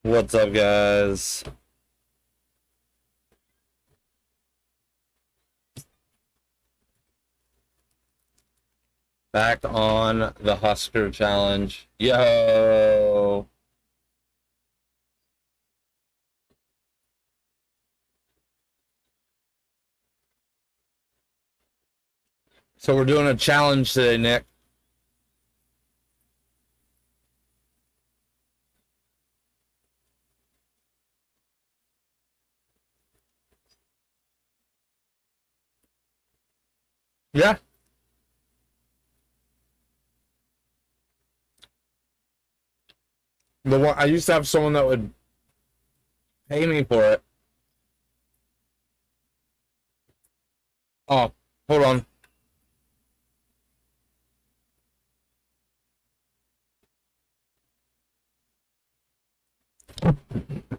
What's up, guys? Back on the Huskerz challenge. Yo! So we're doing a challenge today, Nick. Yeah. The one I used to have someone that would pay me for it. Oh, hold on.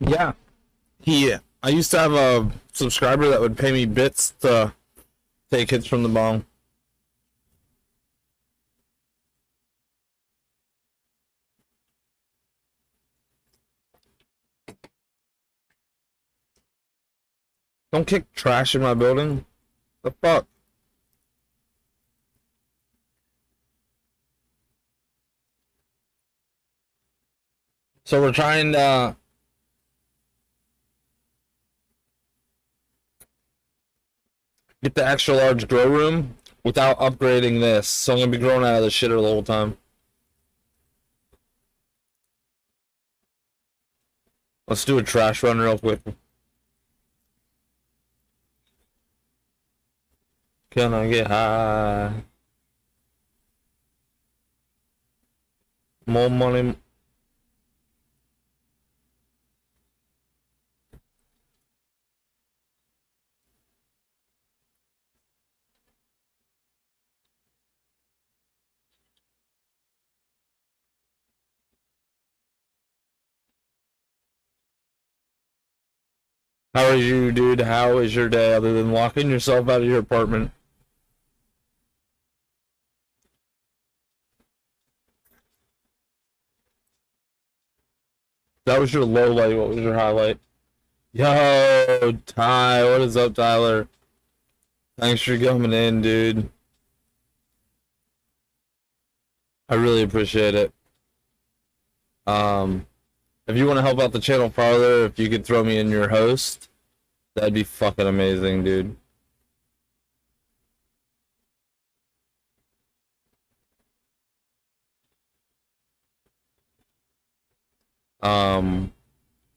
Yeah. I used to have a subscriber that would pay me bits to take hits from the bong. Don't kick trash in my building. The fuck? So we're trying to get the extra large grow room without upgrading this. So I'm gonna be growing out of the shitter the whole time. Let's do a trash run real quick. Can I get high? More money. How are you, dude? How is your day other than locking yourself out of your apartment? That was your low light. What was your highlight? Yo, Ty. What is up, Tyler? Thanks for coming in, dude. I really appreciate it. If you want to help out the channel farther, if you could throw me in your host, that'd be fucking amazing, dude.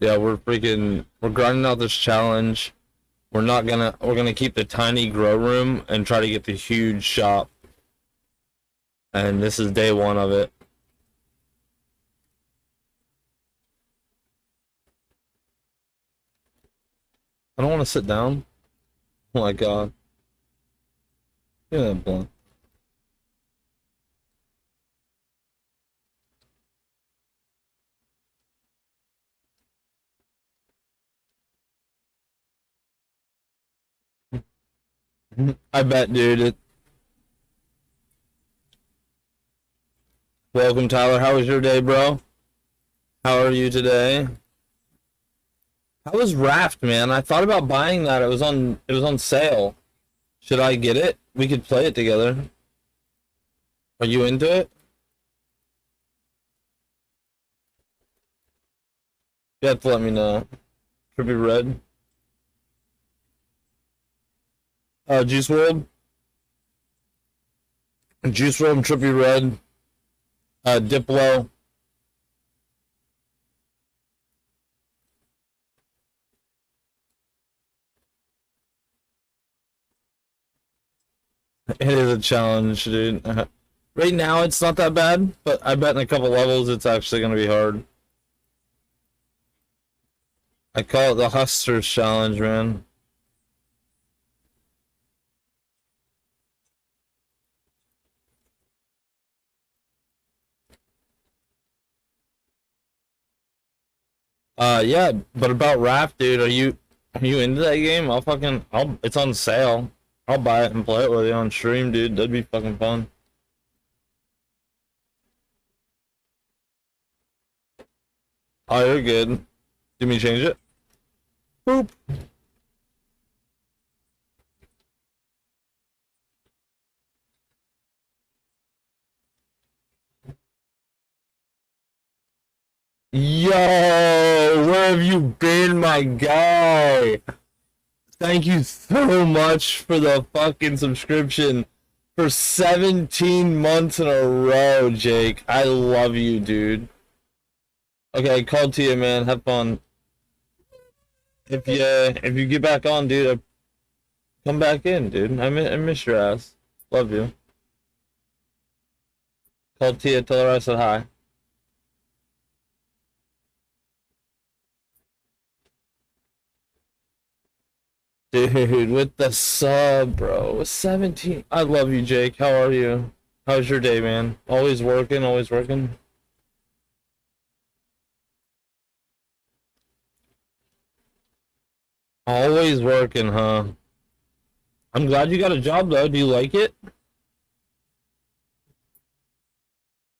Yeah, we're grinding out this challenge. We're gonna keep the tiny grow room and try to get the huge shop. And this is day one of it. I don't want to sit down. Oh my god. Yeah, blunt. I bet, dude. Welcome, Tyler. How was your day, bro? How are you today? How was Raft, man? I thought about buying that. It was on sale. Should I get it? We could play it together. Are you into it? You have to let me know. Trippy Red. Juice WRLD. Juice WRLD, Trippy Red. Diplo. It is a challenge, dude. Right now, it's not that bad, but I bet in a couple levels it's actually going to be hard. I call it the Huskerz challenge, man. Yeah, but about Raft, dude, are you into that game? It's on sale. I'll buy it and play it with you on stream, dude. That'd be fucking fun. Oh, you're good. Do me change it? Boop. Yo, where have you been, my guy? Thank you so much for the fucking subscription for 17 months in a row, Jake. I love you, dude. Okay, called to you, man. Have fun. If you get back on, dude, come back in, dude. I miss your ass. Love you. Called Tia, tell her I said hi. Dude, with the sub, bro. 17. I love you, Jake. How are you? How's your day, man? Always working, always working. Always working, huh? I'm glad you got a job, though. Do you like it?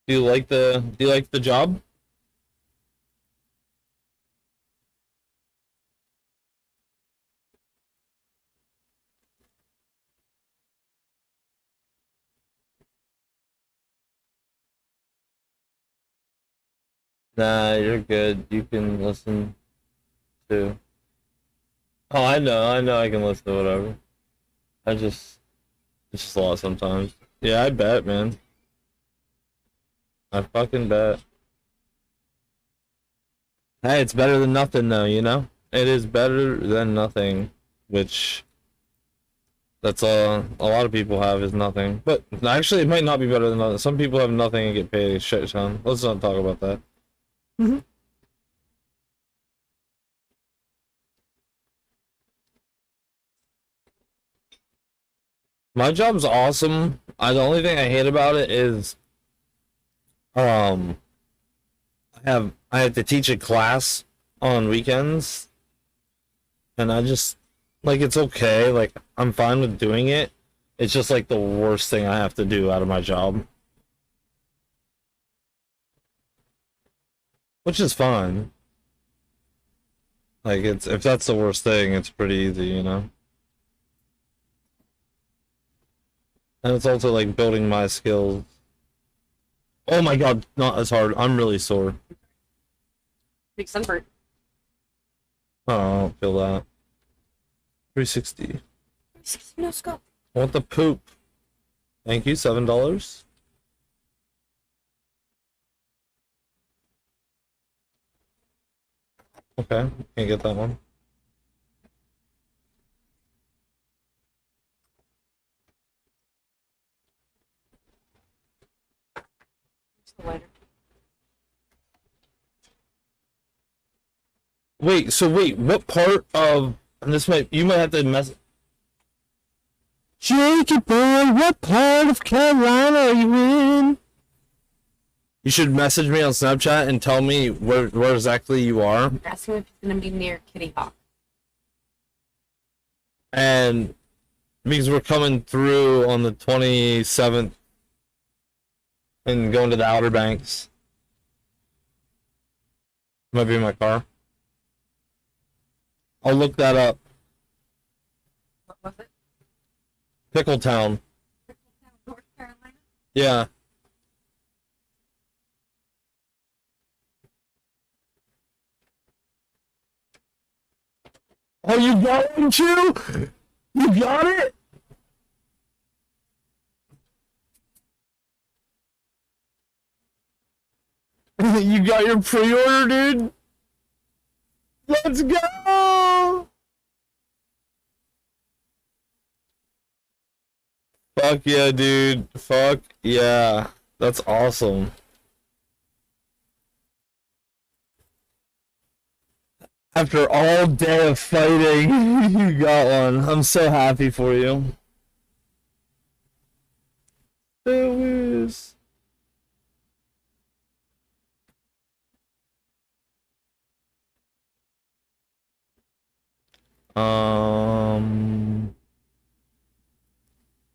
Do you like the job? Nah, you're good. You can listen to. Oh, I know I can listen to whatever. I just it's just a lot sometimes. Yeah, I bet, man. I fucking bet. Hey, it's better than nothing though, you know? It is better than nothing, which that's a lot of people have is nothing. But actually it might not be better than nothing. Some people have nothing and get paid a shit ton. Let's not talk about that. My job's awesome. The only thing I hate about it is um I have to teach a class on weekends, and I just like it's okay. Like I'm fine with doing it. It's just like the worst thing I have to do out of my job, which is fine. Like it's if that's the worst thing, it's pretty easy, you know. And it's also like building my skills. Oh my god, not as hard. I'm really sore. Big sunburn. Oh, I don't feel that. 360. No scope. I want the poop. Thank you, $7. Okay, can't get that one. The lighter. Wait, what part of and this might you might have to mess Jakey boy, what part of Carolina are you in? You should message me on Snapchat and tell me where exactly you are. Ask him if it's gonna be near Kitty Hawk. And because we're coming through on the 27th and going to the Outer Banks. Might be in my car. I'll look that up. What was it? Pickletown. North Carolina? Yeah. Oh, you got it too? You got it? You got your pre-order, dude? Let's go! Fuck yeah, dude. Fuck yeah. That's awesome. After all day of fighting, you got one. I'm so happy for you. Lewis.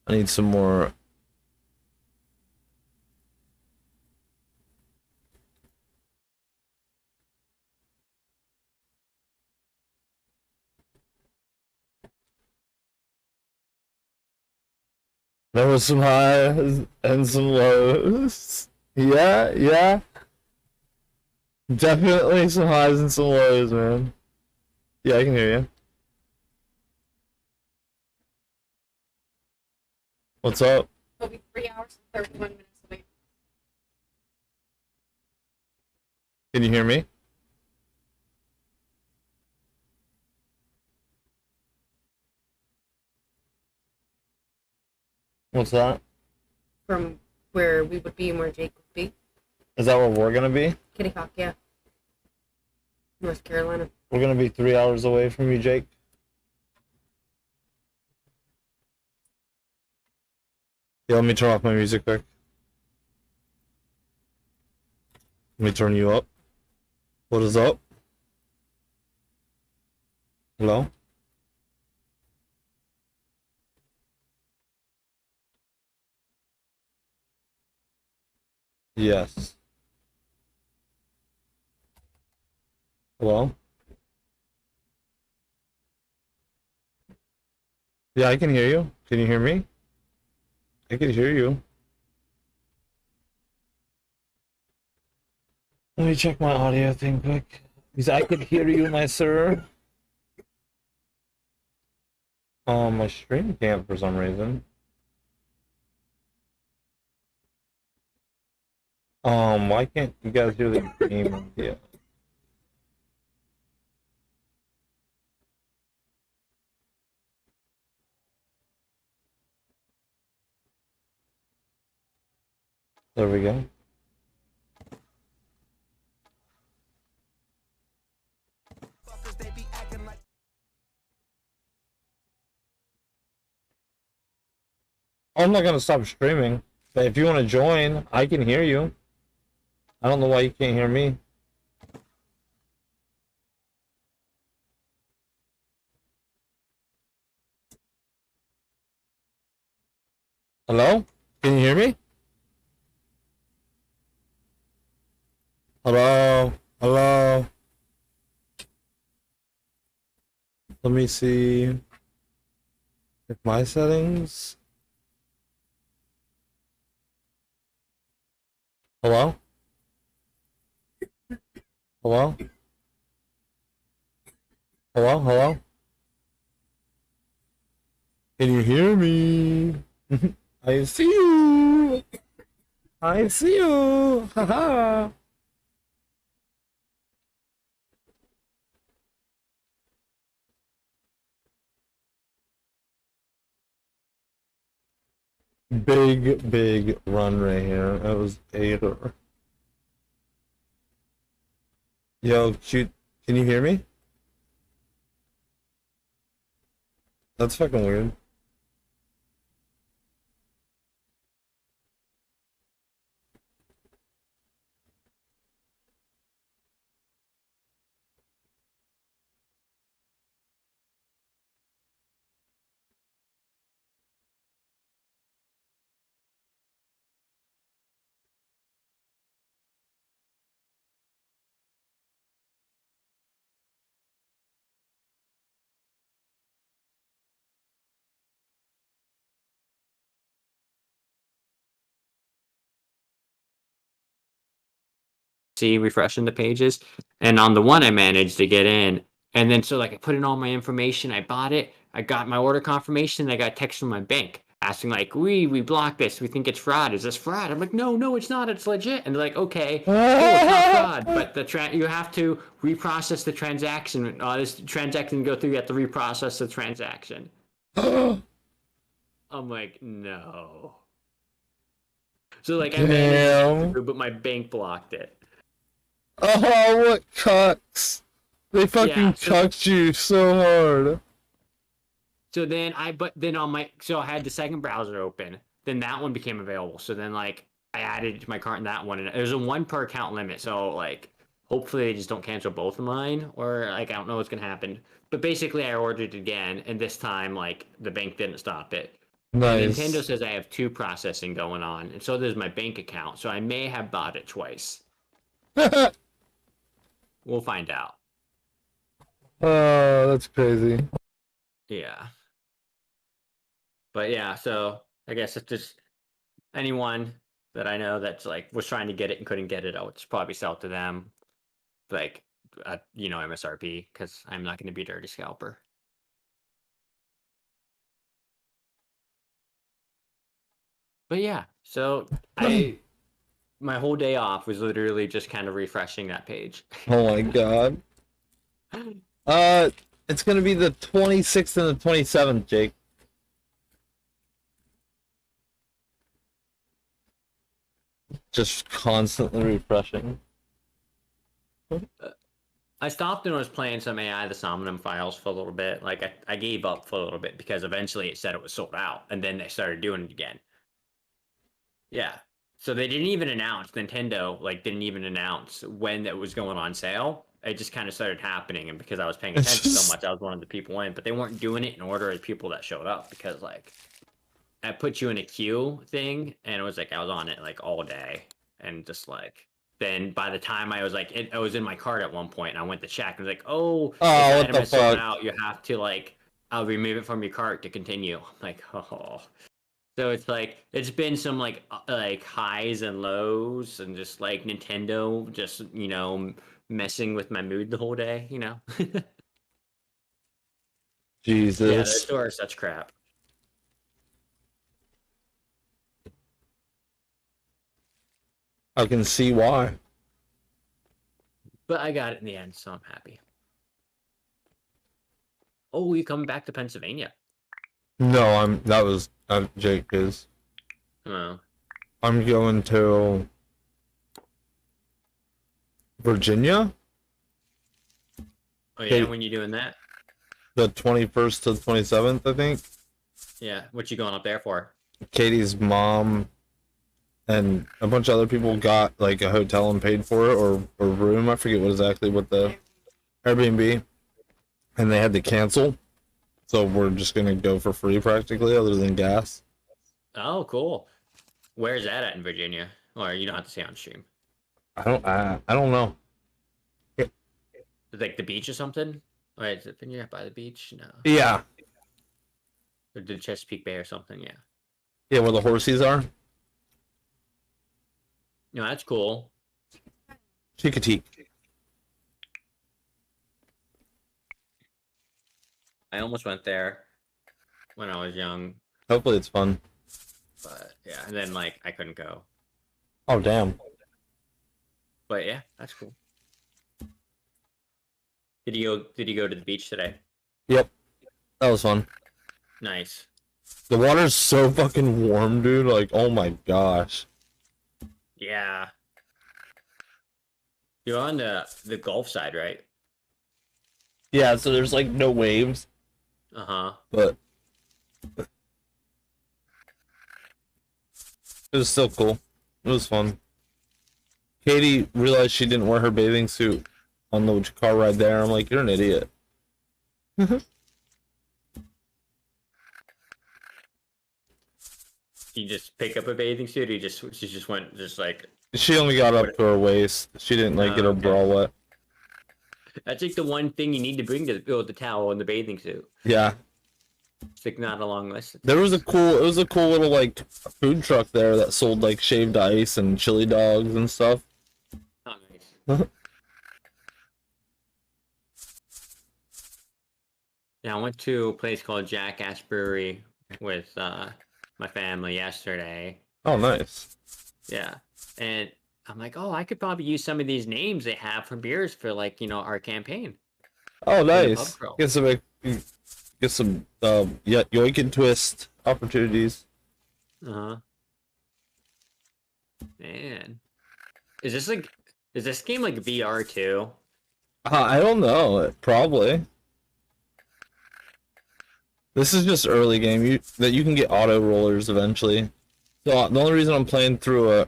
I need some more. There was some highs and some lows. Yeah, yeah. Definitely some highs and some lows, man. Yeah, I can hear you. What's up? It'll be 3 hours and 31 minutes away. Can you hear me? What's that? From where we would be and where Jake would be. Is that where we're gonna be? Kitty Hawk, yeah. North Carolina. We're gonna be 3 hours away from you, Jake. Yeah, let me turn off my music quick. Let me turn you up. What is up? Hello? Yes. Hello? Yeah, I can hear you. Can you hear me? I can hear you. Let me check my audio thing quick. Because I could hear you, my sir. My stream can't for some reason. Why can't you guys hear the game? Yeah. There we go. I'm not gonna stop streaming. But if you want to join, I can hear you. I don't know why you can't hear me. Hello? Can you hear me? Hello? Hello? Let me see if my settings. Hello? Hello? Hello? Hello? Can you hear me? I see you. I see you. Haha. Big run right here. That was Ader. Yo, shoot. Can you hear me? That's fucking weird. See refreshing the pages, and on the one I managed to get in, and then so like I put in all my information, I bought it, I got my order confirmation, I got a text from my bank asking like, we blocked this, we think it's fraud. Is this fraud? I'm like, no, it's not, it's legit. And they're like, okay, cool, it's not fraud, but you have to reprocess the transaction. This transaction go through, you have to reprocess the transaction. I'm like, no. So like I managed to, but my bank blocked it. Oh, what cucks. They fucking cucked you so hard. So then I had the second browser open. Then that one became available. So then like I added it to my cart in that one, and there's a 1 per account limit. So like hopefully they just don't cancel both of mine, or like I don't know what's gonna happen. But basically I ordered it again, and this time like the bank didn't stop it. Nice. And Nintendo says I have 2 processing going on, and so does my bank account. So I may have bought it twice. We'll find out. Oh, that's crazy. Yeah. But yeah, so I guess it's just anyone that I know that's like was trying to get it and couldn't get it. I would just probably sell it to them, like MSRP, because I'm not going to be a dirty scalper. But yeah, so my whole day off was literally just kind of refreshing that page. Oh my god. It's gonna be the 26th and the 27th, Jake. Just constantly refreshing. I stopped and was playing some AI the Somnium files for a little bit. Like I gave up for a little bit because eventually it said it was sold out, and then they started doing it again. Yeah. So they didn't even announce, Nintendo like didn't even announce when it was going on sale. It just kind of started happening, and because I was paying attention so much, I was one of the people in. But they weren't doing it in order of people that showed up, because like I put you in a queue thing, and it was like I was on it like all day, and just like then by the time I was like I was in my cart at one point, and I went to check, and it was like, oh, this what item the is sold fuck? out. You have to like I'll remove it from your cart to continue. I'm like, oh. So it's like it's been some like highs and lows, and just like Nintendo just messing with my mood the whole day. Yeah, their Jesus. store is such crap. I can see why. But I got it in the end, so I'm happy. Oh, you coming back to Pennsylvania? No, Jake is. Oh, I'm going to Virginia, oh yeah. Okay. When you doing that? the 21st to the 27th, I think. Yeah. What you going up there for? Katie's mom and a bunch of other people got like a hotel and paid for it, or room. I forget what the Airbnb, and they had to cancel. So we're just gonna go for free practically, other than gas. Oh, cool. Where's that at in Virginia? Or you don't have to say on stream. I don't know. Like the beach or something? Or is it Virginia by the beach? No. Yeah, Or the Chesapeake Bay or something? Yeah. yeah, where the horsies are. No, that's cool. Chicotee. I almost went there when I was young, Hopefully it's fun. but yeah, and then like I couldn't go. Oh damn. But yeah, that's cool. Did you go to the beach today? Yep, that was fun. Nice. The water's so fucking warm, dude. Like, oh my gosh. Yeah. You're on the Gulf side, right? Yeah, so there's like no waves, Uh-huh. but it was still cool. It was fun. Katie realized she didn't wear her bathing suit on the car ride there. I'm like, you're an idiot. You just pick up a bathing suit, or she just went just like She only got up to her waist. She didn't like get her okay. bra wet. That's like the one thing you need to bring to the towel and the bathing suit. Yeah. It's like not a long list. It was a cool little like food truck there that sold like shaved ice and chili dogs and stuff. Oh, nice. Yeah, I went to a place called Jackass Brewery with my family yesterday. Oh, nice. Yeah, and I'm like, oh, I could probably use some of these names they have for beers for like our campaign. Oh, the pub nice. crawl. Get some yoink and twist opportunities. Uh-huh. Man, is this game like VR too? I don't know. Probably. This is just early game. You can get auto rollers eventually. So the only reason I'm playing through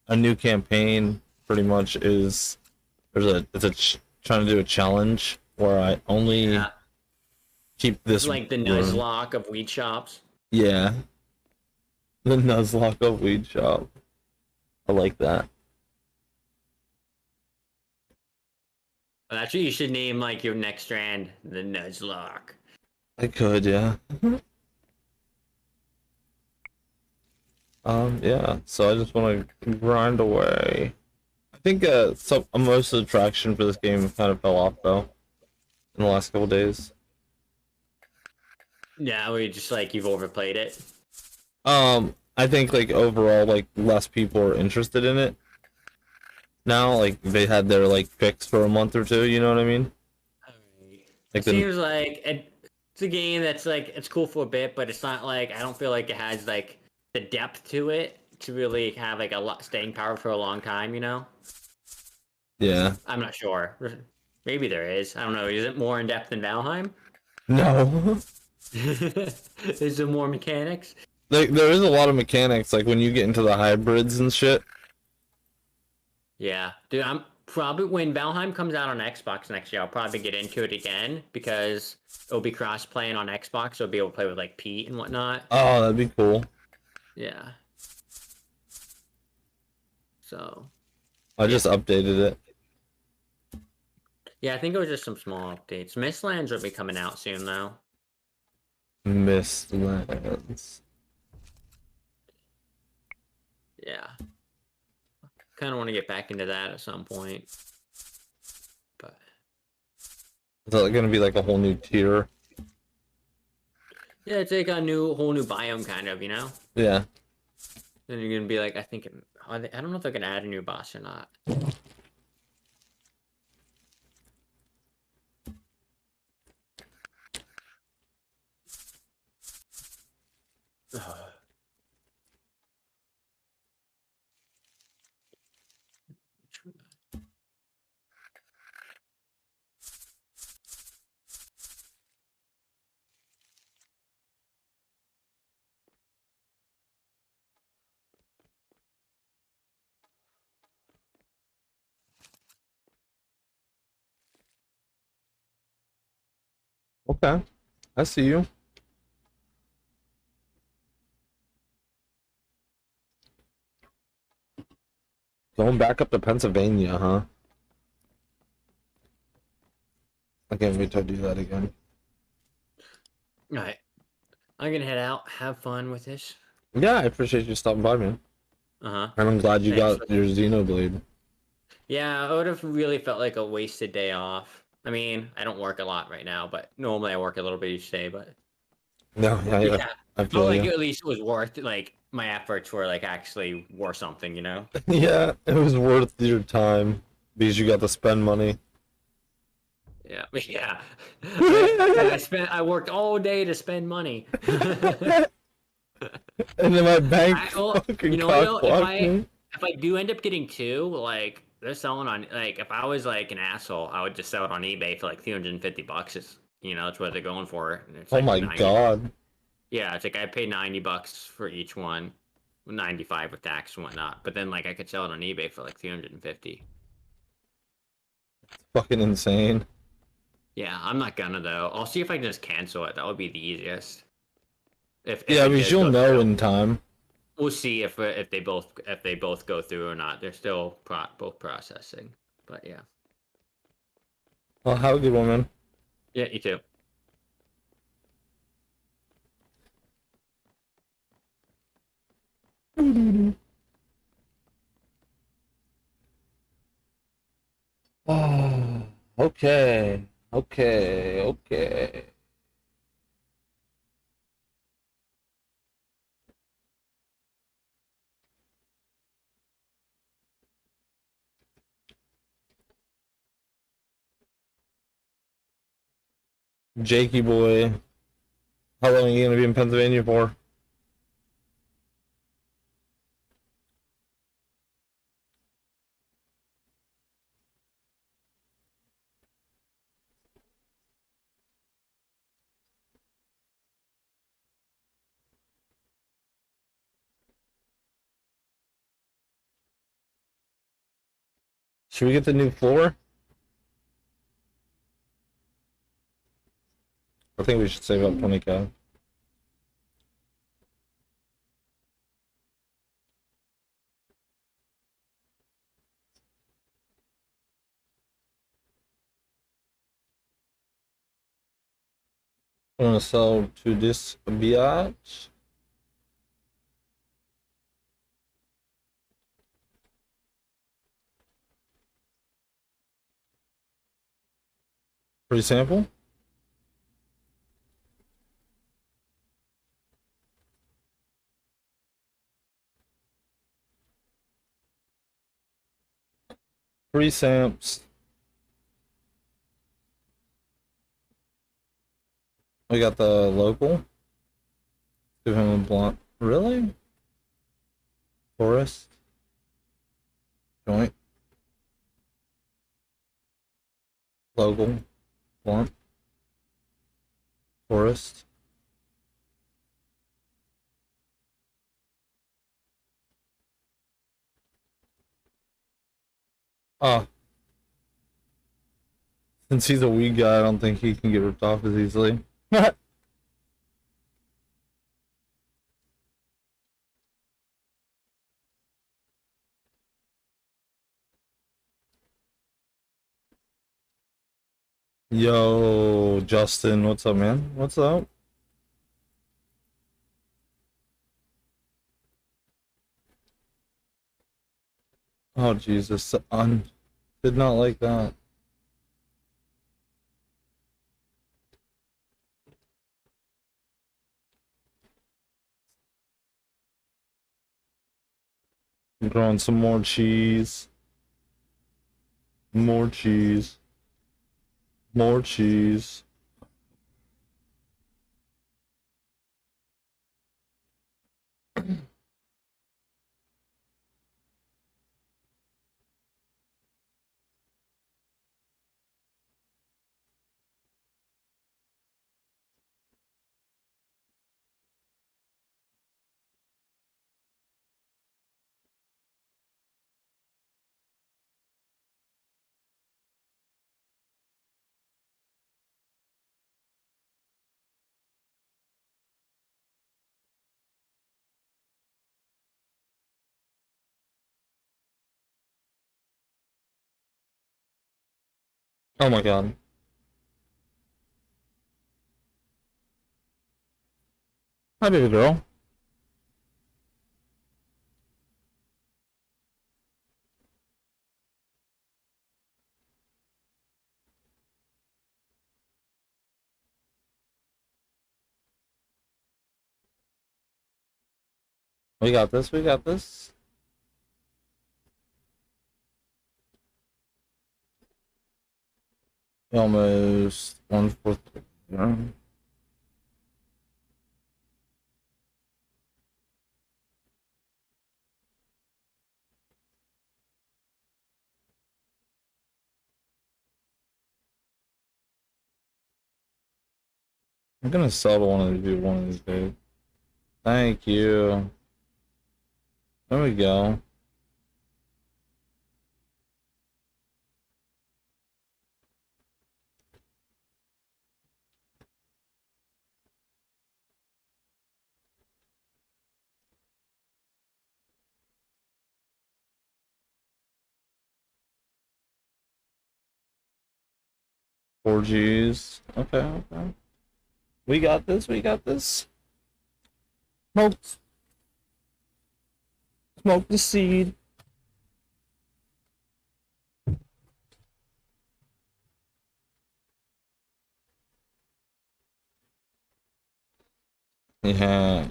a new campaign pretty much is trying to do a challenge where I only keep this Like the room. Nuzlocke of weed shops. Yeah. The Nuzlocke of weed shop. I like that. Well, that's what you should name like your next strand, the Nuzlocke. I could, yeah. Yeah. So I just want to grind away. I think most of the traction for this game kind of fell off though in the last couple days. Yeah, we just like you've overplayed it. I think like overall like less people are interested in it now. Like they had their like fix for a month or two. You know what I mean? Alright. Like It the seems like it's a game that's like it's cool for a bit, but it's not like I don't feel like it has like the depth to it to really have like a lot staying power for a long time. You know, yeah. I'm not sure. Maybe there is. I don't know. Is it more in depth than Valheim? No. Is there more mechanics? There is a lot of mechanics like when you get into the hybrids and shit. Yeah, dude. I'm probably when Valheim comes out on Xbox next year, I'll probably get into it again because it'll be cross playing on Xbox, so I'll be able to play with like Pete and whatnot. Oh, that'd be cool. Yeah. So I just updated it. yeah, I think it was just some small updates. Mistlands will be coming out soon though. Mistlands. Yeah. Kind of want to get back into that at some point. But Is that gonna be like a whole new tier? yeah, it's like a whole new biome kind of, you know? Yeah. Then you're gonna be like, I don't know if they're gonna add a new boss or not. Okay. I see you. Going back up to Pennsylvania, huh? I can't wait to do that again. All right, I'm gonna head out. Have fun with this. Yeah, I appreciate you stopping by, man. Uh huh. And I'm glad you Thanks. got your Xenoblade. Yeah, I would have really felt like a wasted day off. I mean, I don't work a lot right now, but normally I work a little bit each day. But No, yeah, yeah, I but feel like you. at least it was worth like my efforts were like actually worth something, you know? Yeah, it was worth your time because you got to spend money. Yeah, yeah. I worked all day to spend money. And then my bank Well, fucking you know what cock though? blocked me. If I do end up getting two, like they're selling on like if I was like an asshole, I would just sell it on eBay for like $350. It's that's what they're going for. And it's Oh like my 90. god. Yeah, it's like I pay $90 for each one, 95 with tax and whatnot. But then like I could sell it on eBay for like 350. Fucking insane. Yeah, I'm not gonna though. I'll see if I can just cancel it. That would be the easiest. If Yeah, it because does you'll go know through. in time. We'll see if they both go through or not. They're still both processing. But yeah. Well, have a good one, man. Yeah, you too. Oh, okay. Okay, okay. Jakey boy. How long are you gonna be in Pennsylvania for? Should we get the new floor? I think we should save up 20K. I'm gonna sell to this biatch. Free sample? Free samps. We got the local. Give him a blunt. Really? Forest. Joint. Local. Blunt. Forest. Ah. Since he's a weed guy, I don't think he can get ripped off as easily. Yo, Justin, what's up, man? What's up? Oh, Jesus. Did not like that. I'm growing some more cheese. More cheese. More cheese. Oh my God. Hi, baby girl. We got this. We got this. Almost 1/4. Yeah. I'm gonna sell to one of these days. Thank you. There we go. Four Gs. Okay, okay. We got this. We got this. Smoke. Smoke the seed. Yeah.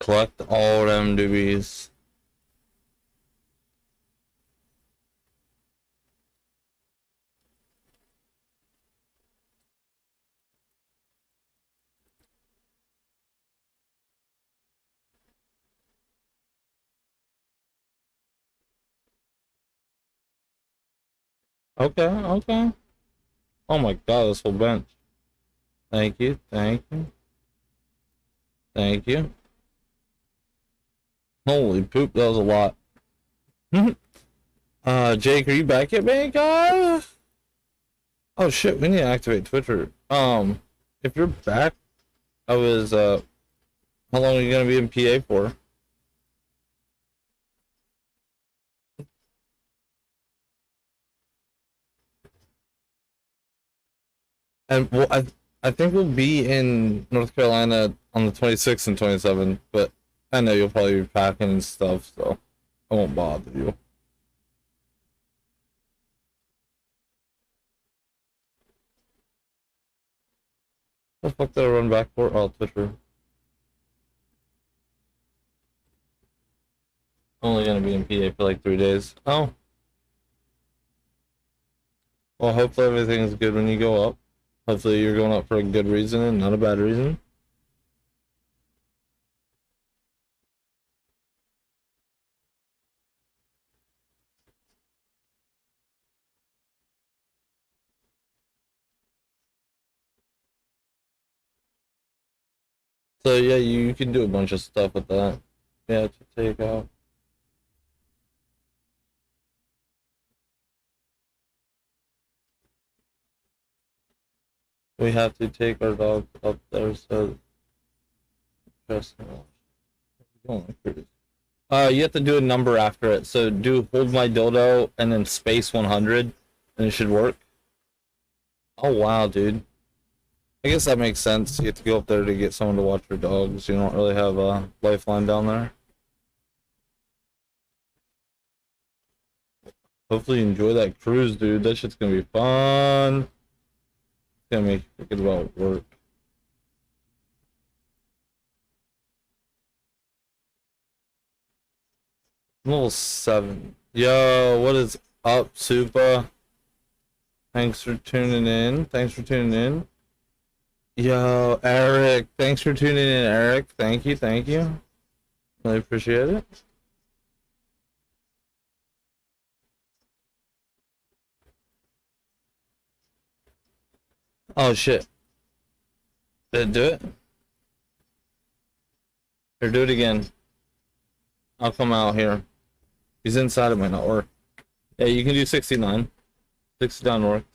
Collect all them doobies. Okay, okay. Oh my God, this whole bench. Thank you, thank you, thank you. Holy poop, that was a lot. Jake, are you back yet, man? Oh shit, we need to activate Twitter. If you're back, how long are you gonna be in PA for? And well, I think we'll be in North Carolina on the 26th and 27th, but I know you'll probably be packing and stuff, so I won't bother you. What the fuck did I run back for? Oh, Twitter. Only gonna be in PA for like 3 days. Oh. Well, hopefully everything's good when you go up. Hopefully you're going up for a good reason and not a bad reason. So yeah, you can do a bunch of stuff with that. Yeah, to take out. We have to take our dog up there, so just you have to do a number after it. So do hold my dildo and then space 100, and it should work. Oh wow, dude. I guess that makes sense. You have to go up there to get someone to watch your dogs. You don't really have a lifeline down there. Hopefully you enjoy that cruise, dude. That shit's gonna be fun. It's gonna make you forget about work. Level 7. Yo, what is up, Supa? Thanks for tuning in. Thanks for tuning in. Yo, Eric. Thanks for tuning in, Eric. Thank you, thank you. Really appreciate it. Oh shit. Did it do it? Here, do it again. I'll come out here. He's inside, it might not work. Yeah, you can do 69. 69 works.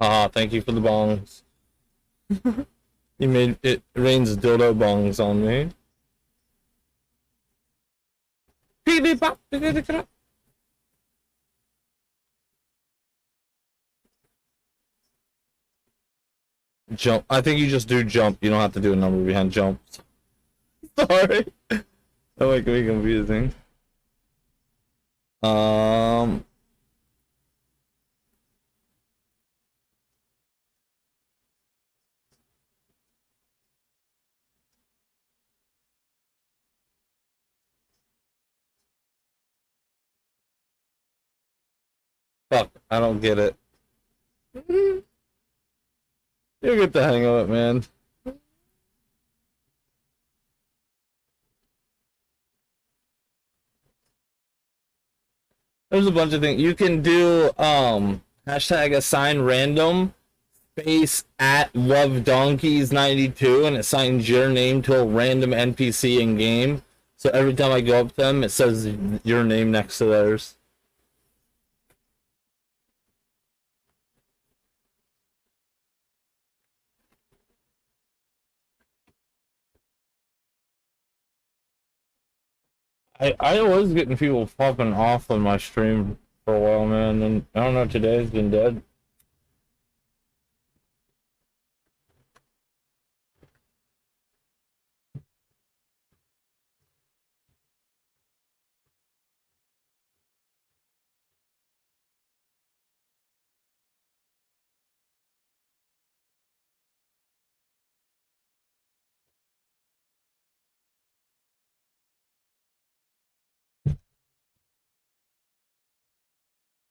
Ah, thank you for the bongs. You made it rains dildo bongs on me. Jump. I think you just do jump. You don't have to do a number behind jump. Sorry. That might be confusing. Fuck, I don't get it. You get the hang of it, man. There's a bunch of things. You can do hashtag assign random space at lovedonkeys92 and it assigns your name to a random NPC in game. So every time I go up to them, it says your name next to theirs. I was getting people popping off on my stream for a while, man, and I don't know, today's been dead.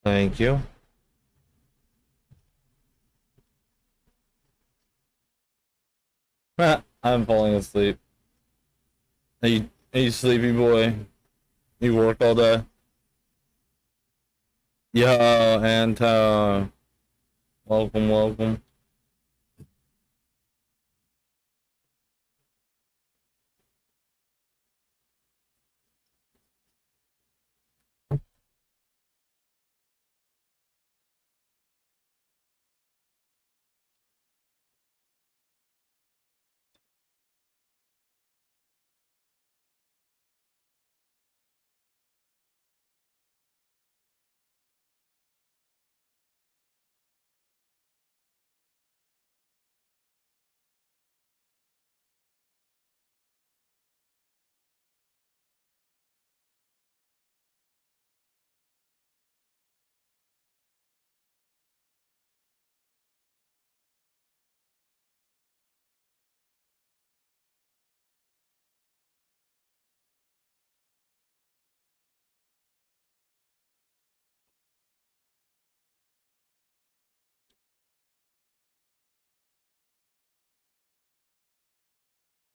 Thank you. I'm falling asleep. Are you sleepy boy? You work all day? Yo, and welcome, welcome.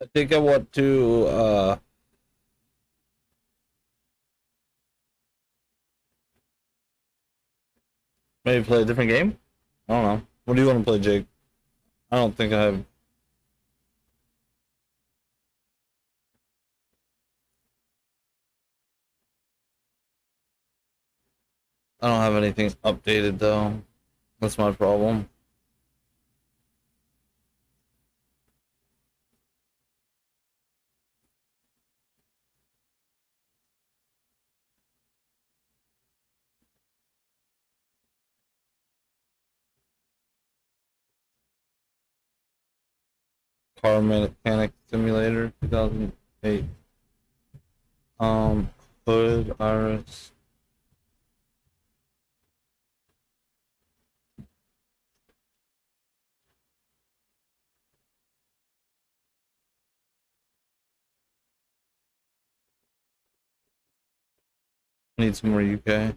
I think I want to maybe play a different game. I don't know. What do you want to play, Jake? I don't think I have. I don't have anything updated though. That's my problem. Car Mechanic Simulator 2008. Hood Iris. Need some more UK.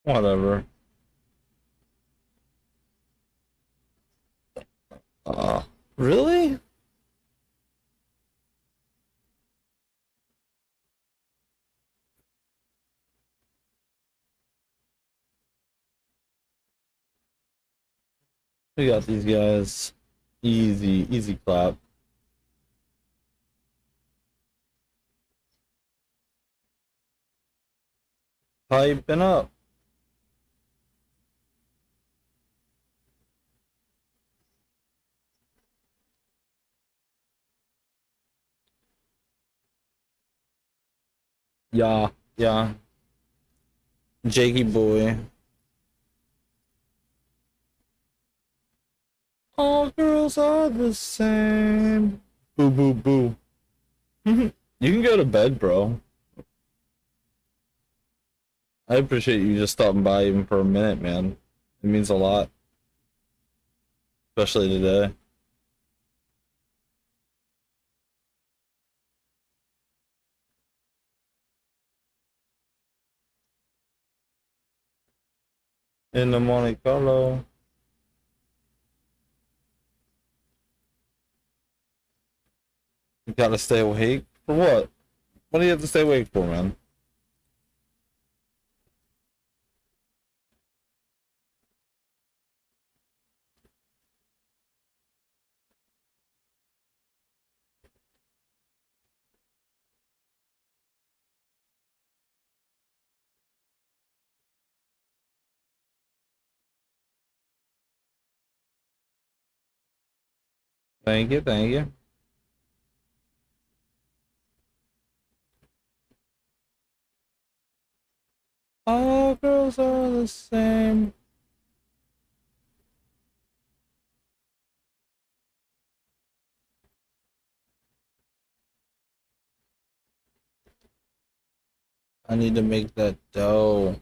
Whatever. Really? We got these guys. Easy, easy clap. Piping up. Yeah, yeah. Jakey boy. All girls are the same. Boo, boo, boo. You can go to bed, bro. I appreciate you just stopping by even for a minute, man. It means a lot. Especially today. In the Monte Carlo. You gotta stay awake? For what? What do you have to stay awake for, man? Thank you, thank you. All girls are the same. I need to make that dough.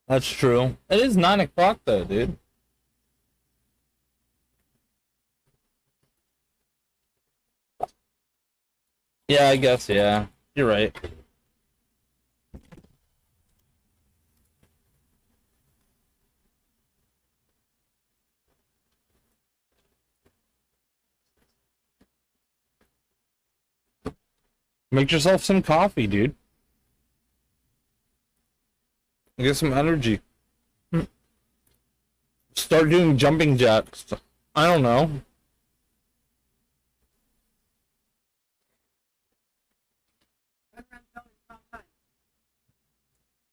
That's true. It is 9 o'clock though, dude. Yeah, I guess, yeah. You're right. Make yourself some coffee, dude. Get some energy. Start doing jumping jacks. I don't know.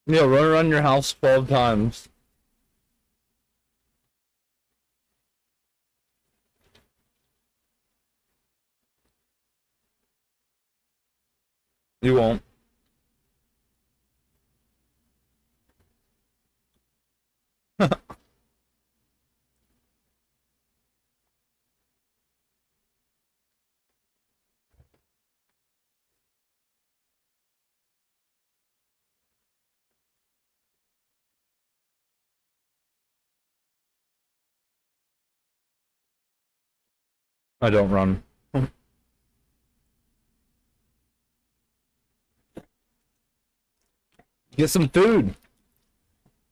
Yeah, run around your house 12 times. You won't. I don't run. Get some food.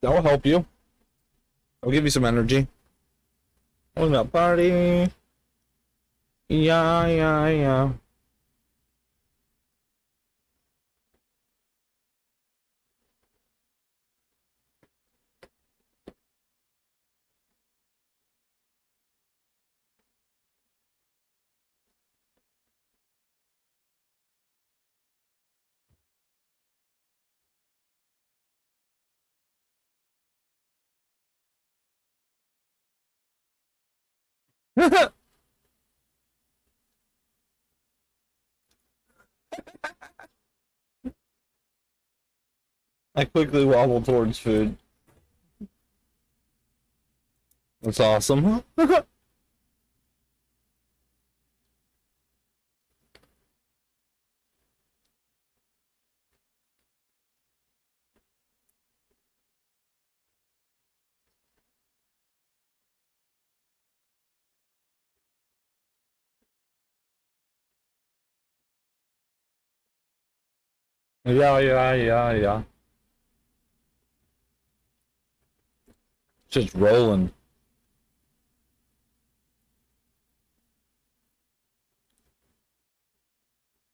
That'll help you. I'll give you some energy. What's that party? Yeah, yeah, yeah. I quickly wobble towards food. That's awesome. Yeah, yeah, yeah, yeah. Just rolling.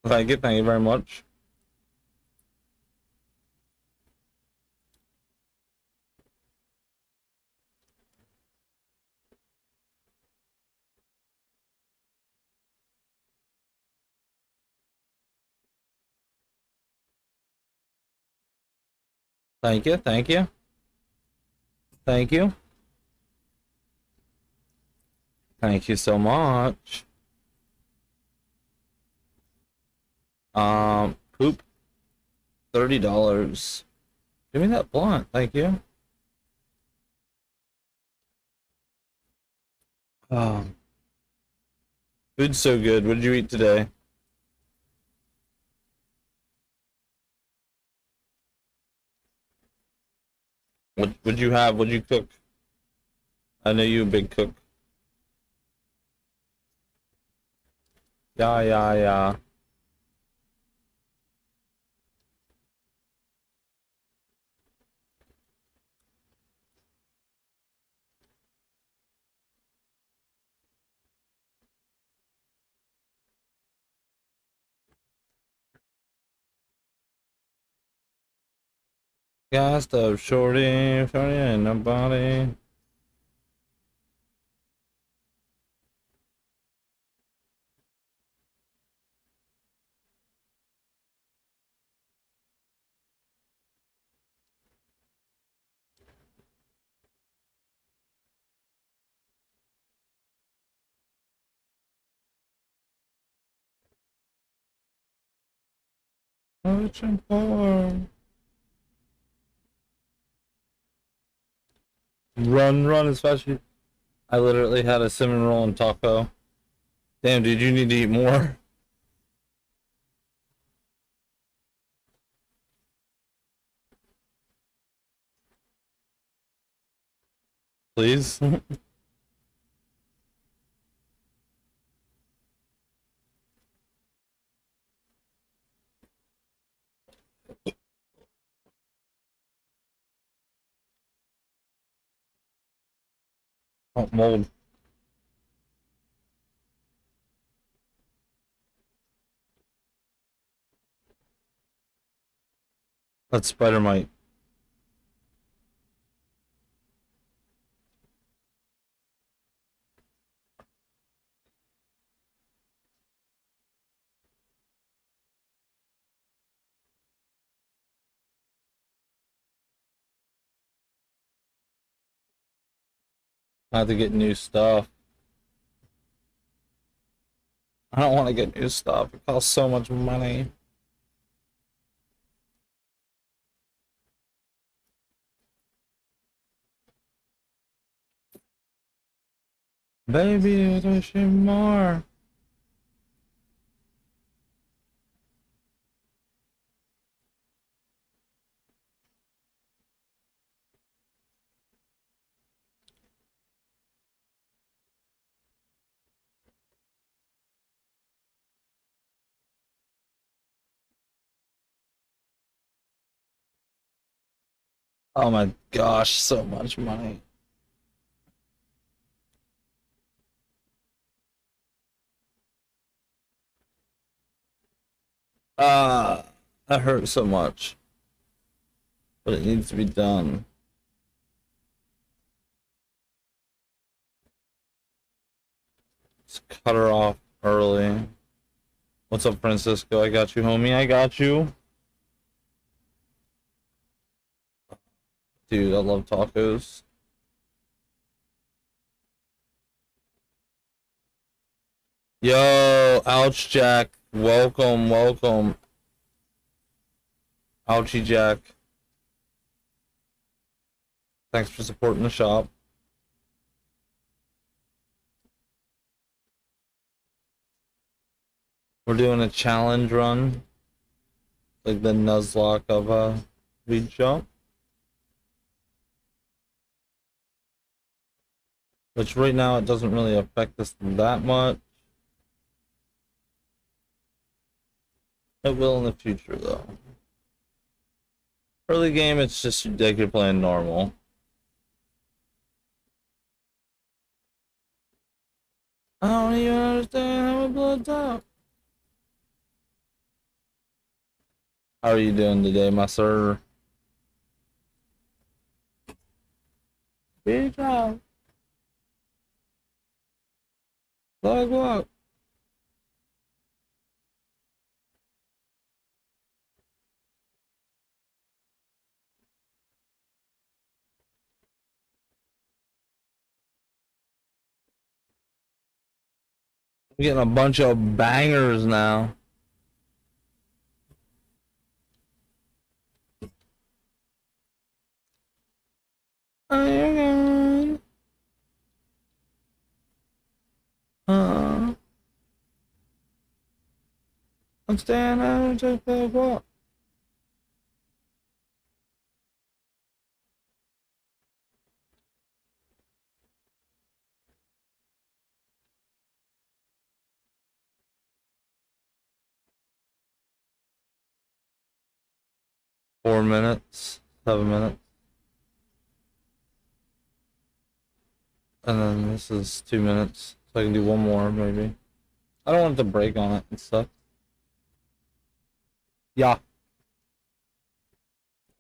Thank you very much. Thank you, thank you, thank you. Thank you so much. Poop, $30. Give me that blunt, thank you. Um, Food's so good. What did you eat today? What would you have? What'd you cook? I know you a big cook. Yeah, yeah, yeah. Got stuff, shorty, shorty, ain't nobody. Searching for. Run as fast as you. I literally had a cinnamon roll and taco. Damn, dude, you need to eat more. Please. Oh, mold. That's spider mite. I have to get new stuff. I don't want to get new stuff. It costs so much money. Baby, wish you more. Oh my gosh, so much money. Ah, that hurts so much. But it needs to be done. Let's cut her off early. What's up, Francisco? I got you, homie. I got you. Dude, I love tacos. Yo, ouch, Jack. Welcome, welcome. Ouchie, Jack. Thanks for supporting the shop. We're doing a challenge run. Like the Nuzlocke of a lead jump. Which right now it doesn't really affect us that much. It will in the future though. Early game it's just like you're playing normal. I don't even understand how it blows up. How are you doing today, my sir? Good job. Look. I'm getting a bunch of bangers now. Hang on. I'm staying out and just play what? 4 minutes, 7 minutes. And then this is 2 minutes. So I can do one more maybe. I don't want to break on it and stuff. Yeah.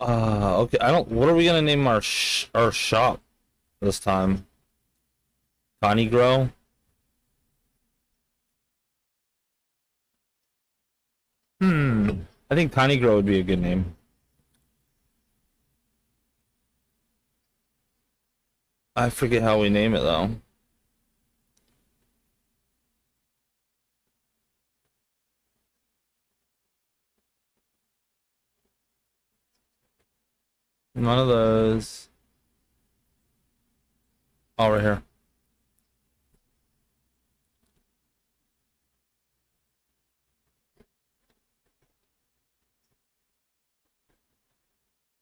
Okay. I don't. What are we gonna name our shop this time? Connie Grow. I think Tiny Grow would be a good name. I forget how we name it though. None of those. Oh, right here.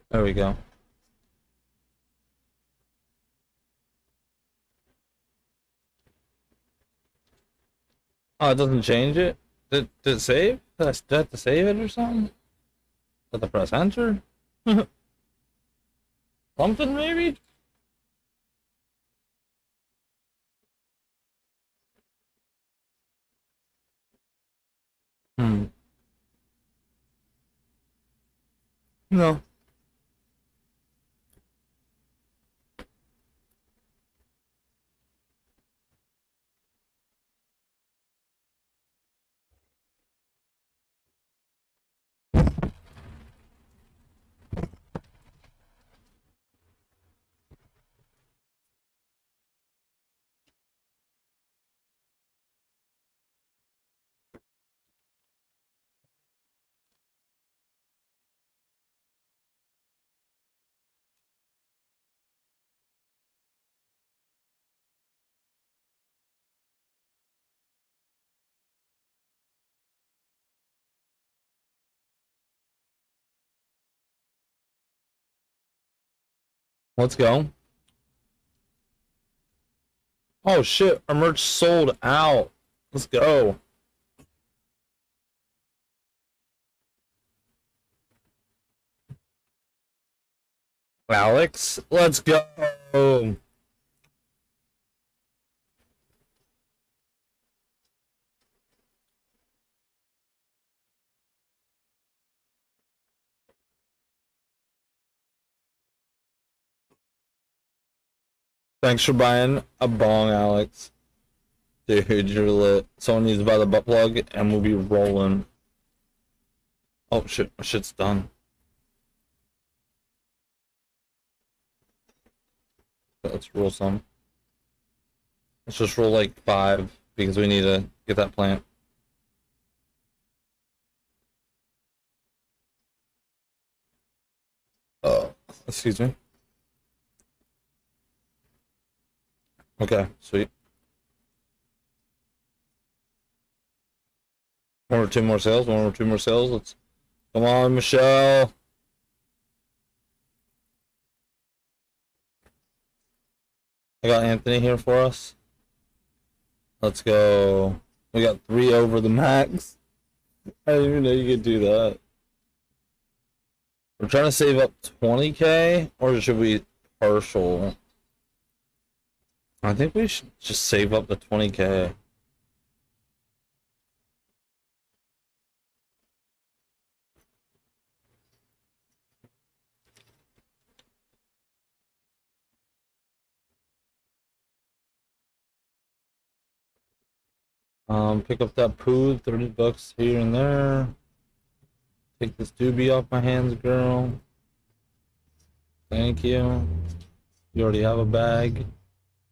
There we go. Oh, it doesn't change it? Did it save? Did I have to save it or something? Did I press enter? Something maybe? Hmm. No. Let's go. Oh shit, our merch sold out. Let's go. Alex, let's go. Thanks for buying a bong, Alex. Dude, you're lit. Someone needs to buy the butt plug and we'll be rolling. Oh shit, my shit's done. Let's roll some. Let's just roll like 5 because we need to get that plant. Oh, excuse me. Okay, sweet. 1 or 2 more sales. 1 or 2 more sales. Let's come on, Michelle. I got Anthony here for us. Let's go. We got 3 over the max. I didn't even know you could do that. We're trying to save up 20K, or should we partial? I think we should just save up the 20K. Pick up that poo, 30 bucks here and there. Take this doobie off my hands, girl. Thank you. You already have a bag.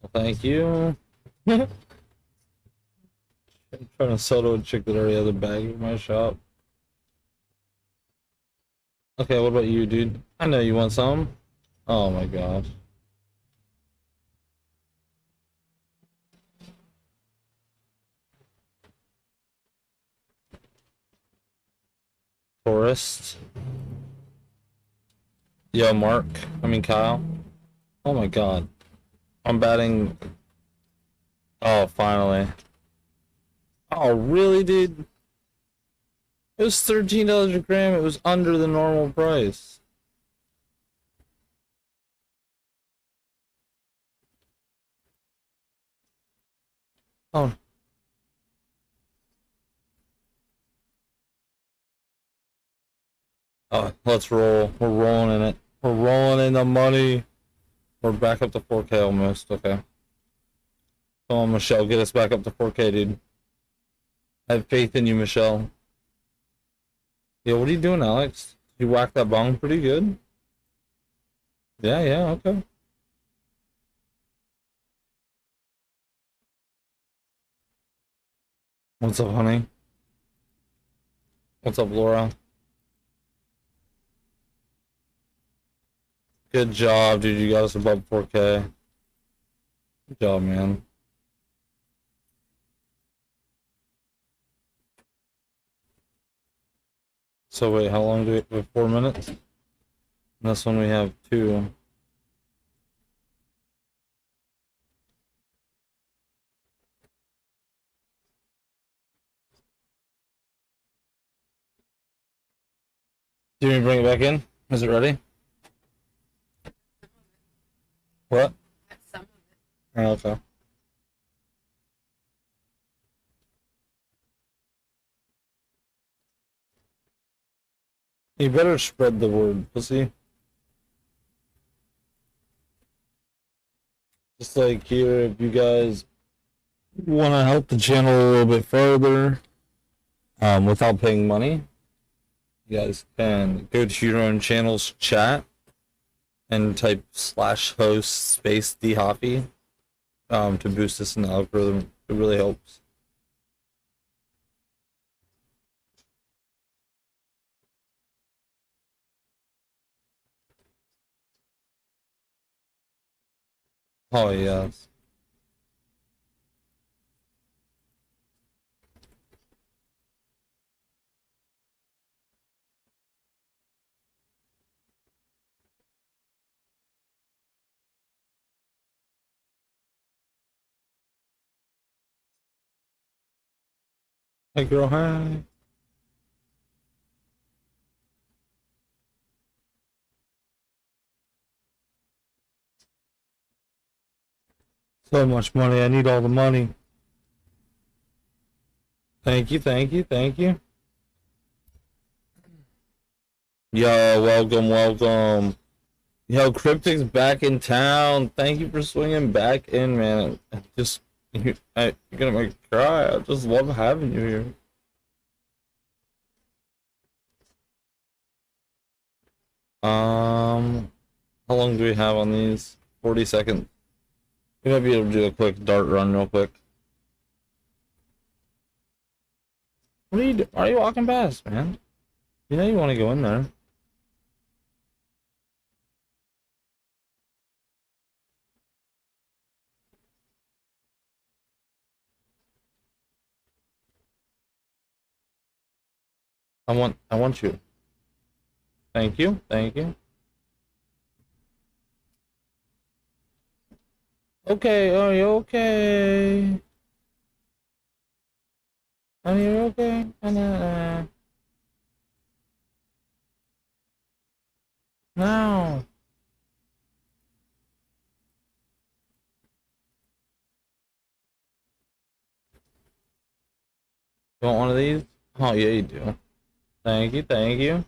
Well, thank you. I'm trying to sell to a chick that already has a bag in my shop. Okay, what about you, dude? I know you want some. Oh my gosh. Tourist. Yo, Mark. I mean, Kyle. Oh my god. I'm batting. Oh, finally. Oh, really, dude? It was $13 a gram. It was under the normal price. Oh. Oh, let's roll. We're rolling in it. We're rolling in the money. We're back up to 4K almost. Okay. Come on, Michelle. Get us back up to 4K, dude. I have faith in you, Michelle. Yeah, what are you doing, Alex? You whacked that bong pretty good. Yeah, yeah, okay. What's up, honey? What's up, Laura? Good job, dude. You got us above 4K. Good job, man. So wait, how long do we have? 4 minutes? And this one we have 2. Do you want me to bring it back in? Is it ready? What? That's some of it. Oh, okay. You better spread the word, pussy. Just like here, if you guys want to help the channel a little bit further, without paying money, you guys can go to your own channel's chat and type /host space dhoppy to boost us in the algorithm. It really helps. Oh yes. Hey girl, hi. So much money, I need all the money. Thank you, thank you, thank you. Yo, welcome, welcome. Yo, Cryptic's back in town. Thank you for swinging back in, man. You're gonna make me cry. I just love having you here. How long do we have on these? 40 seconds. We might be able to do a quick dart run real quick. What are you doing? Why are you walking past, man? You know you want to go in there. I want you. Thank you, thank you. Okay, are you okay? Are you okay? No. You want one of these? Oh yeah, you do. Thank you, thank you.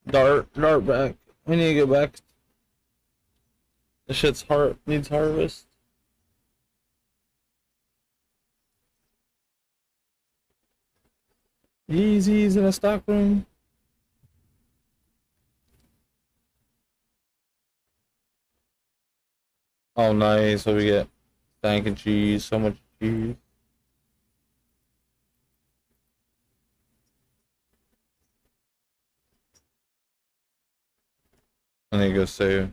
Dart back. We need to go back. This shit's needs harvest. Yeezys in a stock room. Oh nice, what we get? Thank you, cheese. So much cheese. I need to go save.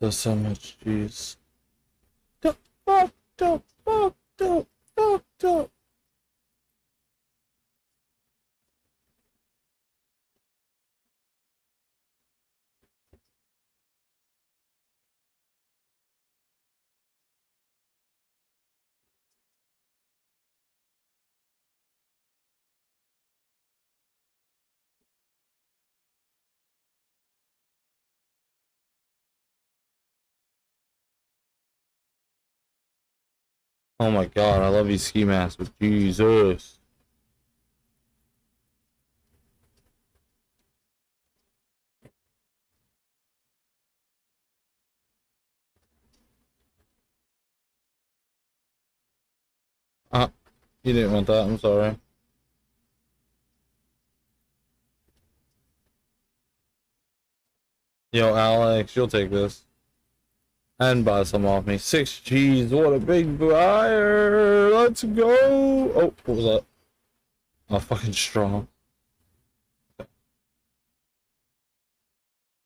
So much cheese. Don't. Oh my god, I love these ski masks, but Jesus. Uh, you didn't want that, I'm sorry. Yo, Alex, you'll take this. And buy some off me. 6 G's, what a big buyer! Let's go! Oh, what was that? Oh, fucking strong.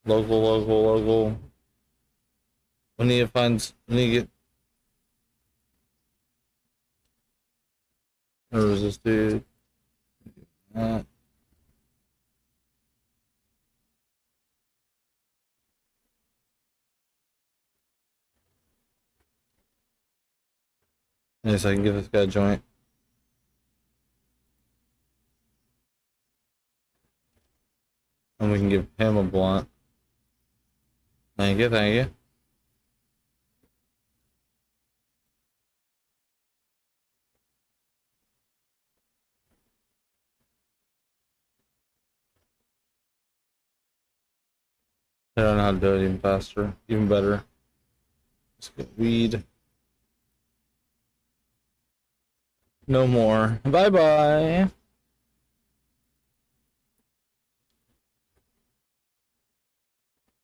Local. We need to find, we need to get, where is this dude? Uh, yes, I can give this guy a joint. And we can give him a blunt. Thank you, thank you. I don't know how to do it even faster, even better. Let's get weed. No more. Bye bye.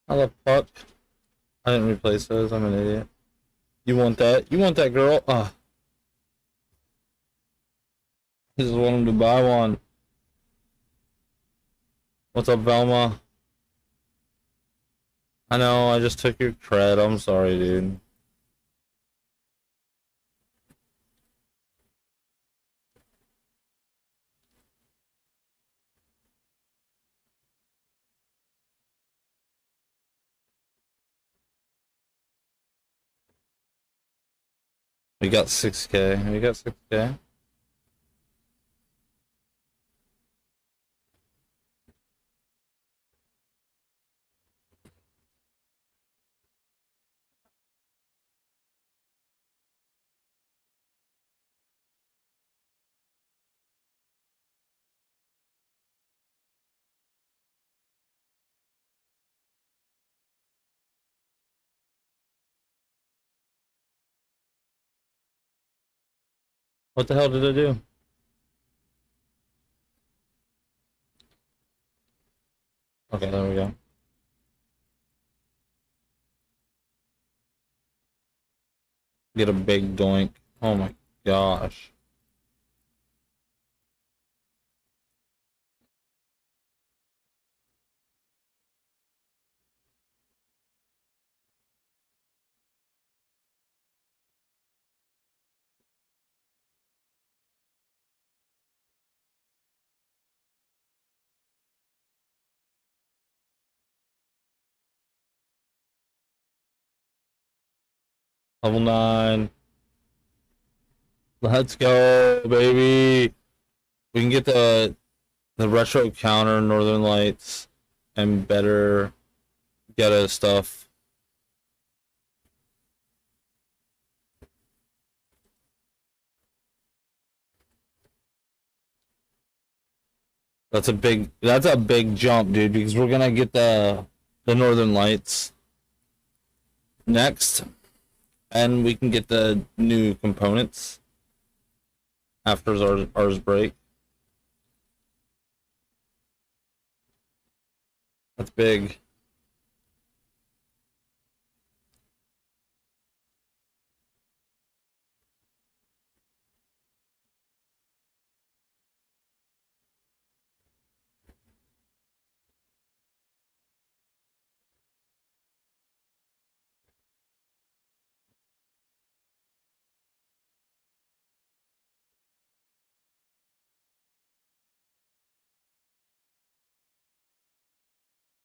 I love puck. I didn't replace those. I'm an idiot. You want that? You want that, girl? Ah, I just want him to buy one. What's up, Velma? I know, I just took your cred. I'm sorry, dude. We got 6K. We got 6K. What the hell did I do? Okay, there we go. Get a big doink. Oh my gosh. Level 9. Let's go, baby. We can get the retro counter, Northern Lights, and better ghetto stuff. That's a big jump, dude, because we're gonna get the Northern Lights next, and we can get the new components after ours break. That's big.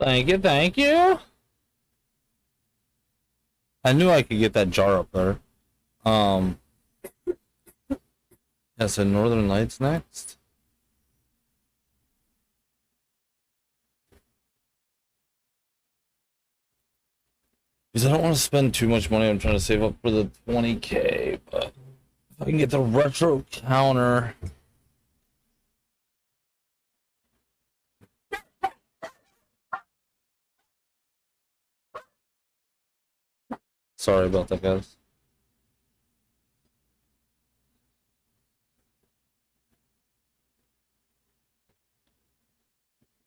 Thank you, thank you. I knew I could get that jar up there. Yeah, so Northern Lights next. Because I don't want to spend too much money. I'm trying to save up for the 20K, but if I can get the retro counter. Sorry about that, guys.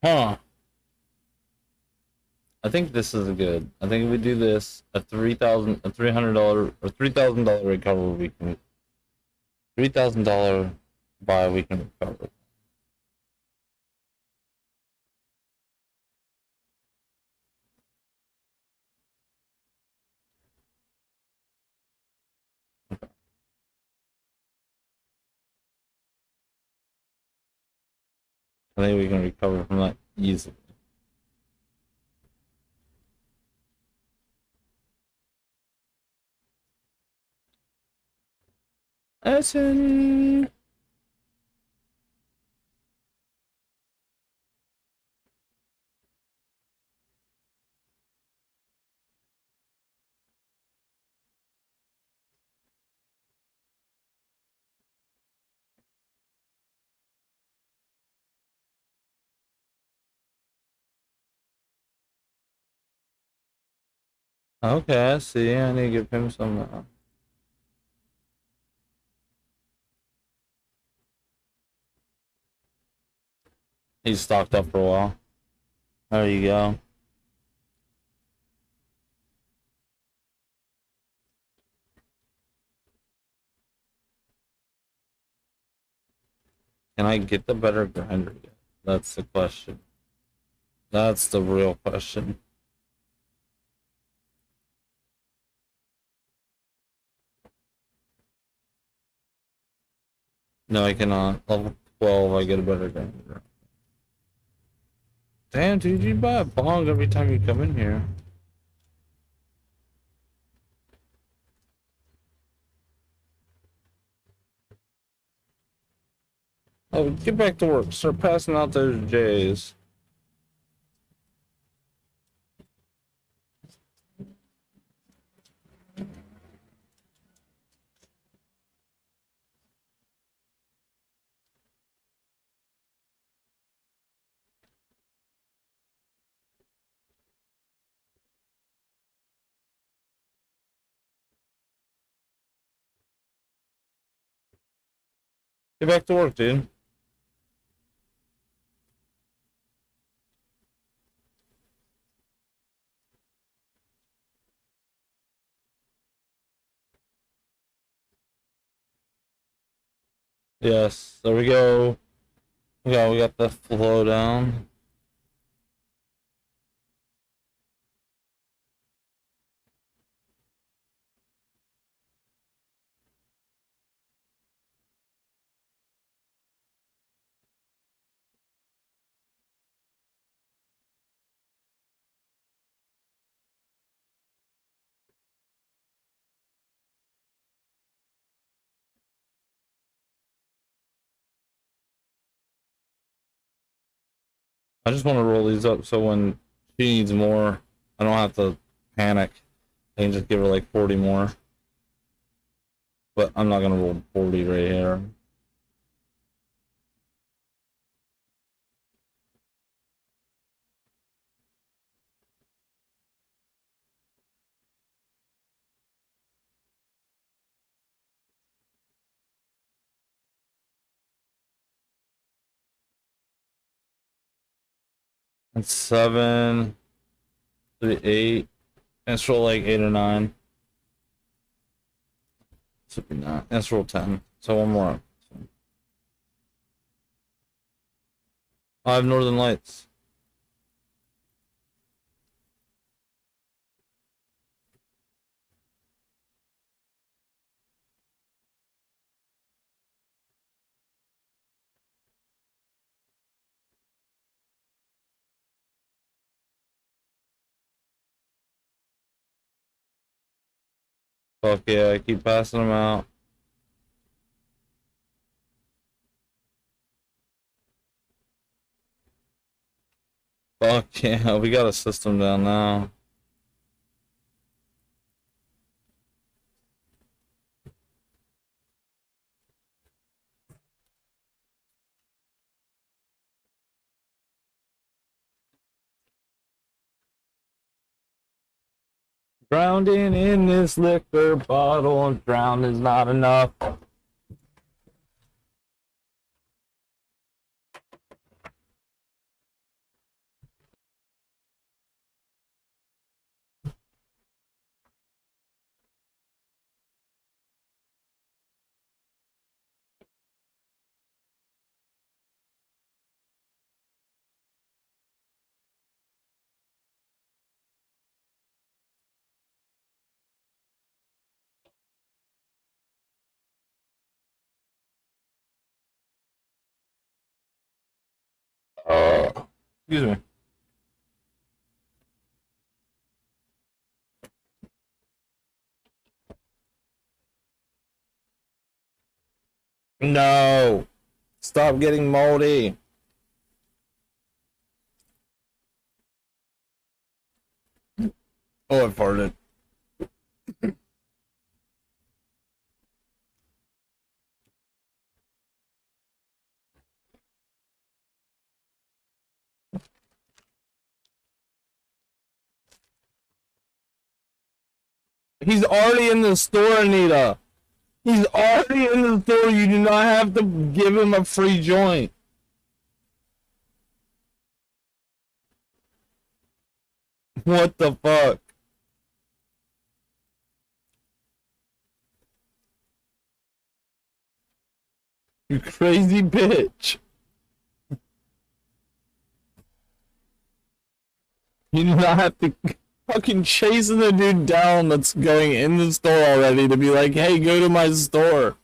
Huh. I think this is good. I think if we do this, a $300 or $3,000 recovery, we can $3,000 buy, we can recover. I think we can recover from that easily. Essen. Okay, I see. I need to give him some. He's stocked up for a while. There you go. Can I get the better grinder yet? That's the question. That's the real question. No, I cannot. Level 12, I get a better grinder. Damn, dude, you buy a bong every time you come in here. Oh, get back to work. Start passing out those J's. Get back to work, dude. Yes, there we go. We got the flow down. I just want to roll these up so when she needs more, I don't have to panic. I can just give her like 40 more. But I'm not gonna roll 40 right here. That's 7, 3, 8. Let's roll like 8 or 9. Should be 9. Let's roll 10. So one more. I have Northern Lights. Fuck yeah, I keep passing them out. Fuck yeah, we got a system down now. Drowning in this liquor bottle, and drown is not enough. Excuse me. No. Stop getting moldy. Oh, I farted. He's already in the store, Anita. He's already in the store. You do not have to give him a free joint. What the fuck? You crazy bitch. You do not have to fucking chasing the dude down that's going in the store already to be like, hey, go to my store.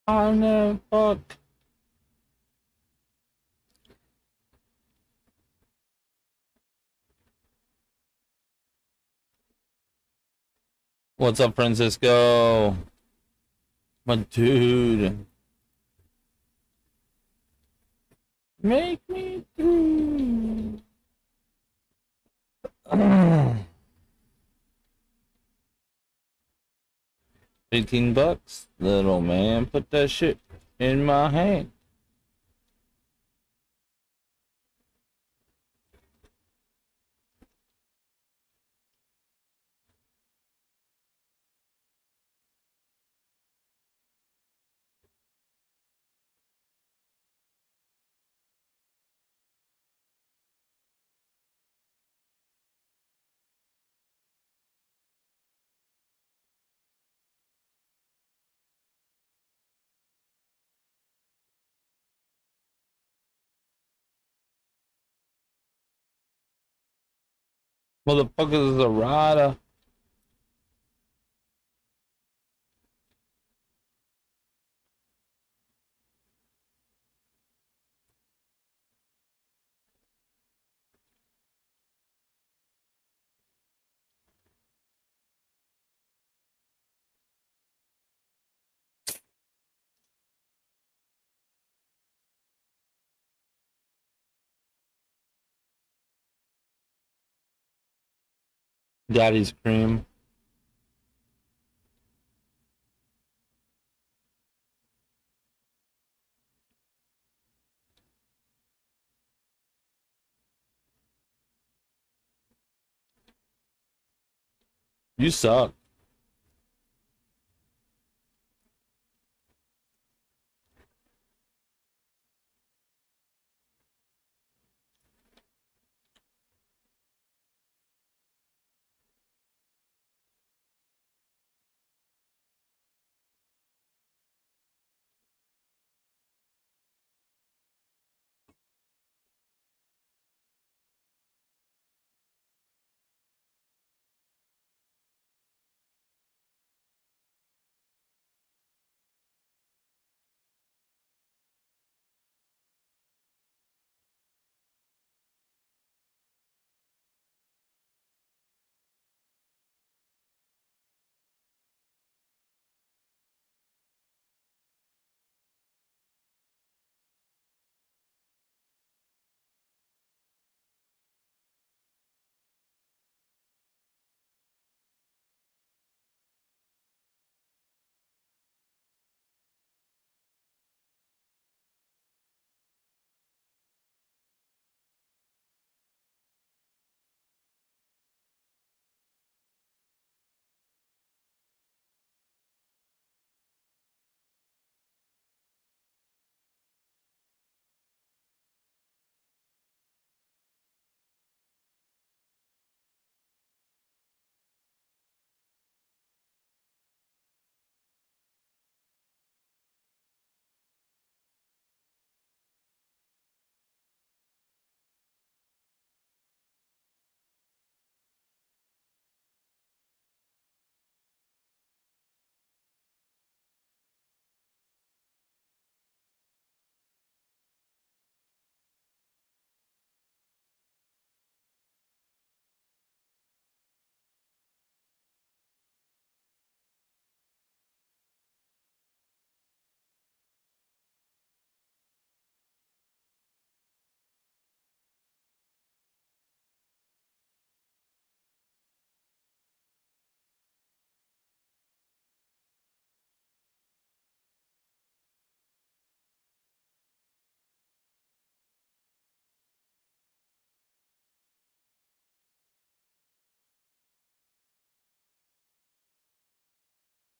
Oh no, fuck. What's up, Francisco? My dude. Make me through. 18 bucks, little man. Put that shit in my hand. Motherfuckers is a rider. Daddy's cream. You suck.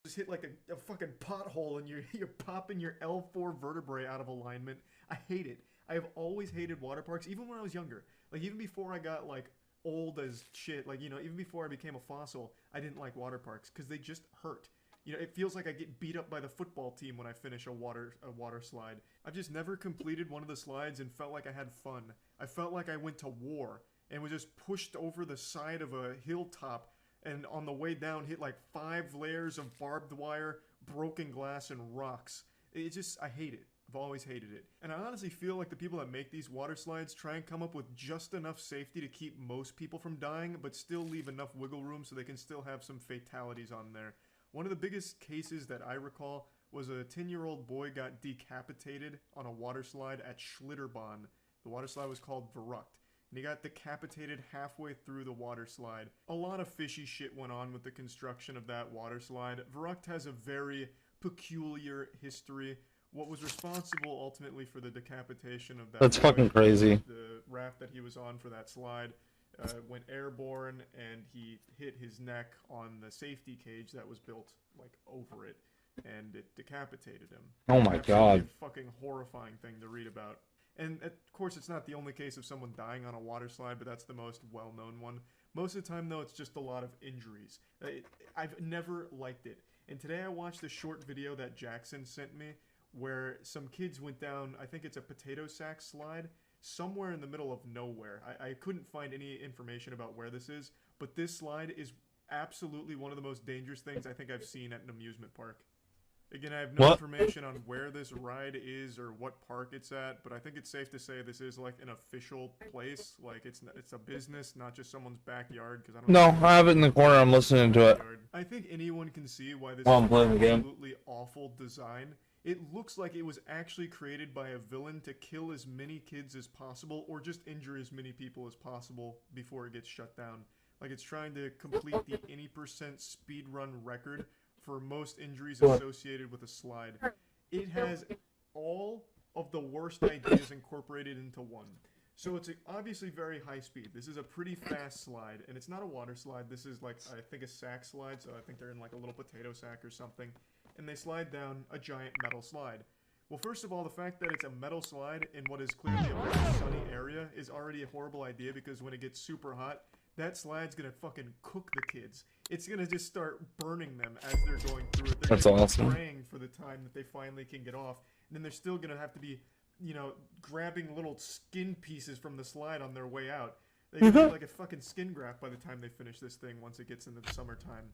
Just hit like a fucking pothole and you're popping your L4 vertebrae out of alignment. I hate it. I have always hated water parks, even when I was younger. Like even before I got like old as shit, like even before I became a fossil, I didn't like water parks because they just hurt. It feels like I get beat up by the football team when I finish a water slide. I've just never completed one of the slides and felt like I had fun. I felt like I went to war and was just pushed over the side of a hilltop and on the way down hit like 5 layers of barbed wire, broken glass, and rocks. I hate it. I've always hated it. And I honestly feel like the people that make these water slides try and come up with just enough safety to keep most people from dying, but still leave enough wiggle room so they can still have some fatalities on there. One of the biggest cases that I recall was a 10-year-old boy got decapitated on a water slide at Schlitterbahn. The water slide was called Verrückt. And he got decapitated halfway through the water slide. A lot of fishy shit went on with the construction of that water slide. Verrückt has a very peculiar history. What was responsible ultimately for the decapitation of that That's boy, fucking crazy. the raft that he was on for that slide, went airborne, and he hit his neck on the safety cage that was built like over it, and it decapitated him. Oh my Absolutely god. a fucking horrifying thing to read about. And of course, it's not the only case of someone dying on a water slide, but that's the most well-known one. Most of the time, though, it's just a lot of injuries. I've never liked it. And today I watched a short video that Jackson sent me where some kids went down, I think it's a potato sack slide, somewhere in the middle of nowhere. I couldn't find any information about where this is, but this slide is absolutely one of the most dangerous things I think I've seen at an amusement park. Again, I have no information on where this ride is or what park it's at, but I think it's safe to say this is like an official place. Like it's a business, not just someone's backyard. Because I don't. No, I have it in the corner. I'm listening to it. I think anyone can see why this While I'm is playing the game. absolutely awful design. It looks like it was actually created by a villain to kill as many kids as possible, or just injure as many people as possible before it gets shut down. Like it's trying to complete the any percent speedrun record for most injuries associated with a slide. It has all of the worst ideas incorporated into one. So it's obviously very high speed. This is a pretty fast slide, and it's not a water slide. This is like, I think, a sack slide, so I think they're in like a little potato sack or something. And they slide down a giant metal slide. Well, first of all, the fact that it's a metal slide in what is clearly a very sunny area is already a horrible idea, because when it gets super hot, that slide's gonna fucking cook the kids. It's gonna just start burning them as they're going through it. They're That's gonna be awesome. praying for the time that they finally can get off. And then they're still gonna have to be, you know, grabbing little skin pieces from the slide on their way out. They're gonna be like a fucking skin graft by the time they finish this thing once it gets into the summertime.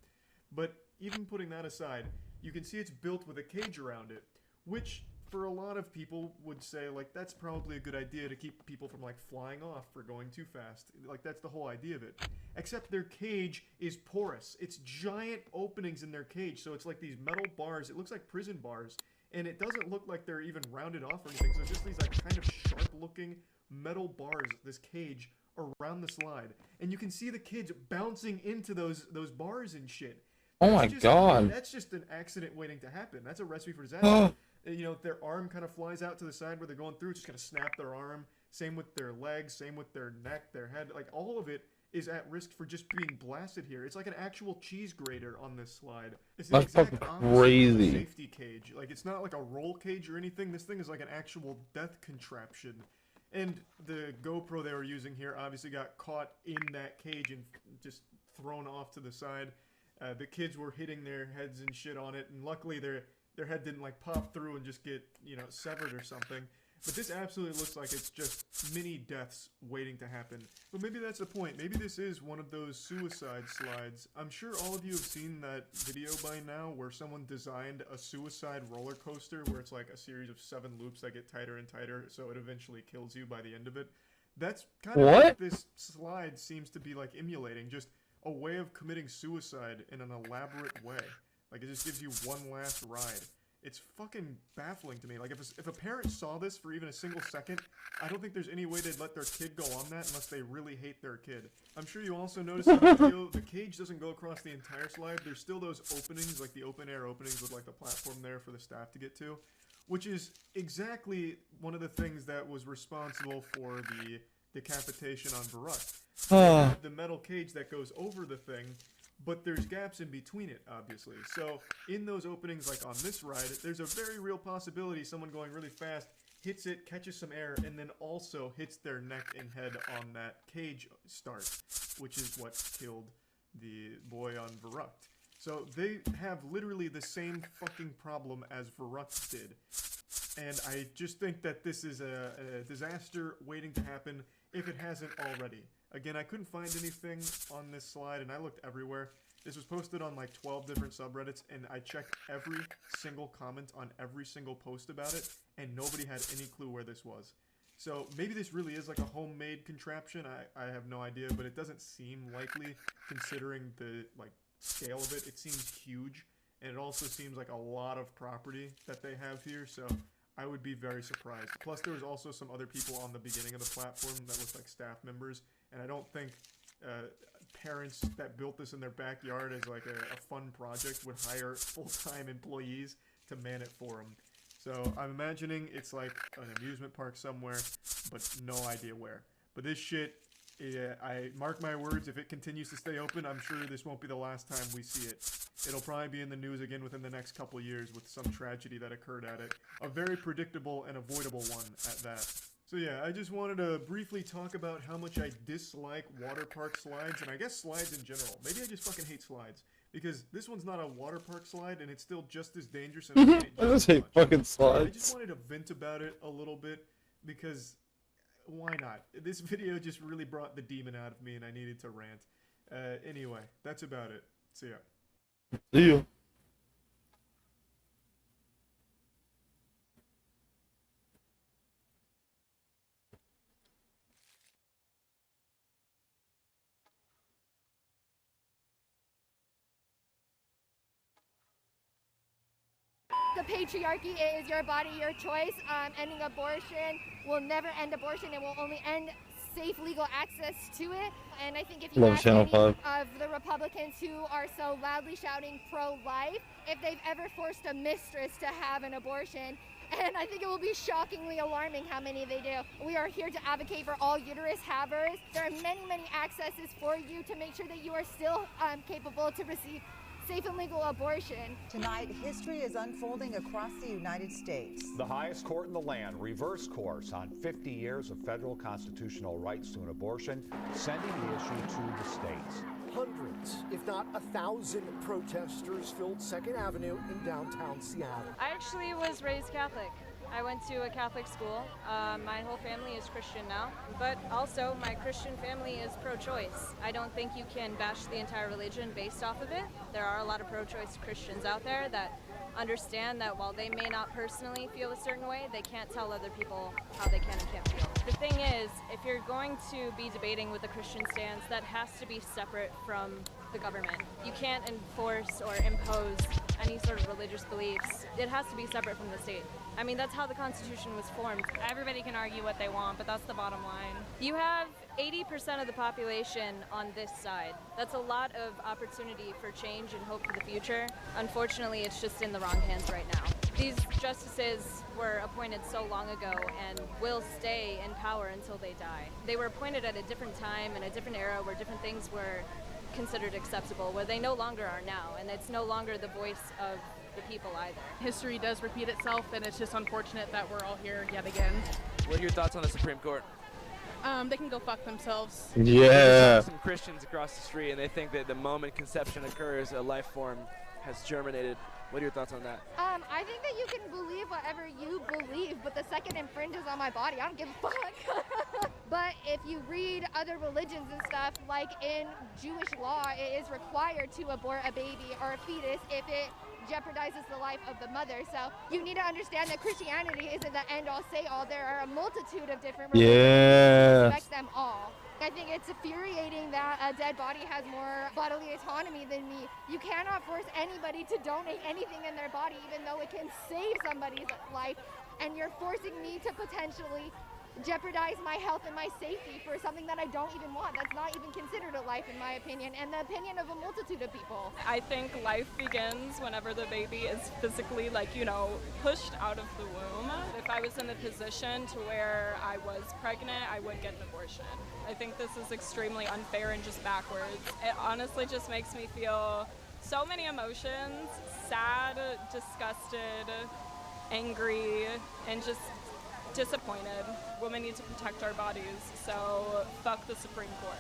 But even putting that aside, you can see it's built with a cage around it, which for a lot of people would say, like, that's probably a good idea to keep people from, like, flying off for going too fast. Like, that's the whole idea of it. Except their cage is porous. It's giant openings in their cage, so it's like these metal bars. It looks like prison bars, and it doesn't look like they're even rounded off or anything, so it's just these, like, kind of sharp-looking metal bars, this cage, around the slide. And you can see the kids bouncing into those bars and shit. Oh my god. That's just an accident waiting to happen. That's a recipe for disaster. You know, if their arm kind of flies out to the side where they're going through, it's just going to snap their arm. Same with their legs, same with their neck, their head. Like, all of it is at risk for just being blasted here. It's like an actual cheese grater on this slide. It's the That's exact fucking opposite of a crazy. safety cage. Like, it's not like a roll cage or anything. This thing is like an actual death contraption. And the GoPro they were using here obviously got caught in that cage and just thrown off to the side. The kids were hitting their heads and shit on it, and luckily their head didn't like pop through and just get, you know, severed or something. But this absolutely looks like it's just mini deaths waiting to happen. But maybe that's the point. Maybe this is one of those suicide slides. I'm sure all of you have seen that video by now where someone designed a suicide roller coaster where it's like a series of 7 loops that get tighter and tighter, so it eventually kills you by the end of it. That's kind of what this slide seems to be like emulating, just a way of committing suicide in an elaborate way. Like, it just gives you one last ride. It's fucking baffling to me. Like, if a parent saw this for even a single second, I don't think there's any way they'd let their kid go on that unless they really hate their kid. I'm sure you also noticed in the video, the cage doesn't go across the entire slide. There's still those openings, like the open-air openings with, like, the platform there for the staff to get to, which is exactly one of the things that was responsible for the decapitation on Verrückt. The metal cage that goes over the thing, but there's gaps in between it, obviously. So in those openings, like on this ride, there's a very real possibility someone going really fast hits it, catches some air, and then also hits their neck and head on that cage start, which is what killed the boy on Verrückt. So they have literally the same fucking problem as Verrückt did. And I just think that this is a disaster waiting to happen if it hasn't already. Again, I couldn't find anything on this slide, and I looked everywhere. This was posted on like 12 different subreddits, and I checked every single comment on every single post about it, and nobody had any clue where this was. So maybe this really is like a homemade contraption. I have no idea, but it doesn't seem likely considering the like scale of it. It seems huge, and it also seems like a lot of property that they have here. So I would be very surprised. Plus, there was also some other people on the beginning of the platform that looked like staff members, and I don't think parents that built this in their backyard as like a fun project would hire full-time employees to man it for them. So I'm imagining it's like an amusement park somewhere, but no idea where. But this shit, I mark my words, if it continues to stay open, I'm sure this won't be the last time we see it. It'll probably be in the news again within the next couple years with some tragedy that occurred at it. A very predictable and avoidable one at that. So yeah, I just wanted to briefly talk about how much I dislike water park slides, and I guess slides in general. Maybe I just fucking hate slides. Because this one's not a water park slide, and it's still just as dangerous. And I hate it I just hate fucking slides. I just wanted to vent about it a little bit, because why not? This video just really brought the demon out of me, and I needed to rant. Anyway, that's about it. See ya. See you. The patriarchy is your body, your choice. Ending abortion will never end abortion. It will only end safe legal access to it. And I think if you Love ask Channel any 5. of the Republicans who are so loudly shouting pro-life, if they've ever forced a mistress to have an abortion, and I think it will be shockingly alarming how many they do. We are here to advocate for all uterus havers. There are many, many accesses for you to make sure that you are still capable to receive safe and legal abortion. Tonight, history is unfolding across the United States. The highest court in the land reversed course on 50 years of federal constitutional rights to an abortion, sending the issue to the states. Hundreds, if not 1,000 protesters filled 2nd Avenue in downtown Seattle. I actually was raised Catholic. I went to a Catholic school. My whole family is Christian now, but also my Christian family is pro-choice. I don't think you can bash the entire religion based off of it. There are a lot of pro-choice Christians out there that understand that while they may not personally feel a certain way, they can't tell other people how they can and can't feel. The thing is, if you're going to be debating with a Christian stance, that has to be separate from the government. You can't enforce or impose any sort of religious beliefs. It has to be separate from the state. I mean, that's how the Constitution was formed. Everybody can argue what they want, but that's the bottom line. You have 80% of the population on this side. That's a lot of opportunity for change and hope for the future. Unfortunately, it's just in the wrong hands right now. These justices were appointed so long ago and will stay in power until they die. They were appointed at a different time and a different era where different things were considered acceptable, where they no longer are now, and it's no longer the voice of the people either. History does repeat itself, and it's just unfortunate that we're all here yet again. What are your thoughts on the Supreme Court? They can go fuck themselves. Yeah. Some Christians across the street, and they think that the moment conception occurs, a life form has germinated. What are your thoughts on that? I think that you can believe whatever you believe, but the second it infringes on my body, I don't give a fuck. But if you read other religions and stuff, like in Jewish law, it is required to abort a baby or a fetus if it jeopardizes the life of the mother. So you need to understand that Christianity isn't the end-all, say-all. There are a multitude of different religions. Yeah. Respect them all. I think it's infuriating that a dead body has more bodily autonomy than me. You cannot force anybody to donate anything in their body, even though it can save somebody's life. And you're forcing me to potentially jeopardize my health and my safety for something that I don't even want. That's not even considered a life in my opinion, and the opinion of a multitude of people. I think life begins whenever the baby is physically, pushed out of the womb. If I was in a position to where I was pregnant, I would get an abortion. I think this is extremely unfair and just backwards. It honestly just makes me feel so many emotions: sad, disgusted, angry, and just disappointed. Women need to protect our bodies, so fuck the Supreme Court.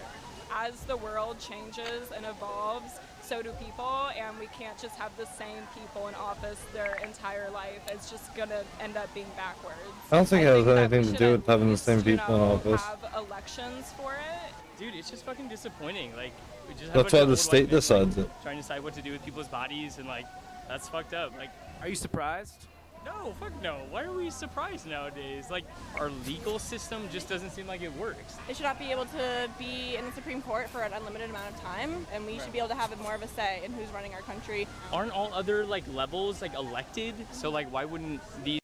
As the world changes and evolves, so do people, and we can't just have the same people in office their entire life. It's just gonna end up being backwards. I don't think it has that we anything to should do with at having the least, same people in office. have elections for it. Dude, it's just fucking disappointing. Like, we just have That's a why bunch the of old state white men, decides like, it. trying to decide what to do with people's bodies, and like, that's fucked up. Like, Are you surprised? no, fuck no. Why are we surprised nowadays? Like, our legal system just doesn't seem like it works. They should not be able to be in the Supreme Court for an unlimited amount of time, and we should be able to have more of a say in who's running our country. Aren't all other like levels like elected? So like, why wouldn't these?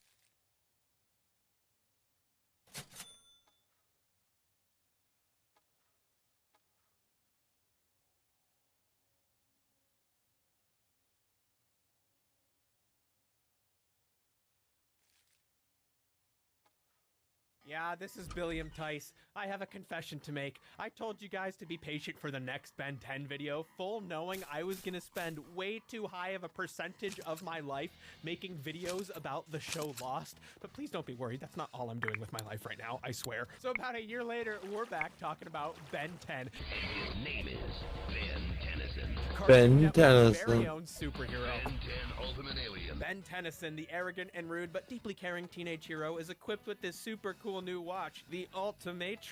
Yeah, this is Billiam Tice. I have a confession to make. I told you guys to be patient for the next Ben 10 video, full knowing I was gonna spend way too high of a percentage of my life making videos about the show Lost. But please don't be worried, that's not all I'm doing with my life right now, I swear. So about a year later, we're back talking about Ben 10. And his name is Ben Tennyson. Ben Tennyson. Very own superhero. Ben 10 Ultimate Alien. Ben Tennyson, the arrogant and rude but deeply caring teenage hero, is equipped with this super cool new watch, the Ultimatrix.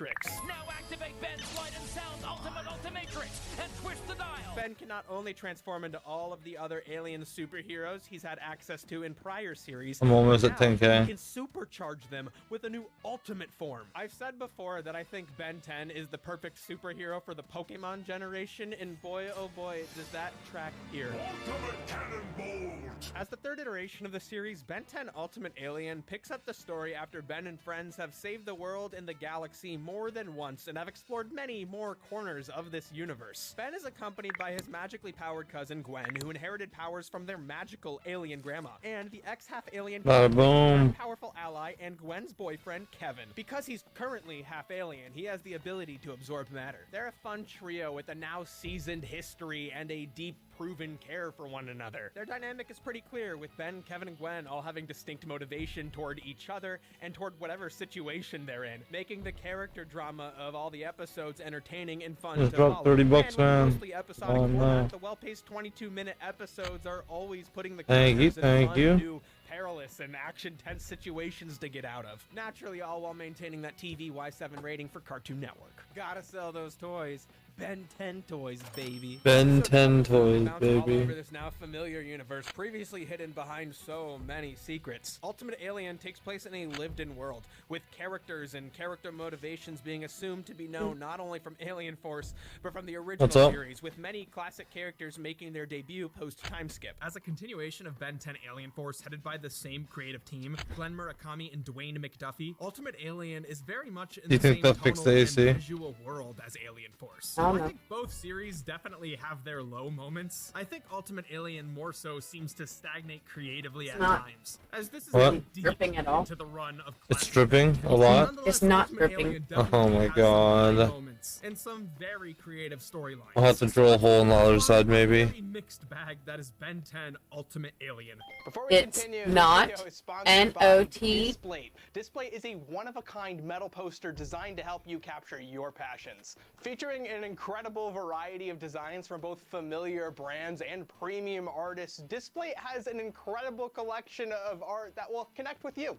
Now activate Ben's light and sound Ultimatrix and twist the dial. Ben can not only transform into all of the other alien superheroes he's had access to in prior series, I'm almost at now 10K. he can supercharge them with a new ultimate form. I've said before that I think Ben 10 is the perfect superhero for the Pokemon generation, and boy oh boy does that track here. Ultimate Cannon Bolt. As the third iteration of the series, Ben 10 Ultimate Alien picks up the story after Ben and friends have saved the world and the galaxy more than once and have explored many more corners of this universe. Ben is accompanied by his magically powered cousin Gwen, who inherited powers from their magical alien grandma, and the ex-half alien Boom. powerful ally and Gwen's boyfriend Kevin. Because he's currently half alien, he has the ability to absorb matter. They're a fun trio with a now seasoned history and a deep proven care for one another. Their dynamic is pretty clear, with Ben, Kevin, and Gwen all having distinct motivation toward each other and toward whatever situation they're in, making the character drama of all the episodes entertaining and fun Just to dropped follow. 30 bucks, And with man. mostly episodic Oh, format, no. the well-paced 22-minute episodes are always putting the Thank you, characters in thank fun, you. new, perilous and action-tense situations to get out of. Naturally, all while maintaining that TV Y7 rating for Cartoon Network. Gotta sell those toys. Ben 10 toys, baby. Ben 10 toys, All over baby. this now familiar universe, previously hidden behind so many secrets. Ultimate Alien takes place in a lived-in world, with characters and character motivations being assumed to be known not only from Alien Force, but from the original What's up? series, with many classic characters making their debut post-time skip. As a continuation of Ben 10 Alien Force, headed by the same creative team, Glenn Murakami and Dwayne McDuffie, Ultimate Alien is very much in Do you the think same they'll fix tonal the and AC? visual world as Alien Force. I don't I know. think both series definitely have their low moments. I think Ultimate Alien more so seems to stagnate creatively at not. times, as this is What? deep Dripping at all. into the run of It's classic dripping a lot. It's not Ultimate dripping. Alien Oh definitely my has some God. great moments and some very creative storylines. I'll have to drill a hole on the other side, maybe. Very mixed bag that is Ben 10 Ultimate Alien. Before we It's continue, this not video is sponsored by NOT. Displate. Displate is a one-of-a-kind metal poster designed to help you capture your passions. Featuring an incredible variety of designs from both familiar brands and premium artists, Displate has an incredible collection of art that will connect with you,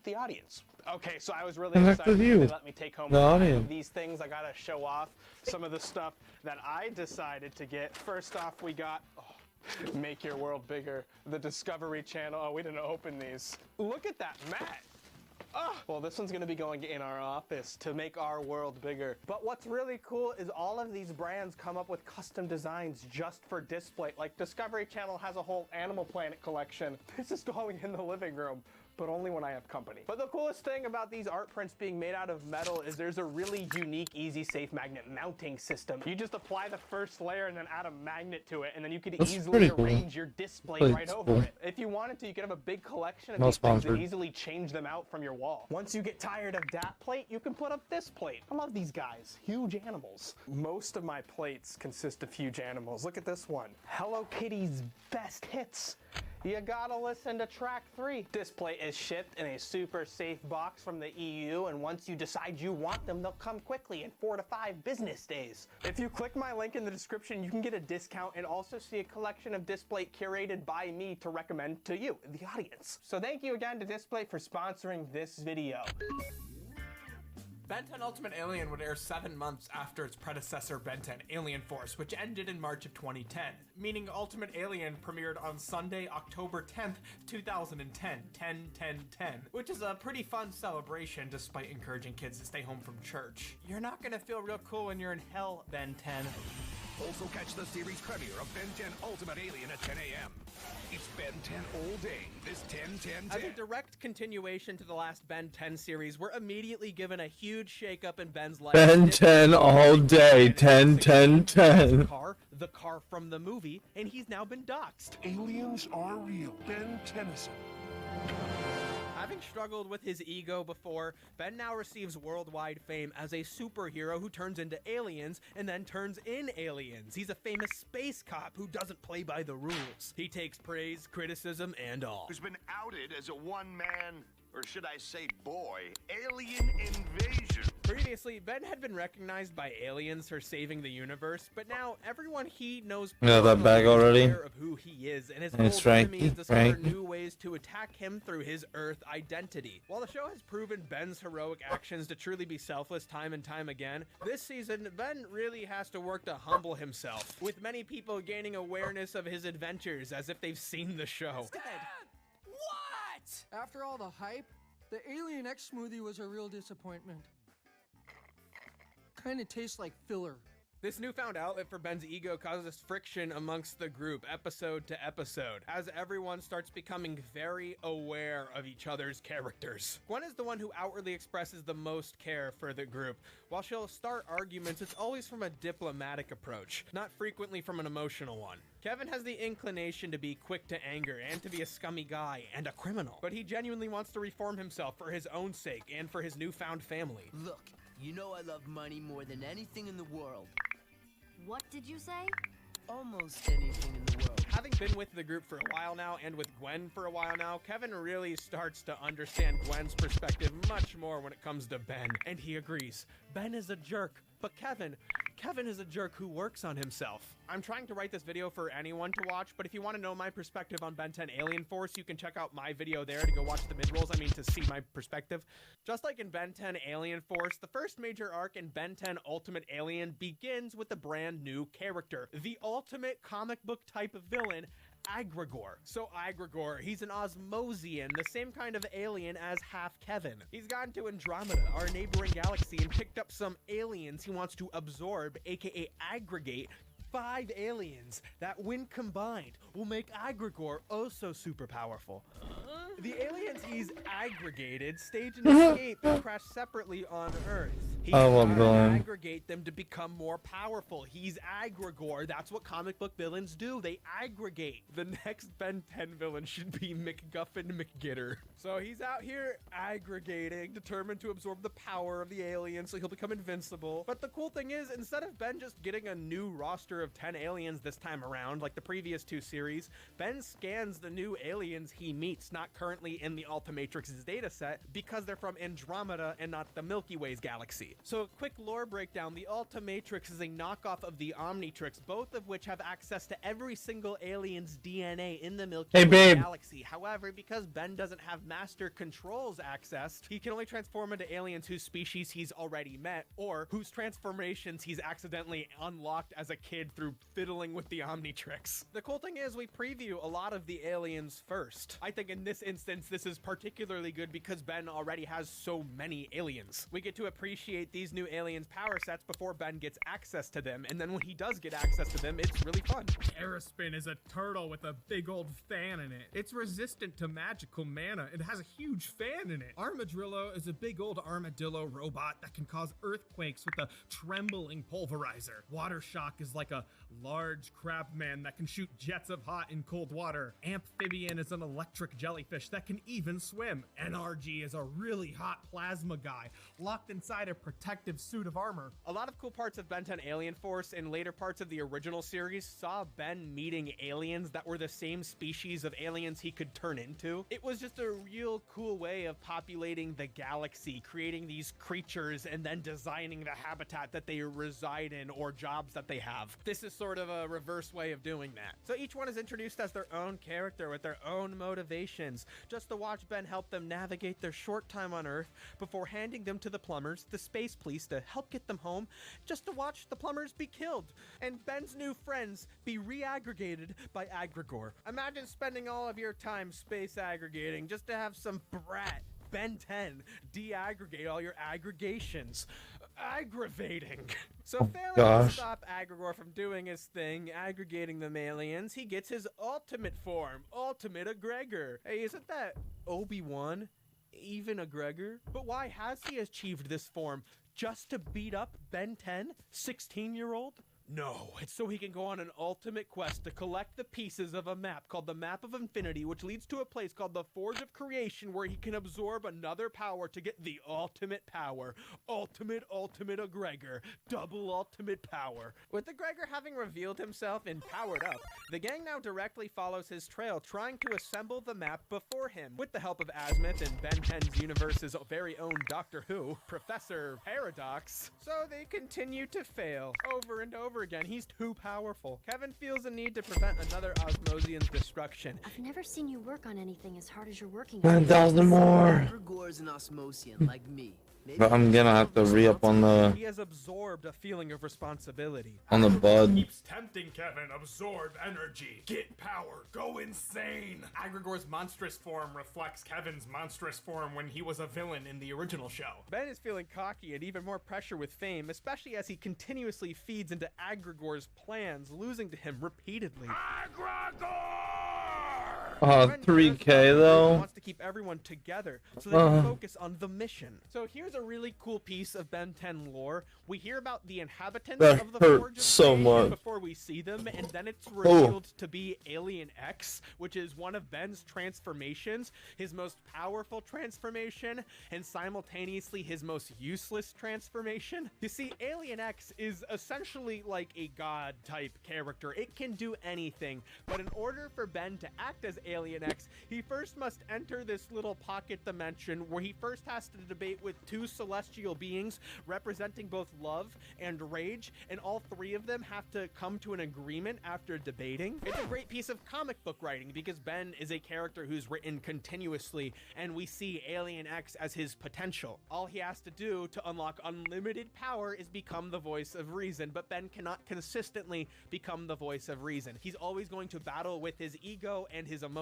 the audience. Okay, so I was really Connect excited with you, they let me take home the 5 audience. of these things. I gotta show off some of the stuff that I decided to get. First off, we got Make Your World Bigger, the Discovery Channel. Oh, we didn't open these. Look at that mat. Oh, well, this one's gonna be going in our office to make our world bigger. But what's really cool is all of these brands come up with custom designs just for Display. Like Discovery Channel has a whole Animal Planet collection. This is going in the living room, but only when I have company. But the coolest thing about these art prints being made out of metal is there's a really unique, easy, safe magnet mounting system. You just apply the first layer and then add a magnet to it, and then you could That's easily pretty cool. arrange your display Pretty right over cool. it. If you wanted to, you could have a big collection of Not these things and sponsored. easily change them out from your wall. Once you get tired of that plate, you can put up this plate. I love these guys, huge animals. Most of my plates consist of huge animals. Look at this one, Hello Kitty's best hits. You gotta listen to track 3. This plate is shipped in a super safe box from the EU, and once you decide you want them, they'll come quickly in 4 to 5 business days. If you click my link in the description, you can get a discount and also see a collection of Displate curated by me to recommend to you, the audience. So thank you again to Displate for sponsoring this video. Ben 10 Ultimate Alien would air 7 months after its predecessor Ben 10 Alien Force, which ended in March of 2010, meaning Ultimate Alien premiered on Sunday, October 10th, 2010, 10-10-10, which is a pretty fun celebration despite encouraging kids to stay home from church. You're not gonna feel real cool when you're in hell, Ben 10. Also catch the series premiere of Ben 10 Ultimate Alien at 10 a.m. It's Ben 10 all day, this 10-10-10. As a direct continuation to the last Ben 10 series, we're immediately given a huge shakeup in Ben's life. Ben 10 all day, 10-10-10. The car from the movie, and he's now been doxxed. Aliens are real. Ben Tennyson. Having struggled with his ego before, Ben now receives worldwide fame as a superhero who turns into aliens and then turns in aliens. He's a famous space cop who doesn't play by the rules. He takes praise, criticism, and all. Who's been outed as a one-man, or should I say boy, alien invasion. Previously, Ben had been recognized by aliens for saving the universe, but now everyone he knows that bag already. aware of who he is, and his And it's old enemies Frankie, discover Frankie. new ways to attack him through his Earth identity. While the show has proven Ben's heroic actions to truly be selfless time and time again, this season, Ben really has to work to humble himself, with many people gaining awareness of his adventures as if they've seen the show. What? After all the hype, the Alien X smoothie was a real disappointment. Kinda tastes like filler. This newfound outlet for Ben's ego causes friction amongst the group, episode to episode, as everyone starts becoming very aware of each other's characters. Gwen is the one who outwardly expresses the most care for the group. While she'll start arguments, it's always from a diplomatic approach, not frequently from an emotional one. Kevin has the inclination to be quick to anger and to be a scummy guy and a criminal, but he genuinely wants to reform himself for his own sake and for his newfound family. Look, you know I love money more than anything in the world. What did you say? Almost anything in the world. Having been with the group for a while now and with Gwen for a while now, Kevin really starts to understand Gwen's perspective much more when it comes to Ben, and he agrees. Ben is a jerk, but Kevin is a jerk who works on himself. I'm trying to write this video for anyone to watch, but if you want to know my perspective on Ben 10 Alien Force, you can check out my video there to go watch the mid-rolls, to see my perspective. Just like in Ben 10 Alien Force, the first major arc in Ben 10 Ultimate Alien begins with a brand new character, the ultimate comic book type of villain, Agrigor. So Agrigor, he's an Osmosian, the same kind of alien as half Kevin. He's gone to Andromeda, our neighboring galaxy, and picked up some aliens he wants to absorb, aka aggregate, 5 aliens that, when combined, will make Agrigor oh so super powerful. The aliens he's aggregated stage an escape and crash separately on Earth. He's trying to aggregate them to become more powerful. He's Agrigor. That's what comic book villains do. They aggregate. The next Ben 10 villain should be McGuffin McGitter. So he's out here aggregating, determined to absorb the power of the aliens so he'll become invincible. But the cool thing is, instead of Ben just getting a new roster of 10 aliens this time around, like the previous 2 series, Ben scans the new aliens he meets, not currently in the Ultimatrix's dataset, because they're from Andromeda and not the Milky Way's galaxy. So a quick lore breakdown, the Ultimatrix is a knockoff of the Omnitrix, both of which have access to every single alien's DNA in the Milky Way galaxy. However, because Ben doesn't have Master Control's access, he can only transform into aliens whose species he's already met, or whose transformations he's accidentally unlocked as a kid through fiddling with the Omnitrix. The cool thing is, we preview a lot of the aliens first. I think in this instance, this is particularly good because Ben already has so many aliens. We get to appreciate these new aliens' power sets before Ben gets access to them, and then when he does get access to them, it's really fun. Aerospin is a turtle with a big old fan in it. It's resistant to magical mana. It has a huge fan in it. Armadillo is a big old armadillo robot that can cause earthquakes with a trembling pulverizer. Water Shock is like a large crab man that can shoot jets of hot and cold water. Amphibian is an electric jellyfish that can even swim. NRG is a really hot plasma guy locked inside a protective suit of armor. A lot of cool parts of Ben 10 Alien Force and later parts of the original series saw Ben meeting aliens that were the same species of aliens he could turn into. It was just a real cool way of populating the galaxy, creating these creatures and then designing the habitat that they reside in or jobs that they have. This is sort of a reverse way of doing that. So each one is introduced as their own character with their own motivations, just to watch Ben help them navigate their short time on Earth before handing them to the plumbers, the space police, to help get them home, just to watch the plumbers be killed, and Ben's new friends be re-aggregated by Agrigor. Imagine spending all of your time space aggregating just to have some brat, Ben 10, de-aggregate all your aggregations. Aggravating. So failing to stop Agrigor from doing his thing, aggregating them aliens, he gets his ultimate form, Ultimate Egregor. Hey, isn't that Obi-Wan? Even Egregor? But why has he achieved this form? Just to beat up Ben 10, 16-year-old? No, it's so he can go on an ultimate quest to collect the pieces of a map called the Map of Infinity, which leads to a place called the Forge of Creation, where he can absorb another power to get the ultimate power. Ultimate Egregor. Double ultimate power. With Egregor having revealed himself and powered up, the gang now directly follows his trail, trying to assemble the map before him. With the help of Azimuth and Ben 10's universe's very own Doctor Who, Professor Paradox. So they continue to fail over and over again. He's too powerful. Kevin feels a need to prevent another Osmosian's destruction. I've never seen you work on anything as hard as you're working 9,000 more. Agrigor's an Osmosian like me. But I'm gonna have to re-up on the... He has absorbed a feeling of responsibility. On the bud. Keeps tempting Kevin. Absorb energy. Get power. Go insane. Agrigor's monstrous form reflects Kevin's monstrous form when he was a villain in the original show. Ben is feeling cocky and even more pressure with fame, especially as he continuously feeds into Agrigor's plans, losing to him repeatedly. Agrigor! 3K though. Wants to keep everyone together so they can focus on the mission. So here's a really cool piece of Ben 10 lore. We hear about the inhabitants That of the hurt Forge of so Creation much. before we see them, and then it's revealed to be Alien X, which is one of Ben's transformations, his most powerful transformation, and simultaneously his most useless transformation. You see, Alien X is essentially like a god-type character. It can do anything, but in order for Ben to act as Alien X, he first must enter this little pocket dimension where he first has to debate with two celestial beings representing both love and rage, and all three of them have to come to an agreement after debating. It's a great piece of comic book writing because Ben is a character who's written continuously, and we see Alien X as his potential. All he has to do to unlock unlimited power is become the voice of reason, but Ben cannot consistently become the voice of reason. He's always going to battle with his ego and his emotions.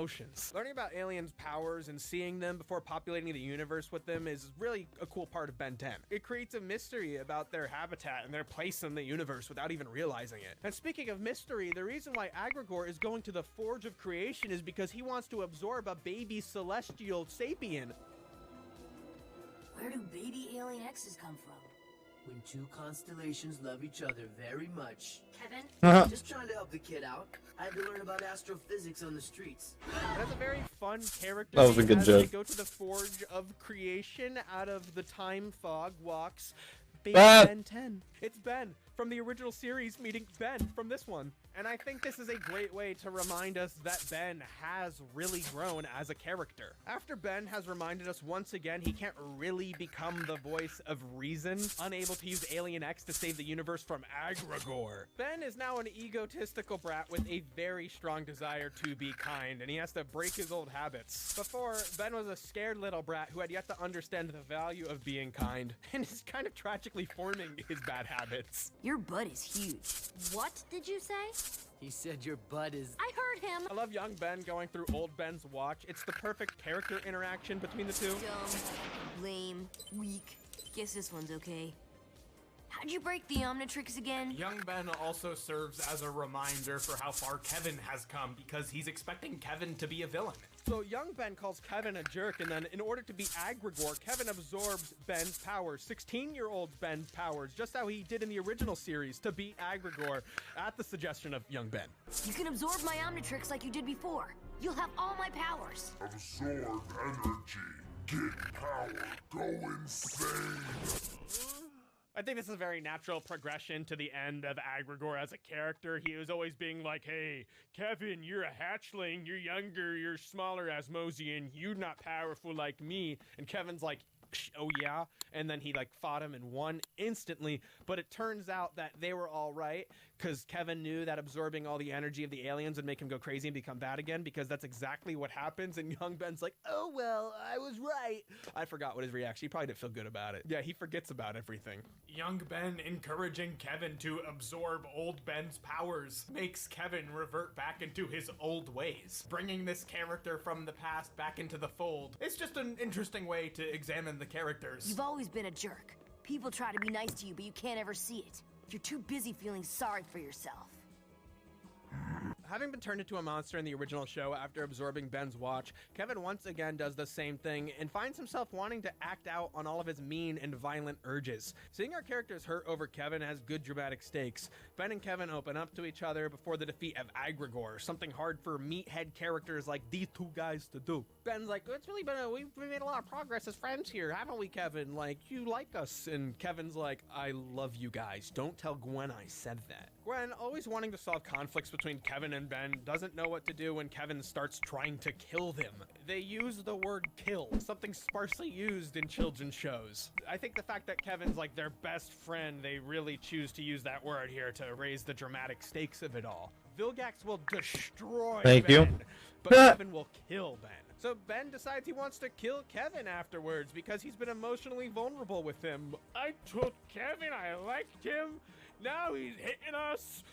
Learning about aliens' powers and seeing them before populating the universe with them is really a cool part of Ben 10. It creates a mystery about their habitat and their place in the universe without even realizing it. And speaking of mystery, the reason why Agrigor is going to the Forge of Creation is because he wants to absorb a baby celestial sapien. Where do baby alien X's come from? When two constellations love each other very much. Kevin? Just trying to help the kid out. I had to learn about astrophysics on the streets. That's a very fun character. That was a good As joke. they go to the Forge of Creation, out of the time fog walks baby Ah! Ben 10. It's Ben from the original series meeting Ben from this one. And I think this is a great way to remind us that Ben has really grown as a character. After Ben has reminded us once again he can't really become the voice of reason, unable to use Alien X to save the universe from Agrigor, Ben is now an egotistical brat with a very strong desire to be kind, and he has to break his old habits. Before, Ben was a scared little brat who had yet to understand the value of being kind, and is kind of tragically forming his bad habits. Your butt is huge. What did you say? He said your butt is... I heard him. I love young Ben going through old Ben's watch. It's the perfect character interaction between the two. Dumb, lame, weak. Guess this one's okay. How'd you break the Omnitrix again? Young Ben also serves as a reminder for how far Kevin has come because he's expecting Kevin to be a villain. So young Ben calls Kevin a jerk, and then in order to be Agrigor, Kevin absorbs Ben's powers, 16-year-old Ben's powers, just how he did in the original series to beat Agrigor at the suggestion of young Ben. You can absorb my Omnitrix like you did before. You'll have all my powers. Absorb energy. Get power. Go insane. I think this is a very natural progression to the end of Agrigor as a character. He was always being like, hey, Kevin, you're a hatchling, you're younger, you're smaller Asmosian, you're not powerful like me. And Kevin's like, oh yeah, and then he like fought him and won instantly. But it turns out that they were all right because Kevin knew that absorbing all the energy of the aliens would make him go crazy and become bad again, because that's exactly what happens. And young Ben's like, oh well, I was right. I forgot what his reaction. He probably didn't feel good about it. Yeah, he forgets about everything. Young Ben encouraging Kevin to absorb old Ben's powers makes Kevin revert back into his old ways. Bringing this character from the past back into the fold, it's just an interesting way to examine the characters. You've always been a jerk. People try to be nice to you, but you can't ever see it. You're too busy feeling sorry for yourself. Having been turned into a monster in the original show after absorbing Ben's watch, Kevin once again does the same thing and finds himself wanting to act out on all of his mean and violent urges. Seeing our characters hurt over Kevin has good dramatic stakes. Ben and Kevin open up to each other before the defeat of Agrigor, something hard for meathead characters like these two guys to do. Ben's like, it's really been we've made a lot of progress as friends here, haven't we, Kevin? Like, you like us. And Kevin's like, I love you guys. Don't tell Gwen I said that. Gwen, always wanting to solve conflicts between Kevin and Ben, doesn't know what to do when Kevin starts trying to kill them. They use the word kill, something sparsely used in children's shows. I think the fact that Kevin's like their best friend, they really choose to use that word here to raise the dramatic stakes of it all. Vilgax will destroy Ben, but Kevin will kill Ben. So Ben decides he wants to kill Kevin afterwards because he's been emotionally vulnerable with him. I took Kevin, I liked him, now he's hitting us.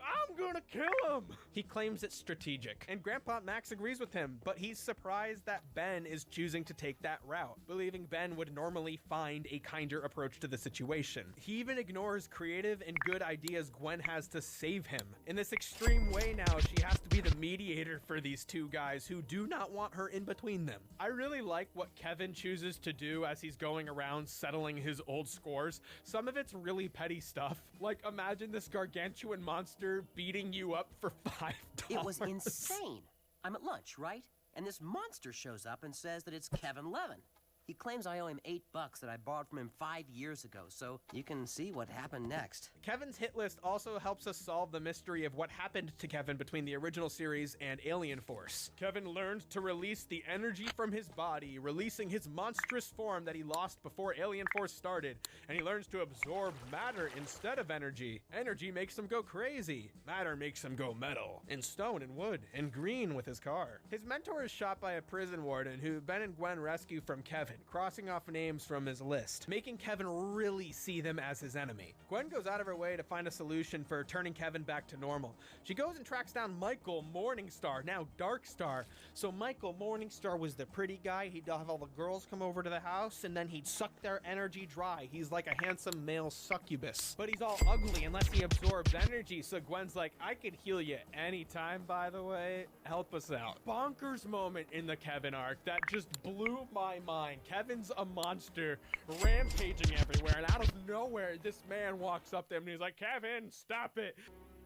I'm gonna kill him! He claims it's strategic, and Grandpa Max agrees with him, but he's surprised that Ben is choosing to take that route, believing Ben would normally find a kinder approach to the situation. He even ignores creative and good ideas Gwen has to save him. In this extreme way now, she has to be the mediator for these two guys who do not want her in between them. I really like what Kevin chooses to do as he's going around settling his old scores. Some of it's really petty stuff, like imagine this gargantuan monster beating you up for $5. It was insane. I'm at lunch, right? And this monster shows up and says that it's Kevin Levin. He claims I owe him $8 that I borrowed from him 5 years ago, so you can see what happened next. Kevin's hit list also helps us solve the mystery of what happened to Kevin between the original series and Alien Force. Kevin learned to release the energy from his body, releasing his monstrous form that he lost before Alien Force started, and he learns to absorb matter instead of energy. Energy makes him go crazy. Matter makes him go metal, and stone and wood, and green with his car. His mentor is shot by a prison warden who Ben and Gwen rescue from Kevin, crossing off names from his list, making Kevin really see them as his enemy. Gwen goes out of her way to find a solution for turning Kevin back to normal. She goes and tracks down Michael Morningstar, now Darkstar. So Michael Morningstar was the pretty guy. He'd have all the girls come over to the house and then he'd suck their energy dry. He's like a handsome male succubus, but he's all ugly unless he absorbs energy. So Gwen's like, I could heal you anytime, by the way. Help us out. Bonkers moment in the Kevin arc that just blew my mind. Kevin's a monster, rampaging everywhere, and out of nowhere, this man walks up to him and he's like, Kevin, stop it.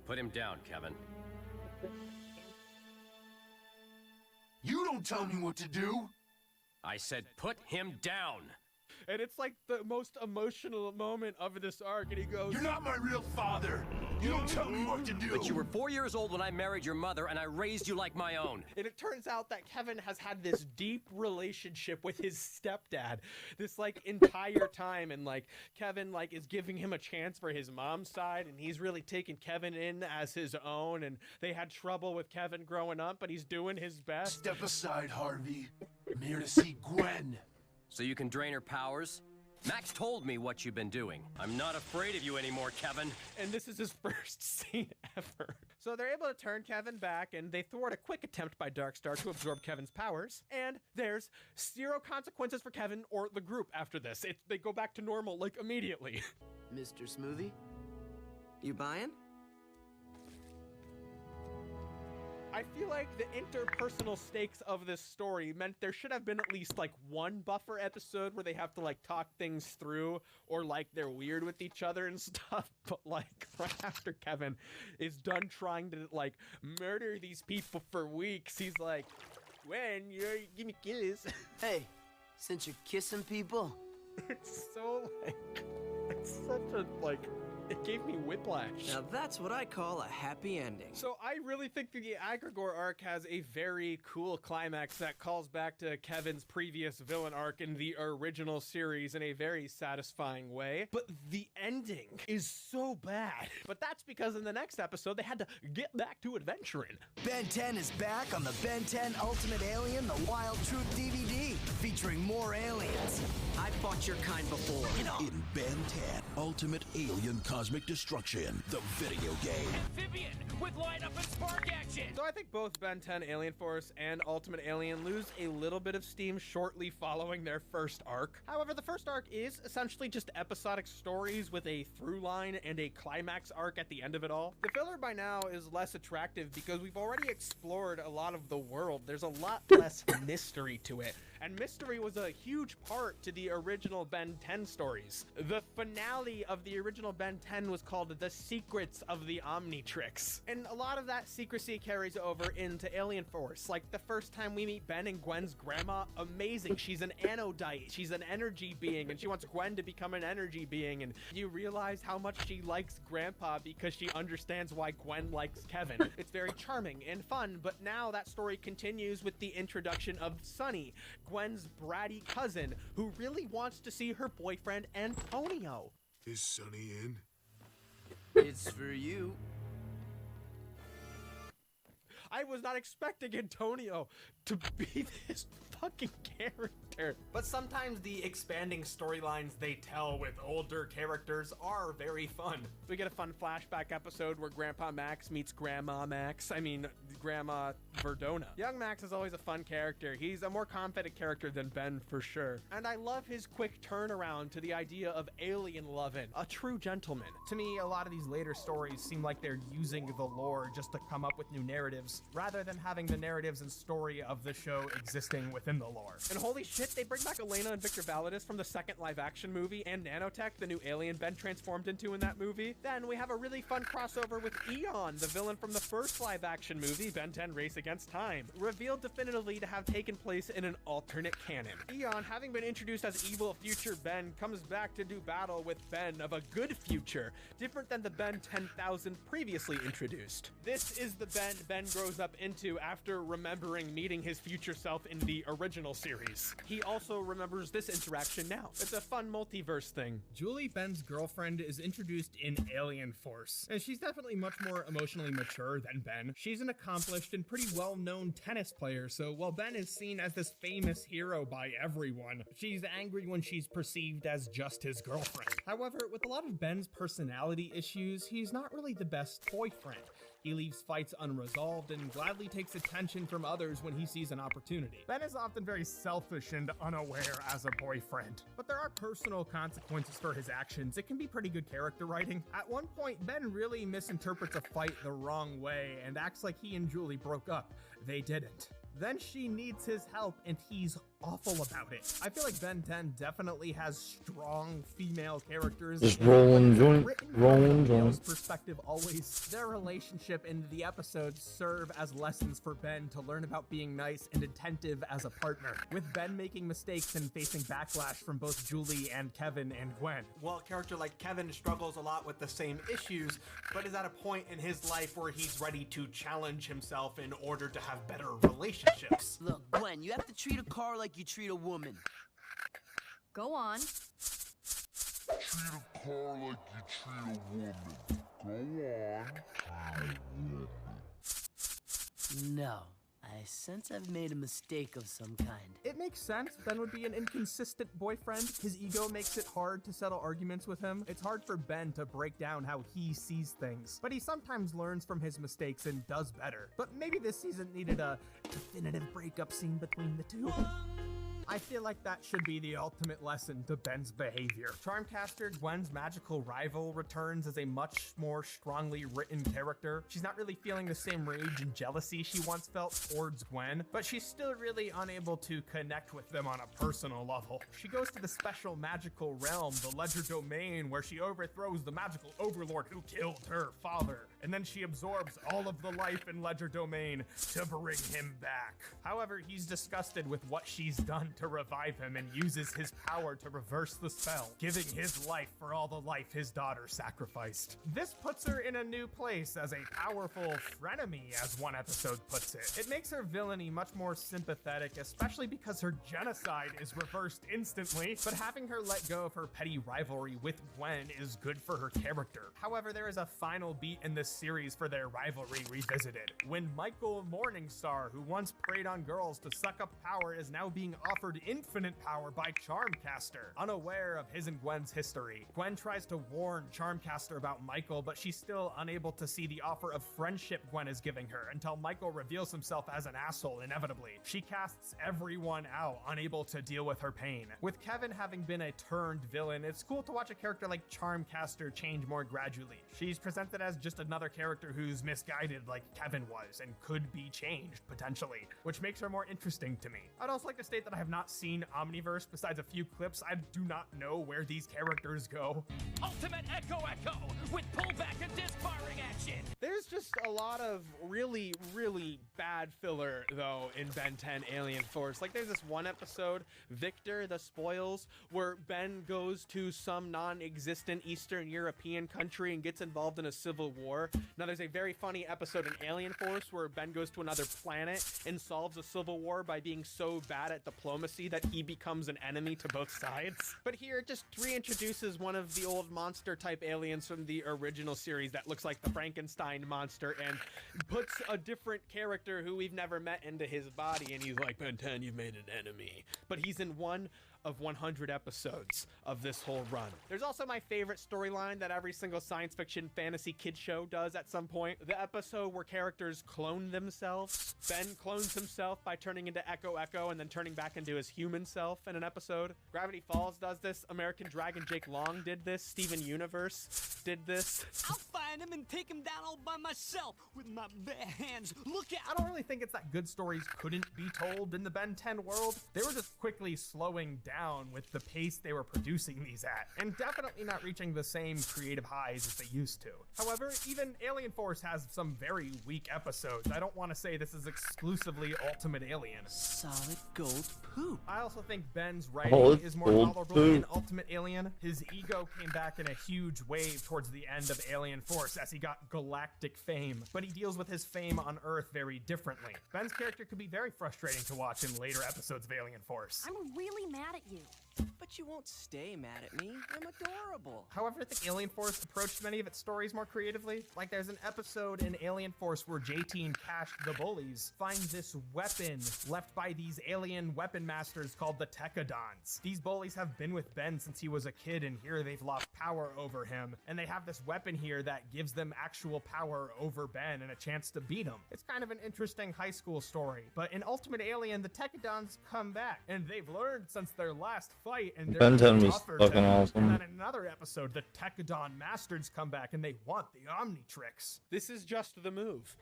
Put him down, Kevin. You don't tell me what to do. I said put him down. And it's like the most emotional moment of this arc, and he goes, You're not my real father. You don't tell me what to do. But you were 4 years old when I married your mother, and I raised you like my own. And it turns out that Kevin has had this deep relationship with his stepdad this like entire time, and like Kevin like is giving him a chance for his mom's side, and he's really taking Kevin in as his own, and they had trouble with Kevin growing up, but he's doing his best. Step aside, Harvey. I'm here to see Gwen. So you can drain her powers? Max told me what you've been doing. I'm not afraid of you anymore, Kevin. And this is his first scene ever. So they're able to turn Kevin back, and they thwart a quick attempt by Darkstar to absorb Kevin's powers. And there's 0 consequences for Kevin or the group after this. They go back to normal, like, immediately. Mr. Smoothie? You buying? I feel like the interpersonal stakes of this story meant there should have been at least like one buffer episode where they have to like talk things through, or like they're weird with each other and stuff. But like right after Kevin is done trying to like murder these people for weeks, he's like, Gwen, you're give me kisses. Hey, since you're kissing people. It's so like, it's such a like It gave me whiplash. Now that's what I call a happy ending. So I really think that the Agrigor arc has a very cool climax that calls back to Kevin's previous villain arc in the original series in a very satisfying way. But the ending is so bad. But that's because in the next episode, they had to get back to adventuring. Ben 10 is back on the Ben 10 Ultimate Alien, the Wild Truth DVD, featuring more aliens. I fought your kind before. In Ben 10, Ultimate Alien Cosmic Destruction, the video game. Amphibian with light up and spark action. So I think both Ben 10 Alien Force and Ultimate Alien lose a little bit of steam shortly following their first arc. However, the first arc is essentially just episodic stories with a through line and a climax arc at the end of it all. The filler by now is less attractive because we've already explored a lot of the world. There's a lot less mystery to it. And mystery was a huge part to the original Ben 10 stories. The finale of the original Ben 10 was called The Secrets of the Omnitrix. And a lot of that secrecy carries over into Alien Force. Like the first time we meet Ben and Gwen's grandma, amazing. She's an anodite, she's an energy being, and she wants Gwen to become an energy being. And you realize how much she likes Grandpa because she understands why Gwen likes Kevin. It's very charming and fun, but now that story continues with the introduction of Sunny, Gwen's bratty cousin, who really wants to see her boyfriend Antonio. Is Sunny in? It's for you. I was not expecting Antonio to be this fucking character. But sometimes the expanding storylines they tell with older characters are very fun. We get a fun flashback episode where Grandpa Max meets Grandma Max. I mean, Grandma Verdona. Young Max is always a fun character. He's a more confident character than Ben for sure. And I love his quick turnaround to the idea of alien lovin', a true gentleman. To me, a lot of these later stories seem like they're using the lore just to come up with new narratives, rather than having the narratives and story of the show existing within the lore. And holy shit, they bring back Elena and Victor Validus from the second live-action movie, and Nanotech, the new alien Ben transformed into in that movie. Then we have a really fun crossover with Eon, the villain from the first live-action movie, Ben 10 Race Against Time, revealed definitively to have taken place in an alternate canon. Eon, having been introduced as evil future Ben, comes back to do battle with Ben of a good future, different than the Ben 10,000 previously introduced. This is the Ben grows up into after remembering meeting his future self in the original series. He also remembers this interaction now. It's a fun multiverse thing. Julie, Ben's girlfriend, is introduced in Alien Force, and she's definitely much more emotionally mature than Ben. She's an accomplished and pretty well-known tennis player, so while Ben is seen as this famous hero by everyone, she's angry when she's perceived as just his girlfriend. However, with a lot of Ben's personality issues, he's not really the best boyfriend. He leaves fights unresolved and gladly takes attention from others when he sees an opportunity. Ben is often very selfish and unaware as a boyfriend, but there are personal consequences for his actions. It can be pretty good character writing. At one point, Ben really misinterprets a fight the wrong way and acts like he and Julie broke up. They didn't. Then she needs his help and he's awful about it. I feel like Ben 10 definitely has strong female characters. Just rolling joint, rolling joint. Perspective always. Their relationship in the episodes serve as lessons for Ben to learn about being nice and attentive as a partner, with Ben making mistakes and facing backlash from both Julie and Kevin and Gwen. While a character like Kevin struggles a lot with the same issues, but is at a point in his life where he's ready to challenge himself in order to have better relationships. Look, Gwen, you have to treat a car like you treat a woman. Go on. Treat a car like you treat a woman. Go on. No. I sense I've made a mistake of some kind. It makes sense. Ben would be an inconsistent boyfriend. His ego makes it hard to settle arguments with him. It's hard for Ben to break down how he sees things, but he sometimes learns from his mistakes and does better. But maybe this season needed a definitive breakup scene between the two. I feel like that should be the ultimate lesson to Ben's behavior. Charmcaster Gwen's magical rival returns as a much more strongly written character. She's not really feeling the same rage and jealousy she once felt towards Gwen, but she's still really unable to connect with them on a personal level. She goes to the special magical realm, the Ledger Domain, where she overthrows the magical overlord who killed her father, and then she absorbs all of the life in Ledger Domain to bring him back. However, he's disgusted with what she's done to revive him and uses his power to reverse the spell, giving his life for all the life his daughter sacrificed. This puts her in a new place as a powerful frenemy, as one episode puts it. It makes her villainy much more sympathetic, especially because her genocide is reversed instantly, but having her let go of her petty rivalry with Gwen is good for her character. However, there is a final beat in this series for their rivalry revisited, when Michael Morningstar, who once preyed on girls to suck up power, is now being offered infinite power by Charmcaster. Unaware of his and Gwen's history, Gwen tries to warn Charmcaster about Michael, but she's still unable to see the offer of friendship Gwen is giving her until Michael reveals himself as an asshole inevitably. She casts everyone out, unable to deal with her pain. With Kevin having been a turned villain, it's cool to watch a character like Charmcaster change more gradually. She's presented as just another character who's misguided like Kevin was and could be changed potentially, which makes her more interesting to me. I'd also like to state that I have not seen Omniverse besides a few clips. I do not know where these characters go. Ultimate Echo with pullback and disc firing action. There's just a lot of really, really bad filler, though, in Ben 10 Alien Force. Like, there's this one episode, Victor the Spoils, where Ben goes to some non-existent Eastern European country and gets involved in a civil war. Now, there's a very funny episode in Alien Force where Ben goes to another planet and solves a civil war by being so bad at diplomacy that he becomes an enemy to both sides. But here, it just reintroduces one of the old monster-type aliens from the original series that looks like the Frankenstein monster and puts a different character who we've never met into his body, and he's like, Ben 10, you've made an enemy. But he's in one of 100 episodes of this whole run. There's also my favorite storyline that every single science fiction fantasy kid show does at some point. The episode where characters clone themselves. Ben clones himself by turning into Echo and then turning back into his human self in an episode. Gravity Falls does this. American Dragon Jake Long did this. Steven Universe did this. I'll find him and take him down all by myself with my bare hands. Look out! I don't really think it's that good stories couldn't be told in the Ben 10 world. They were just quickly slowing down with the pace they were producing these at, and definitely not reaching the same creative highs as they used to. However, even Alien Force has some very weak episodes. I don't want to say this is exclusively Ultimate Alien. Solid gold poop. I also think Ben's writing is more tolerable in Ultimate Alien. His ego came back in a huge wave towards the end of Alien Force as he got galactic fame, but he deals with his fame on Earth very differently. Ben's character could be very frustrating to watch in later episodes of Alien Force. I'm really mad at you. But you won't stay mad at me. I'm adorable. However, I think Alien Force approached many of its stories more creatively. Like, there's an episode in Alien Force where JT and Cash the bullies find this weapon left by these alien weapon masters called the Techodons. These bullies have been with Ben since he was a kid, and here they've lost power over him. And they have this weapon here that gives them actual power over Ben and a chance to beat him. It's kind of an interesting high school story. But in Ultimate Alien, the Techodons come back, and they've learned since their last fight, and they're Ben 10 was fucking awesome. And then in another episode, the Techodon Masters come back and they want the Omnitrix. This is just the move.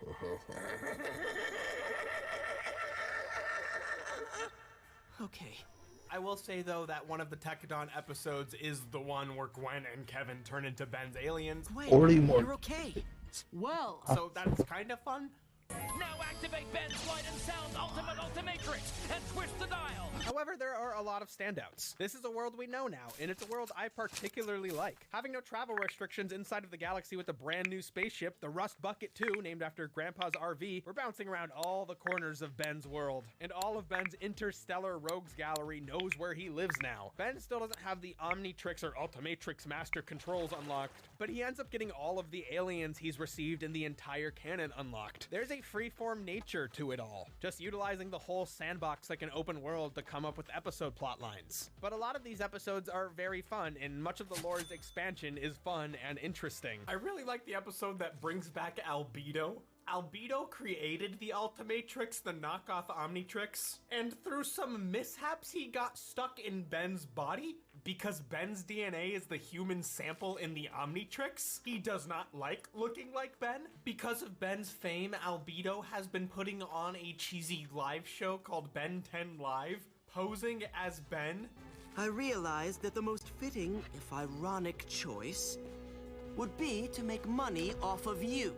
Okay. I will say, though, that one of the Techodon episodes is the one where Gwen and Kevin turn into Ben's aliens. Gwen, 40 more. you're okay. Well, so that's kind of fun. Now activate Ben's Light and Sound Ultimate Ultimatrix and twist the dial. However, there are a lot of standouts. This is a world we know now, and it's a world I particularly like. Having no travel restrictions inside of the galaxy with a brand new spaceship, the Rust Bucket 2, named after Grandpa's RV, we're bouncing around all the corners of Ben's world. And all of Ben's interstellar rogues gallery knows where he lives now. Ben still doesn't have the Omnitrix or Ultimatrix master controls unlocked, but he ends up getting all of the aliens he's received in the entire canon unlocked. There's a freeform nature to it all, just utilizing the whole sandbox like an open world to come up with episode plot lines. But a lot of these episodes are very fun, and much of the lore's expansion is fun and interesting. I really like the episode that brings back Albedo. Albedo created the Ultimatrix, the knockoff Omnitrix, and through some mishaps he got stuck in Ben's body. Because Ben's DNA is the human sample in the Omnitrix, he does not like looking like Ben. Because of Ben's fame, Albedo has been putting on a cheesy live show called Ben 10 Live, posing as Ben. I realized that the most fitting, if ironic, choice would be to make money off of you.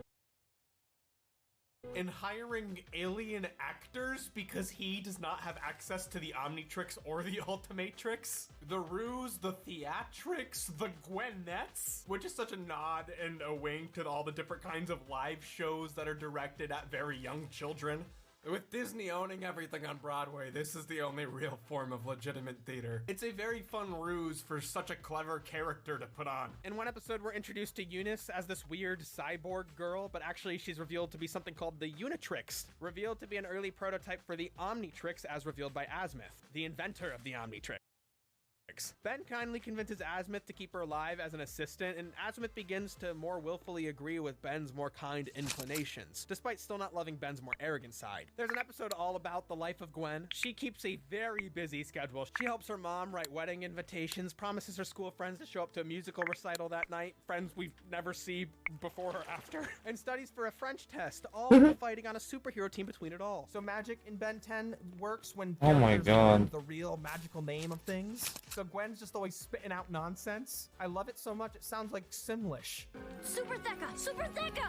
in hiring alien actors because he does not have access to the Omnitrix or the Ultimatrix. The ruse, the theatrics, the Gwenettes, which is such a nod and a wink to all the different kinds of live shows that are directed at very young children. With Disney owning everything on Broadway, this is the only real form of legitimate theater. It's a very fun ruse for such a clever character to put on. In one episode, we're introduced to Eunice as this weird cyborg girl, but actually she's revealed to be something called the Unitrix, revealed to be an early prototype for the Omnitrix as revealed by Azimuth, the inventor of the Omnitrix. Ben kindly convinces Azimuth to keep her alive as an assistant, and Azimuth begins to more willfully agree with Ben's more kind inclinations, despite still not loving Ben's more arrogant side. There's an episode all about the life of Gwen. She keeps a very busy schedule. She helps her mom write wedding invitations, promises her school friends to show up to a musical recital that night, friends we never see before or after, and studies for a French test, all while fighting on a superhero team between it all. So magic in Ben 10 works when Oh my characters God. learn the real magical name of things. So Gwen's just always spitting out nonsense. I love it so much, it sounds like Simlish. Super Theka! Super Theka!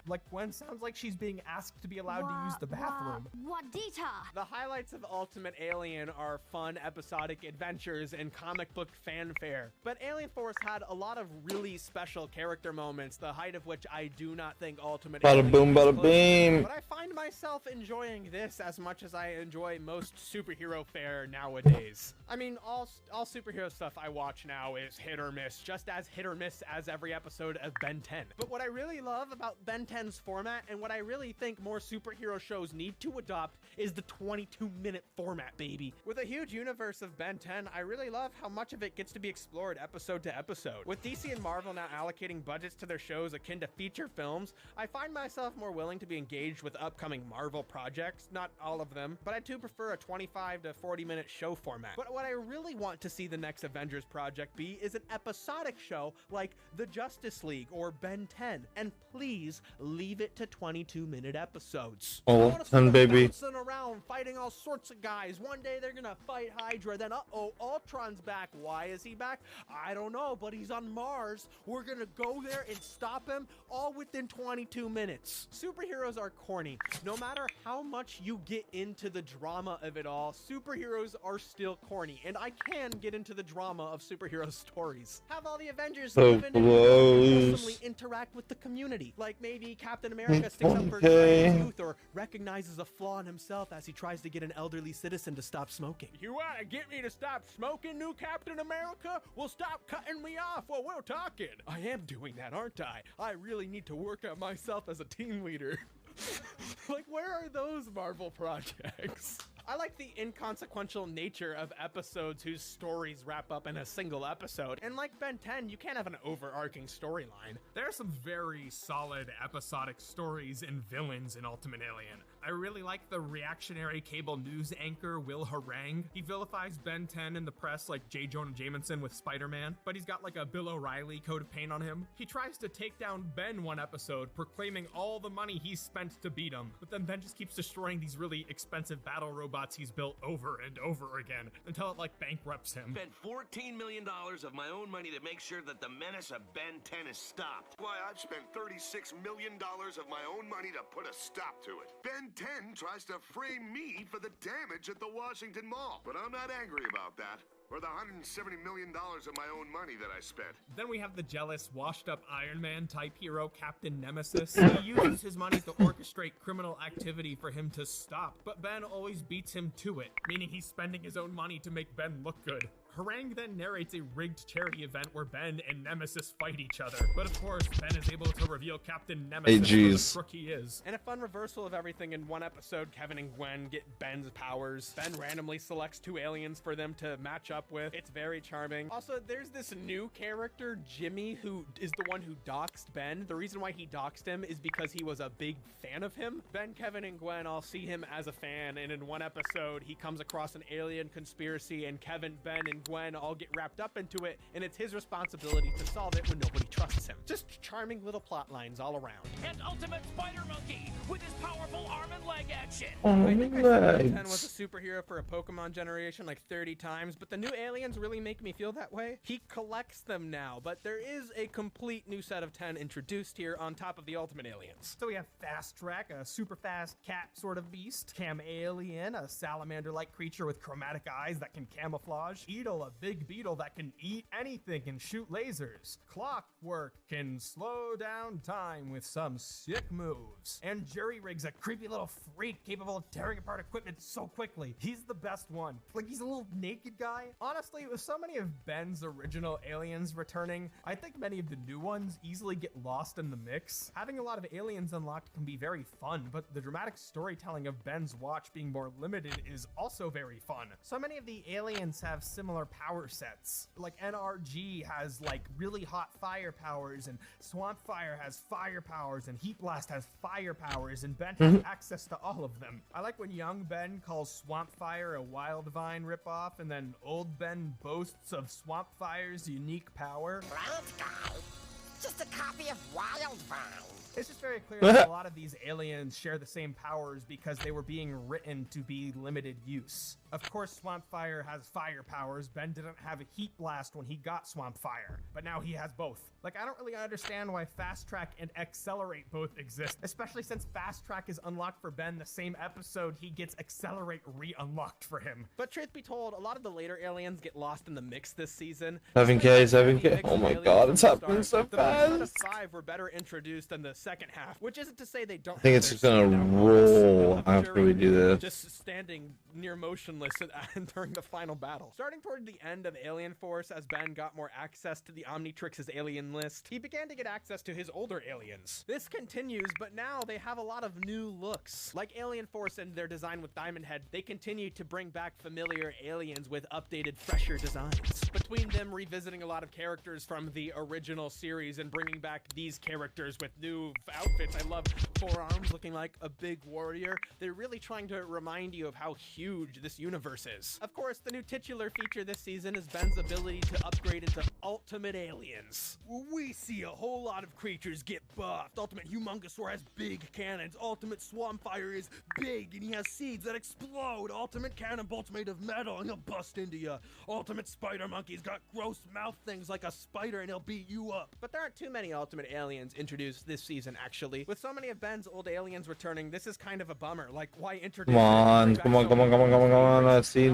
Like Gwen sounds like she's being asked to be allowed to use the bathroom. Wadita! The highlights of Ultimate Alien are fun episodic adventures and comic book fanfare. But Alien Force had a lot of really special character moments, the height of which I do not think Ultimate Bada Alien boom, was bada close to. beam. But I find myself enjoying this as much as I enjoy most superhero fare nowadays. I mean, all superhero stuff I watch now is hit or miss, just as hit or miss as every episode of Ben 10. But what I really love about Ben 10's format, and what I really think more superhero shows need to adopt, is the 22-minute format, baby. With a huge universe of Ben 10, I really love how much of it gets to be explored episode to episode. With DC and Marvel now allocating budgets to their shows akin to feature films, I find myself more willing to be engaged with upcoming Marvel projects, not all of them, but I do prefer a 25 to 40-minute show format. But what I really want to see the next Avengers project be is an episodic show like The Justice League or Ben 10, and please leave it to 22-minute episodes. Oh, and baby. Bouncing around, fighting all sorts of guys. One day they're gonna fight Hydra, then uh-oh, Ultron's back. Why is he back? I don't know, but he's on Mars. We're gonna go there and stop him, all within 22 minutes. Superheroes are corny. No matter how much you get into the drama of it all, superheroes are still corny, and I can get into the drama of superhero stories. Have all the Avengers So live in and close. wholesomely interact with the community, like maybe Captain America sticks up for Okay. trans youth or recognizes a flaw in himself as he tries to get an elderly citizen to stop smoking. You want to get me to stop smoking, new Captain America? Well, stop cutting me off while we're talking. I am doing that, aren't I? I really need to work on myself as a team leader. Like, where are those Marvel projects? I like the inconsequential nature of episodes whose stories wrap up in a single episode. And like Ben 10, you can't have an overarching storyline. There are some very solid episodic stories and villains in Ultimate Alien. I really like the reactionary cable news anchor Will Harang. He vilifies Ben 10 in the press like J. Jonah Jameson with Spider-Man, but he's got like a Bill O'Reilly coat of paint on him. He tries to take down Ben one episode, proclaiming all the money he's spent to beat him, but then Ben just keeps destroying these really expensive battle robots he's built over and over again until it like bankrupts him. Spent $14 million of my own money to make sure that the menace of Ben 10 is stopped. Why, I've spent $36 million of my own money to put a stop to it. Ben 10 tries to frame me for the damage at the Washington Mall. But I'm not angry about that. Or the $170 million of my own money that I spent. Then we have the jealous, washed-up Iron Man type hero, Captain Nemesis. He uses his money to orchestrate criminal activity for him to stop, but Ben always beats him to it, meaning he's spending his own money to make Ben look good. Harang then narrates a rigged charity event where Ben and Nemesis fight each other, but of course, Ben is able to reveal Captain Nemesis for the crook he is. And a fun reversal of everything in one episode, Kevin and Gwen get Ben's powers. Ben randomly selects two aliens for them to match up with. It's very charming. Also, there's this new character, Jimmy, who is the one who doxed Ben. The reason why he doxed him is because he was a big fan of him. Ben, Kevin, and Gwen all see him as a fan, and in one episode, he comes across an alien conspiracy, and Kevin, Ben, and Gwen all get wrapped up into it, and it's his responsibility to solve it when nobody trusts him. Just charming little plot lines all around. And Ultimate Spider Monkey with his powerful arm and leg action. I think I said Ben 10 was a superhero for a Pokemon generation like 30 times, but the new aliens really make me feel that way. He collects them now, but there is a complete new set of 10 introduced here on top of the Ultimate Aliens. So we have Fast Track, a super fast cat sort of beast. Chameleon, a salamander-like creature with chromatic eyes that can camouflage. Beetle, a big beetle that can eat anything and shoot lasers. Clockwork can slow down time with some sick moves. And Jury Rig's a creepy little freak capable of tearing apart equipment so quickly. He's the best one. Like, he's a little naked guy. Honestly, with so many of Ben's original aliens returning, I think many of the new ones easily get lost in the mix. Having a lot of aliens unlocked can be very fun, but the dramatic storytelling of Ben's watch being more limited is also very fun. So many of the aliens have similar power sets. Like NRG has like really hot fire powers, and Swamp Fire has fire powers, and Heat Blast has fire powers, and Ben has access to all of them. I like when young Ben calls Swamp Fire a Wild Vine ripoff, and then old Ben boasts of Swamp Fire's unique power. Right, guy. Just a copy of Wild Vine. It's just very clear that a lot of these aliens share the same powers because they were being written to be limited use. Of course, Swamp Fire has fire powers. Ben didn't have a Heat Blast when he got Swamp Fire, but now he has both. Like, I don't really understand why Fast Track and Accelerate both exist, especially since Fast Track is unlocked for Ben the same episode he gets Accelerate re-unlocked for him. But truth be told, a lot of the later aliens get lost in the mix this season. 7K. Oh my god, it's happening so The first fast. 5 were better introduced than the second half, which isn't to say they don't. I think it's just gonna roll after we do this. Just standing near motionless during the final battle. Starting toward the end of Alien Force, as Ben got more access to the Omnitrix's alien list, he began to get access to his older aliens. This continues, but now they have a lot of new looks. Like Alien Force and their design with Diamond Head, they continue to bring back familiar aliens with updated, fresher designs. Between them revisiting a lot of characters from the original series and bringing back these characters with new outfits. I love Forearms looking like a big warrior. They're really trying to remind you of how huge this universe is. Of course, the new titular feature this season is Ben's ability to upgrade into Ultimate Aliens. We see a whole lot of creatures get buffed. Ultimate Humongousaur has big cannons. Ultimate Swampfire is big and he has seeds that explode. Ultimate Cannonbolt's made of metal and he'll bust into you. Ultimate Spider Monkey's got gross mouth things like a spider and he'll beat you up. But there aren't too many Ultimate Aliens introduced this season, actually. With so many of Ben's old aliens returning, this is kind of a bummer. Like, why introduce Come on. Let's see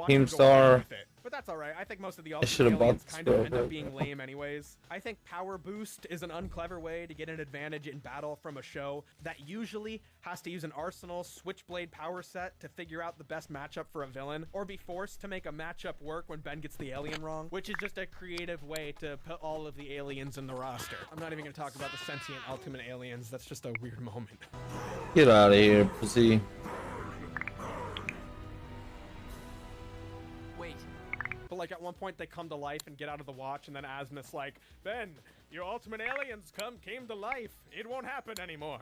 Team Star. But that's alright. I think most of the I should have Ultimate bought Aliens this kind of end bro. up being lame anyways. I think Power Boost is an unclever way to get an advantage in battle from a show that usually has to use an Arsenal Switchblade power set to figure out the best matchup for a villain, or be forced to make a matchup work when Ben gets the alien wrong, which is just a creative way to put all of the aliens in the roster. I'm not even going to talk about the sentient Ultimate Aliens. That's just a weird moment. Get out of here, pussy. But like at one point they come to life and get out of the watch, and then Asmus like, Ben, your ultimate aliens came to life. It won't happen anymore.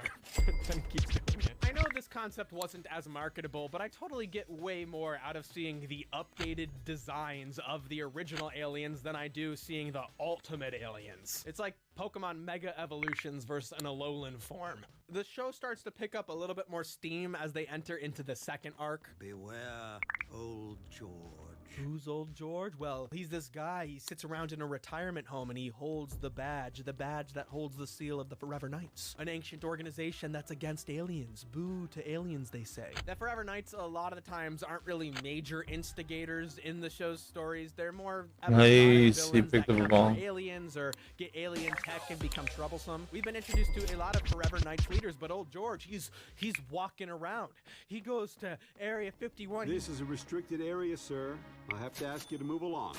Then keeps doing it. I know this concept wasn't as marketable, but I totally get way more out of seeing the updated designs of the original aliens than I do seeing the ultimate aliens. It's like Pokemon Mega Evolutions versus an Alolan form. The show starts to pick up a little bit more steam as they enter into the second arc. Beware, old George. Who's old George? Well, he's this guy. He sits around in a retirement home and he holds the badge that holds the seal of the Forever Knights, an ancient organization that's against aliens. Boo to aliens, they say. The Forever Knights a lot of the times aren't really major instigators in the show's stories. They're more Nice, he picked up a ball. aliens or get alien tech and become troublesome. We've been introduced to a lot of Forever Knights leaders, but old George, he's walking around. He goes to Area 51. This is a restricted area, sir. I'll have to ask you to move along.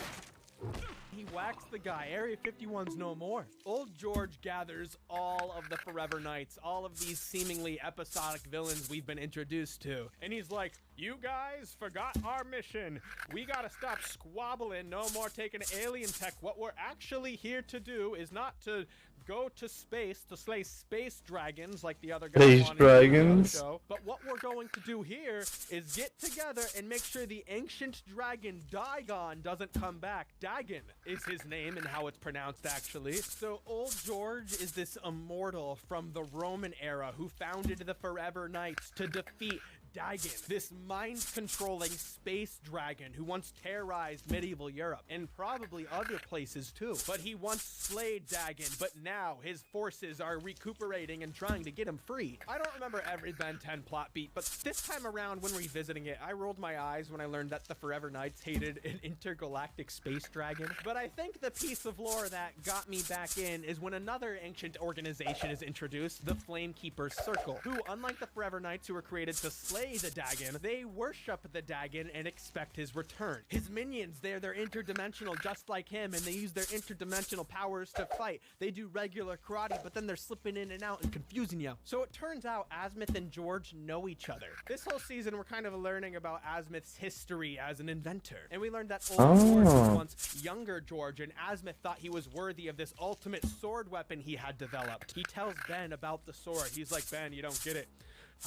He whacks the guy. Area 51's no more. Old George gathers all of the Forever Knights, all of these seemingly episodic villains we've been introduced to. And he's like, you guys forgot our mission. We gotta stop squabbling. No more taking alien tech. What we're actually here to do is not to go to space to slay space dragons like the other guys Space wanted dragons. to do on the show. But what we're going to do here is get together and make sure the ancient dragon Digon doesn't come back. Dagon. is his name and how it's pronounced actually. So Old George is this immortal from the Roman era who founded the Forever Knights to defeat Dagon, this mind-controlling space dragon who once terrorized medieval Europe and probably other places too. But he once slayed Dagon, but now his forces are recuperating and trying to get him free. I don't remember every Ben 10 plot beat, but this time around when revisiting it, I rolled my eyes when I learned that the Forever Knights hated an intergalactic space dragon. But I think the piece of lore that got me back in is when another ancient organization is introduced, the Flamekeeper's Circle, who, unlike the Forever Knights who were created to slay the Dagon, they worship the Dagon and expect his return. His minions, they're interdimensional just like him, and they use their interdimensional powers to fight. They do regular karate, but then they're slipping in and out and confusing you. So it turns out Azimuth and George know each other. This whole season, we're kind of learning about Azimuth's history as an inventor. And we learned that old George was once younger George, and Azimuth thought he was worthy of this ultimate sword weapon he had developed. He tells Ben about the sword. He's like, Ben, you don't get it.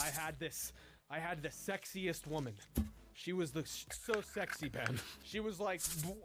I had the sexiest woman. She was so sexy, Ben. She was like,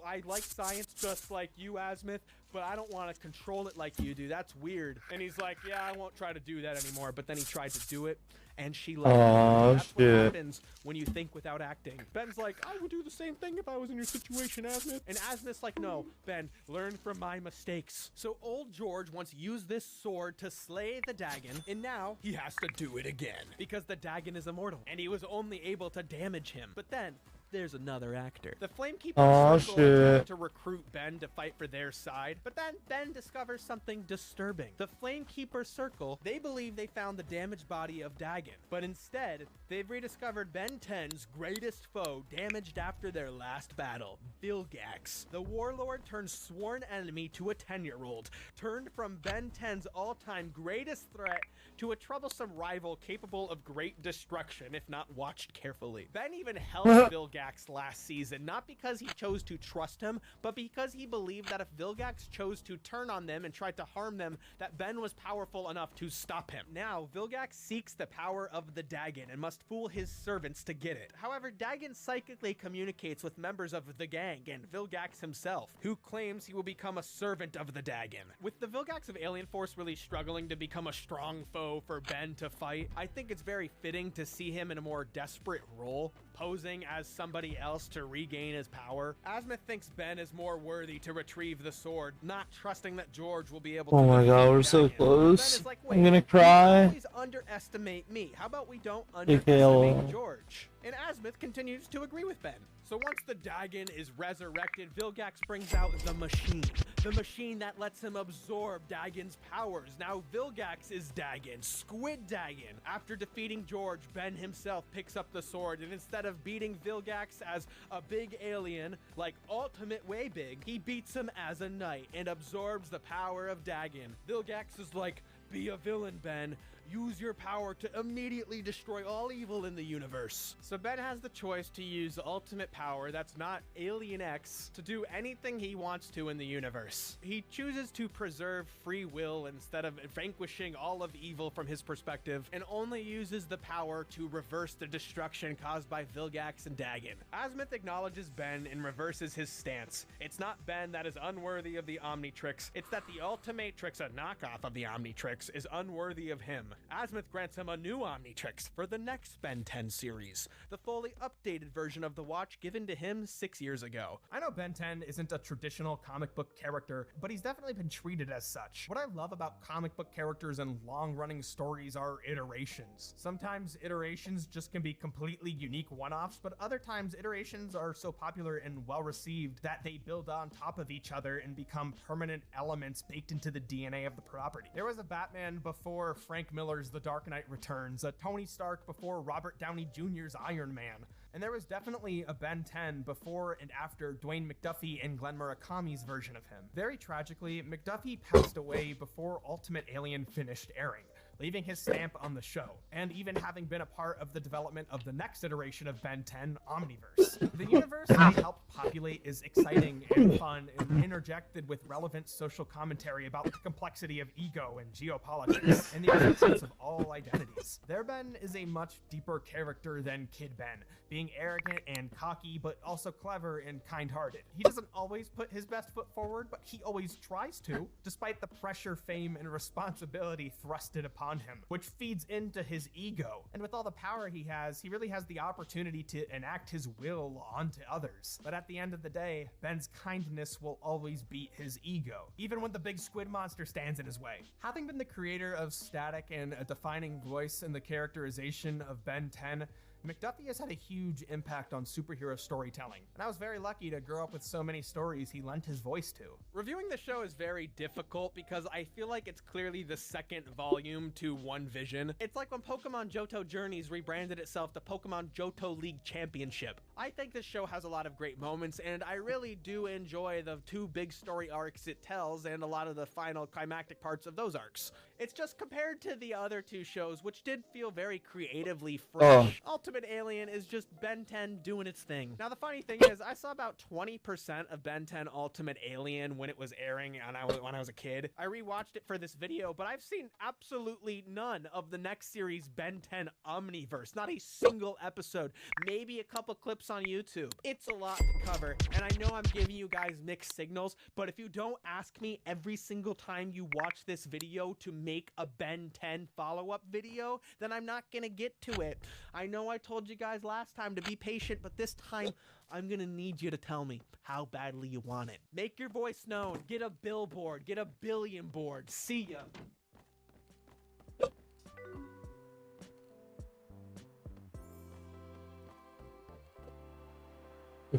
I like science just like you, Azimuth, but I don't want to control it like you do. That's weird. And he's like, yeah, I won't try to do that anymore. But then he tried to do it, and she loved it. That's what happens when you think without acting. Ben's like, I would do the same thing if I was in your situation, Azimuth. And Azimuth's like, no, Ben, learn from my mistakes. So old George once used this sword to slay the Dagon, and now he has to do it again because the Dagon is immortal, and he was only able to damage him. But then there's another actor. The Flamekeeper Circle tried to recruit Ben to fight for their side, but then Ben discovers something disturbing. The Flamekeeper Circle, they believe they found the damaged body of Dagon, but instead, they've rediscovered Ben 10's greatest foe damaged after their last battle, Vilgax. The warlord turned sworn enemy to a 10-year-old, turned from Ben 10's all-time greatest threat to a troublesome rival capable of great destruction if not watched carefully. Ben even held Vilgax last season, not because he chose to trust him, but because he believed that if Vilgax chose to turn on them and tried to harm them, that Ben was powerful enough to stop him. Now, Vilgax seeks the power of the Dagon and must fool his servants to get it. However, Dagon psychically communicates with members of the gang and Vilgax himself, who claims he will become a servant of the Dagon. With the Vilgax of Alien Force really struggling to become a strong foe for Ben to fight, I think it's very fitting to see him in a more desperate role, posing as somebody else to regain his power. Azimuth thinks Ben is more worthy to retrieve the sword, not trusting that George will be able to. Oh my god, we're so close. Ben is like, I'm gonna cry. You always underestimate me. How about we don't underestimate George? And Azimuth continues to agree with Ben. So once the Dagon is resurrected, Vilgax brings out the machine that lets him absorb Dagon's powers. Now Vilgax is Dagon, Squid Dagon. After defeating George, Ben himself picks up the sword, and instead of beating Vilgax as a big alien, like Ultimate way big, he beats him as a knight and absorbs the power of Dagon. Vilgax is like, be a villain, Ben. Use your power to immediately destroy all evil in the universe. So Ben has the choice to use ultimate power that's not Alien X to do anything he wants to in the universe. He chooses to preserve free will instead of vanquishing all of evil from his perspective, and only uses the power to reverse the destruction caused by Vilgax and Dagon. Azimuth acknowledges Ben and reverses his stance. It's not Ben that is unworthy of the Omnitrix, it's that the Ultimatrix, a knockoff of the Omnitrix, is unworthy of him. Azimuth grants him a new Omnitrix for the next Ben 10 series, the fully updated version of the watch given to him 6 years ago. I know Ben 10 isn't a traditional comic book character, but he's definitely been treated as such. What I love about comic book characters and long-running stories are iterations. Sometimes iterations just can be completely unique one-offs, but other times iterations are so popular and well-received that they build on top of each other and become permanent elements baked into the DNA of the property. There was a Batman before Frank Miller's The Dark Knight Returns, a Tony Stark before Robert Downey Jr.'s Iron Man, and there was definitely a Ben 10 before and after Dwayne McDuffie and Glenn Murakami's version of him. Very tragically, McDuffie passed away before Ultimate Alien finished airing. leaving his stamp on the show, and even having been a part of the development of the next iteration of Ben 10, Omniverse. The universe that he helped populate is exciting and fun and interjected with relevant social commentary about the complexity of ego and geopolitics and the existence of all identities. Their Ben is a much deeper character than Kid Ben, being arrogant and cocky, but also clever and kind-hearted. He doesn't always put his best foot forward, but he always tries to, despite the pressure, fame, and responsibility thrusted upon him, which feeds into his ego. And with all the power he really has the opportunity to enact his will onto others. But at the end of the day, Ben's kindness will always beat his ego, even when the big squid monster stands in his way. Having been the creator of Static and a defining voice in the characterization of Ben 10, McDuffie has had a huge impact on superhero storytelling, and I was very lucky to grow up with so many stories he lent his voice to. Reviewing the show is very difficult because I feel like it's clearly the second volume to One Vision. It's like when Pokemon Johto Journeys rebranded itself to Pokemon Johto League Championship. I think this show has a lot of great moments, and I really do enjoy the two big story arcs it tells and a lot of the final climactic parts of those arcs. It's just compared to the other two shows, which did feel very creatively fresh. Ultimate Alien is just Ben 10 doing its thing. Now the funny thing is, I saw about 20% of Ben 10 Ultimate Alien when it was airing when I was a kid. I rewatched it for this video, but I've seen absolutely none of the next series, Ben 10 Omniverse. Not a single episode. Maybe a couple clips on YouTube. It's a lot to cover, and I know I'm giving you guys mixed signals, but if you don't ask me every single time you watch this video to make a Ben 10 follow-up video, then I'm not gonna get to it. I know I told you guys last time to be patient, but this time I'm gonna need you to tell me how badly you want it. Make your voice known. Get a billboard. Get a billion board. See ya.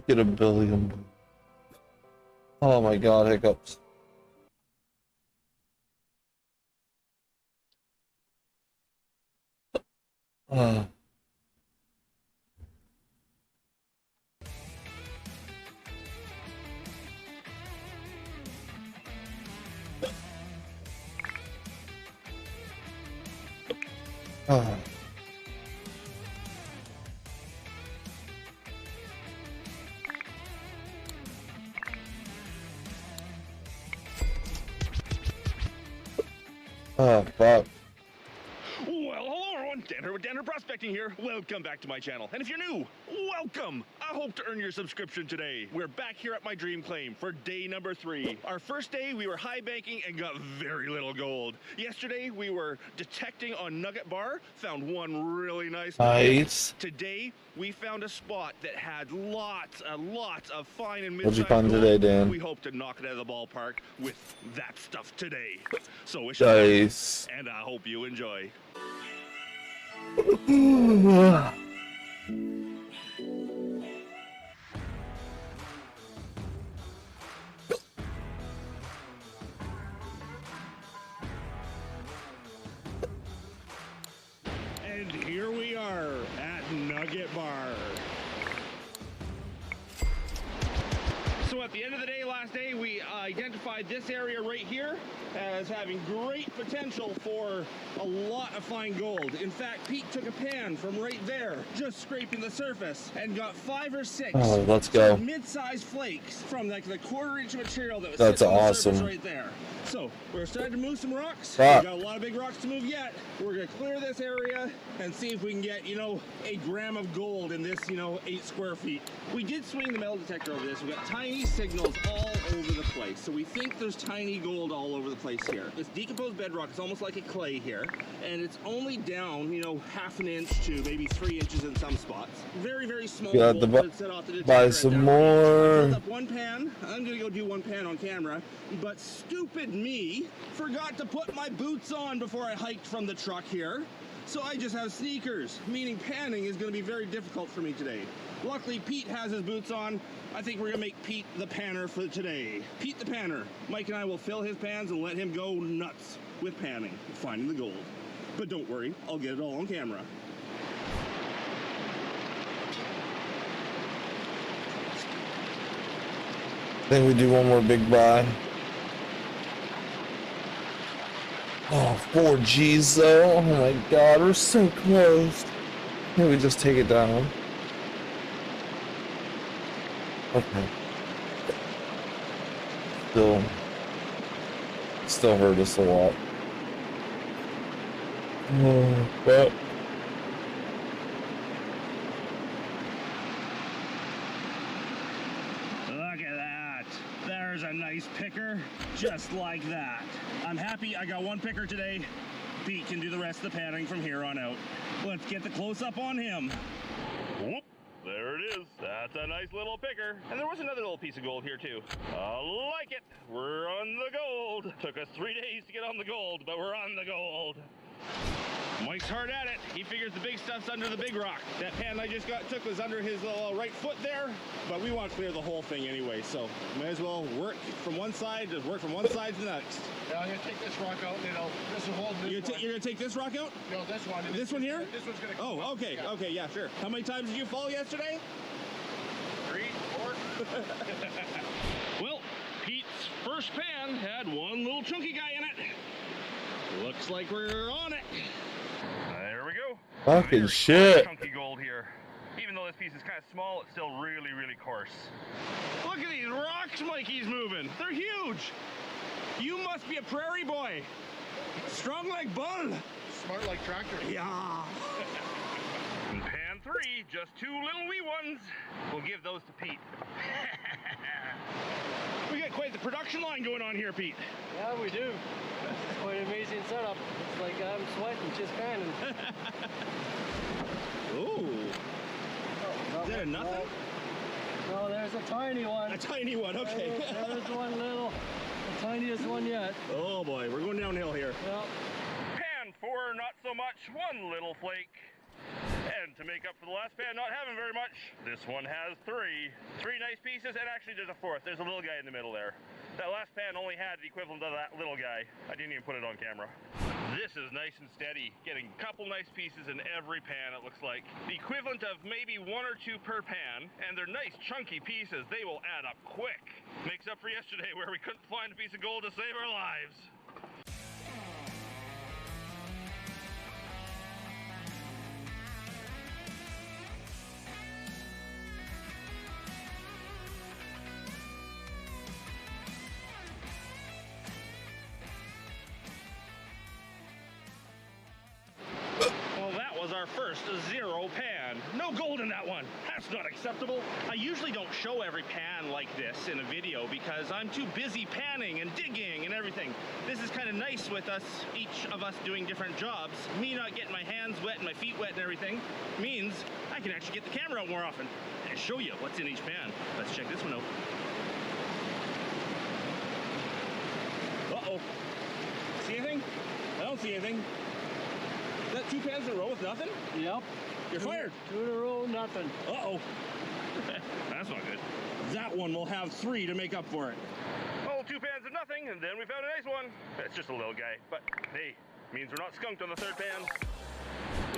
Get a billion. Oh my god, hiccups. Oh, fuck. Well, hello everyone, Dan here with Dan Prospecting here. Welcome back to my channel. And if you're new, welcome. I hope to earn your subscription today. We're back here at my dream claim for day number 3. Our first day, we were high banking and got very little gold. Yesterday, we were detecting on Nugget Bar, found one really nice. Nice. Today, we found a spot that had lots of fine and What'd you mid-sized find gold. today, Dan? We hope to knock it out of the ballpark with that stuff today. So wish Nice. and I hope you enjoy. And here we are at Nugget Bar. So at the end of the day, last day, we identified this area right here as having great potential for a lot of fine gold. In fact, Pete took a pan from right there, just scraping the surface, and got 5 or 6 let's go. mid-sized flakes from like the 1/4 inch material that was That's sitting on the awesome. surface right there. So we're starting to move some rocks. Fuck. We got a lot of big rocks to move yet. We're gonna clear this area and see if we can get, a gram of gold in this, 8 square feet. We did swing the metal detector over this. We've got tiny signals all over the place. So we think there's tiny gold all over the place here. It's decomposed bedrock. It's almost like a clay here. And it's only down, 1/2 inch to maybe 3 inches in some spots. Very, very small Got gold. to But set off the detector buy at some that more. filled up 1 pan. I'm gonna go do 1 pan on camera, but stupid me forgot to put my boots on before I hiked from the truck here. So I just have sneakers, meaning panning is gonna be very difficult for me today. Luckily, Pete has his boots on. I think we're gonna make Pete the panner for today. Pete the panner. Mike and I will fill his pans and let him go nuts with panning, finding the gold. But don't worry, I'll get it all on camera. I think we do one more big buy. Oh, 4 G's though. Oh my god, we're so close. Maybe we just take it down. Okay. Still hurt us a lot. Oh, but Look at that. There's a nice picker, just like that. I'm happy I got one picker today. Pete can do the rest of the panning from here on out. Let's get the close-up on him. Whoop. There it is. That's a nice little picker. And there was another little piece of gold here too. I like it. We're on the gold. Took us 3 days to get on the gold, but we're on the gold. Mike's hard at it. He figures the big stuff's under the big rock. That pan I just took was under his right foot there, but we want to clear the whole thing anyway, so might as well work from one side to the next. Yeah, I'm gonna take this rock out, this will hold this one. You're gonna take this rock out? No, this one. This one here? This one's gonna come out. Okay, yeah. okay, yeah, sure. How many times did you fall yesterday? 3, 4. Well, Pete's first pan had one little chunky guy in it. Looks like we're on it. There we go. fucking shit. Chunky gold here. Even though this piece is kind of small, it's still really, really coarse. Look at these rocks Mikey's moving. They're huge. You must be a prairie boy. Strong like bull. Smart like tractor. Yeah. And pan 3, just 2 little wee ones. We'll give those to Pete. We got quite the production line going on here, Pete. Yeah, we do. Quite an amazing setup. It's like I'm sweating just panning. Ooh. Oh, is that a nothing? No, there's a tiny one. A tiny one, okay. There's one little, the tiniest one yet. Oh boy, we're going downhill here. Yep. Pan 4, not so much, 1 little flake. And to make up for the last pan not having very much, this one has 3. 3 nice pieces, and actually there's a 4th. There's a little guy in the middle there. That last pan only had the equivalent of that little guy. I didn't even put it on camera. This is nice and steady, getting a couple nice pieces in every pan, it looks like. The equivalent of maybe 1 or 2 per pan, and they're nice chunky pieces. They will add up quick. Makes up for yesterday where we couldn't find a piece of gold to save our lives. Our first 0 pan. No gold in that one. That's not acceptable. I usually don't show every pan like this in a video because I'm too busy panning and digging and everything. This is kind of nice with us, each of us doing different jobs. Me not getting my hands wet and my feet wet and everything means I can actually get the camera out more often and show you what's in each pan. Let's check this one out. Uh-oh. See anything? I don't see anything. Is that 2 pans in a row with nothing? Yep. You're fired. 2 in a row, nothing. Uh-oh. That's not good. That one will have 3 to make up for it. Oh, 2 pans of nothing, and then we found a nice one. It's just a little guy, but hey, means we're not skunked on the 3rd pan.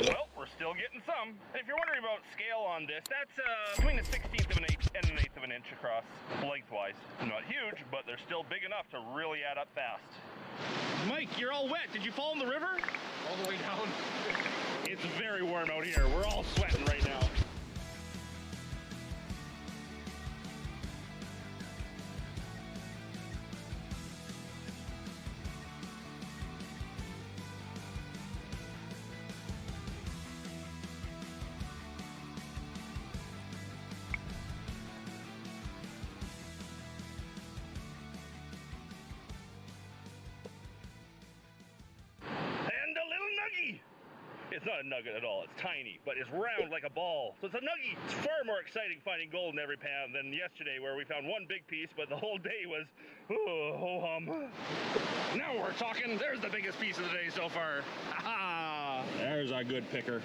Well, we're still getting some. And if you're wondering about scale on this, that's between a 1/16 of an inch and an 1/8 of an inch across, lengthwise. Not huge, but they're still big enough to really add up fast. Mike, you're all wet. Did you fall in the river? All the way down. It's very warm out here. We're all sweating right now. It's not a nugget at all. It's tiny, but it's round like a ball. So it's a nugget. It's far more exciting finding gold in every pan than yesterday where we found 1 big piece, but the whole day was ho-hum. Now we're talking. There's the biggest piece of the day so far. Ha-ha! There's a good picker.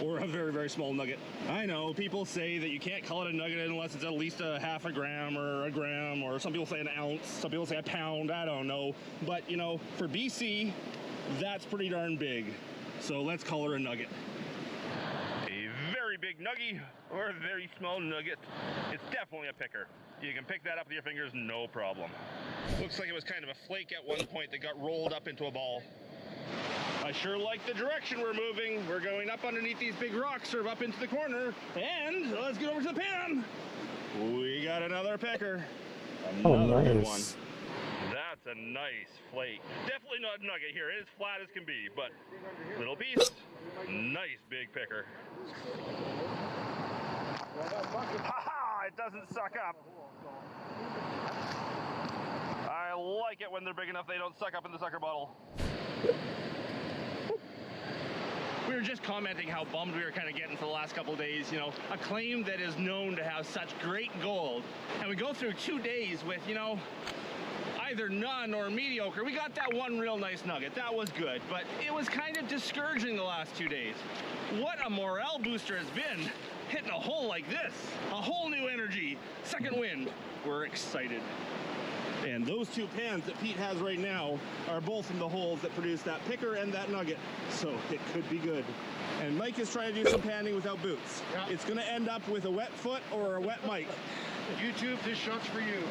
Or a very, very small nugget. I know, people say that you can't call it a nugget unless it's at least a 1/2 gram or a gram, or some people say an ounce, some people say a pound, I don't know. But, you know, for BC, that's pretty darn big. So let's call her a nugget. A very big nugget or a very small nugget. It's definitely a picker. You can pick that up with your fingers, no problem. Looks like it was kind of a flake at one point that got rolled up into a ball. I sure like the direction we're moving. We're going up underneath these big rocks, sort of up into the corner. And let's get over to the pan. We got another pecker. Another good one. That's a nice flake. Definitely not nugget here. It is flat as can be, but little piece. Nice big picker. Ha-ha! It doesn't suck up. I like it when they're big enough they don't suck up in the sucker bottle. We were just commenting how bummed we were kind of getting for the last couple of days, you know, a claim that is known to have such great gold. And we go through 2 days with, you know, either none or mediocre. We got that one real nice nugget. That was good, but it was kind of discouraging the last 2 days. What a morale booster has been hitting a hole like this. A whole new energy, second wind. We're excited. And those 2 pans that Pete has right now are both in the holes that produce that picker and that nugget. So it could be good. And Mike is trying to do some panning without boots. Yeah. It's going to end up with a wet foot or a wet mic. YouTube, this shot's for you.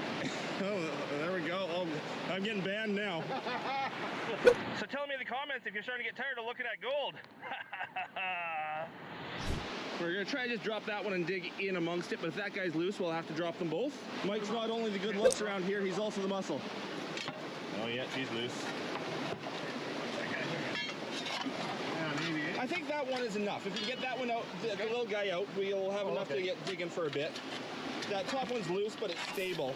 Oh, there we go. Oh, I'm getting banned now. So tell me in the comments if you're starting to get tired of looking at gold. We're going to try to just drop that one and dig in amongst it, but if that guy's loose, we'll have to drop them both. Mike's not only the good looks around here, he's also the muscle. Oh yeah, she's loose. I think that one is enough. If we get that one out, the little guy out, we'll have enough to get digging for a bit. That top one's loose, but it's stable.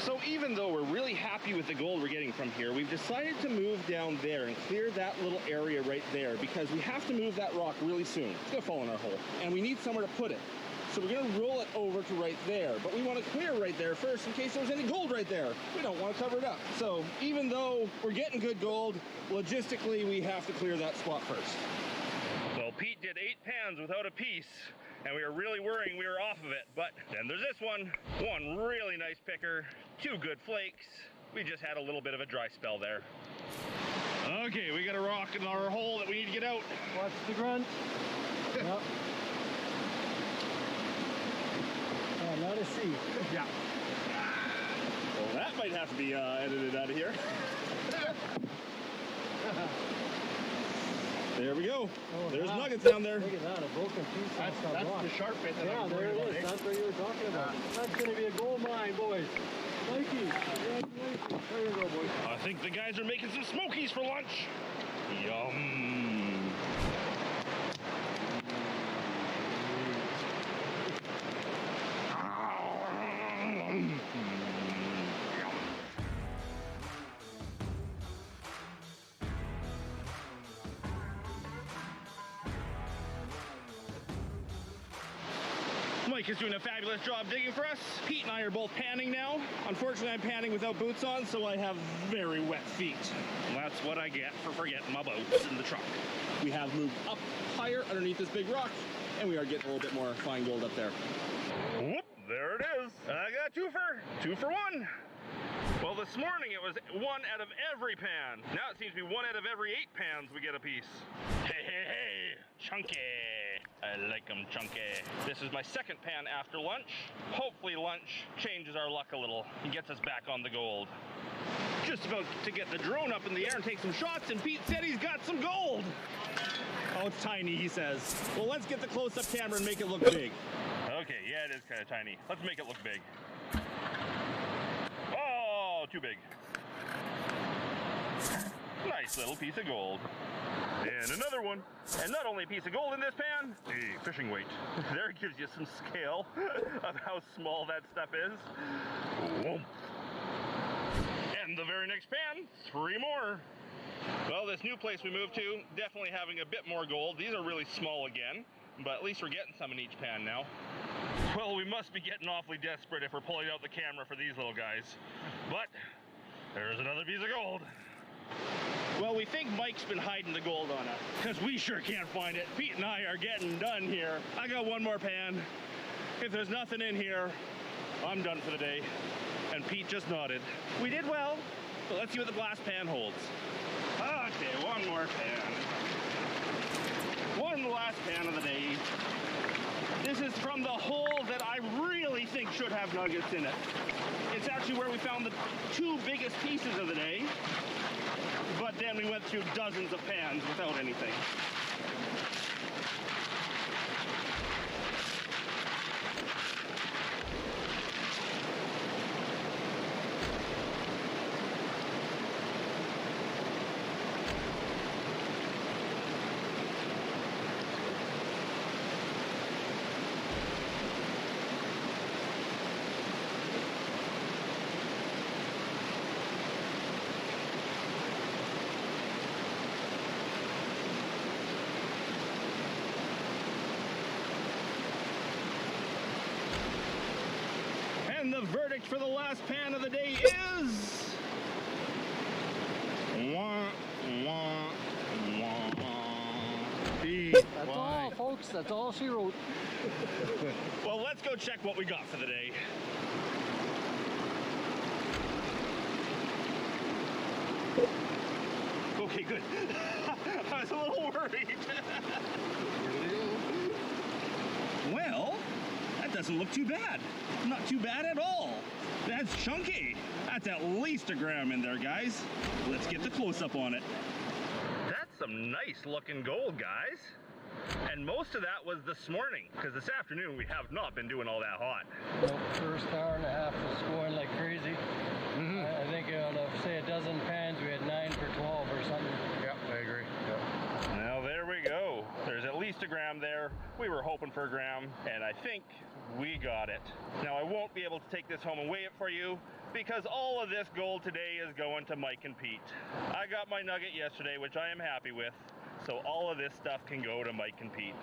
So even though we're really happy with the gold we're getting from here, we've decided to move down there and clear that little area right there because we have to move that rock really soon. It's gonna fall in our hole, and we need somewhere to put it. So we're gonna roll it over to right there, but we want to clear right there first in case there's any gold right there. We don't want to cover it up. So even though we're getting good gold, logistically we have to clear that spot first. So Pete did 8 pans without a piece, and we were really worrying we were off of it, but then there's this one. One really nice picker, 2 good flakes. We just had a little bit of a dry spell there. Okay, we got a rock in our hole that we need to get out. Watch the grunt. Yep. Oh, not a C. Yeah. Well, that might have to be edited out of here. There we go. Oh, there's nuggets down there. Look at that, a broken piece. That's the sharp bit that yeah, there it is. About, That's what you were talking about. That's going to be a gold mine, boys. Mikey, congratulations. There you go, boys. I think the guys are making some smokies for lunch. Yum. Mike is doing a fabulous job digging for us. Pete and I are both panning now. Unfortunately, I'm panning without boots on, so I have very wet feet. That's what I get for forgetting my boots in the truck. We have moved up higher underneath this big rock, and we are getting a little bit more fine gold up there. Whoop, there it is. I got 2 for 1. Well, this morning it was 1 out of every pan. Now it seems to be 1 out of every 8 pans we get a piece. Hey, hey, hey, chunky. I like them chunky. This is my 2nd pan after lunch. Hopefully lunch changes our luck a little and gets us back on the gold. Just about to get the drone up in the air and take some shots, and Pete said he's got some gold. Oh, it's tiny, he says. Well, let's get the close-up camera and make it look big. Okay, yeah, it is kind of tiny. Let's make it look big. Oh, too big. Nice little piece of gold. And another one. And not only a piece of gold in this pan, a fishing weight. There gives you some scale of how small that stuff is. Whoa. And the very next pan, 3 more. Well, this new place we moved to, definitely having a bit more gold. These are really small again, but at least we're getting some in each pan now. Well, we must be getting awfully desperate if we're pulling out the camera for these little guys. But there's another piece of gold. Well, we think Mike's been hiding the gold on us, because we sure can't find it. Pete and I are getting done here. I got 1 more pan. If there's nothing in here, I'm done for the day. And Pete just nodded. We did well, but let's see what the last pan holds. Okay, 1 more pan. 1 last pan of the day. This is from the hole that I really think should have nuggets in it. It's actually where we found the 2 biggest pieces of the day, but then we went through dozens of pans without anything. And the verdict for the last pan of the day is... Wah, wah, wah. That's all, folks. That's all she wrote. Well, let's go check what we got for the day. Okay, good. I was a little worried. Well, that doesn't look too bad. Not too bad at all. That's chunky. That's at least a gram in there, guys. Let's get the close-up on it. That's some nice looking gold, guys. And most of that was this morning, because this afternoon we have not been doing all that hot. Well, first hour and a half was scoring like crazy. I think out of, say, a dozen pans, we had 9 for 12 or something. Yep, I agree. Yep. Now there we go. There's at least a gram there. We were hoping for a gram, and I think we got it. Now I won't be able to take this home and weigh it for you, because all of this gold today is going to Mike and Pete. I got my nugget yesterday, which I am happy with, so all of this stuff can go to Mike and Pete.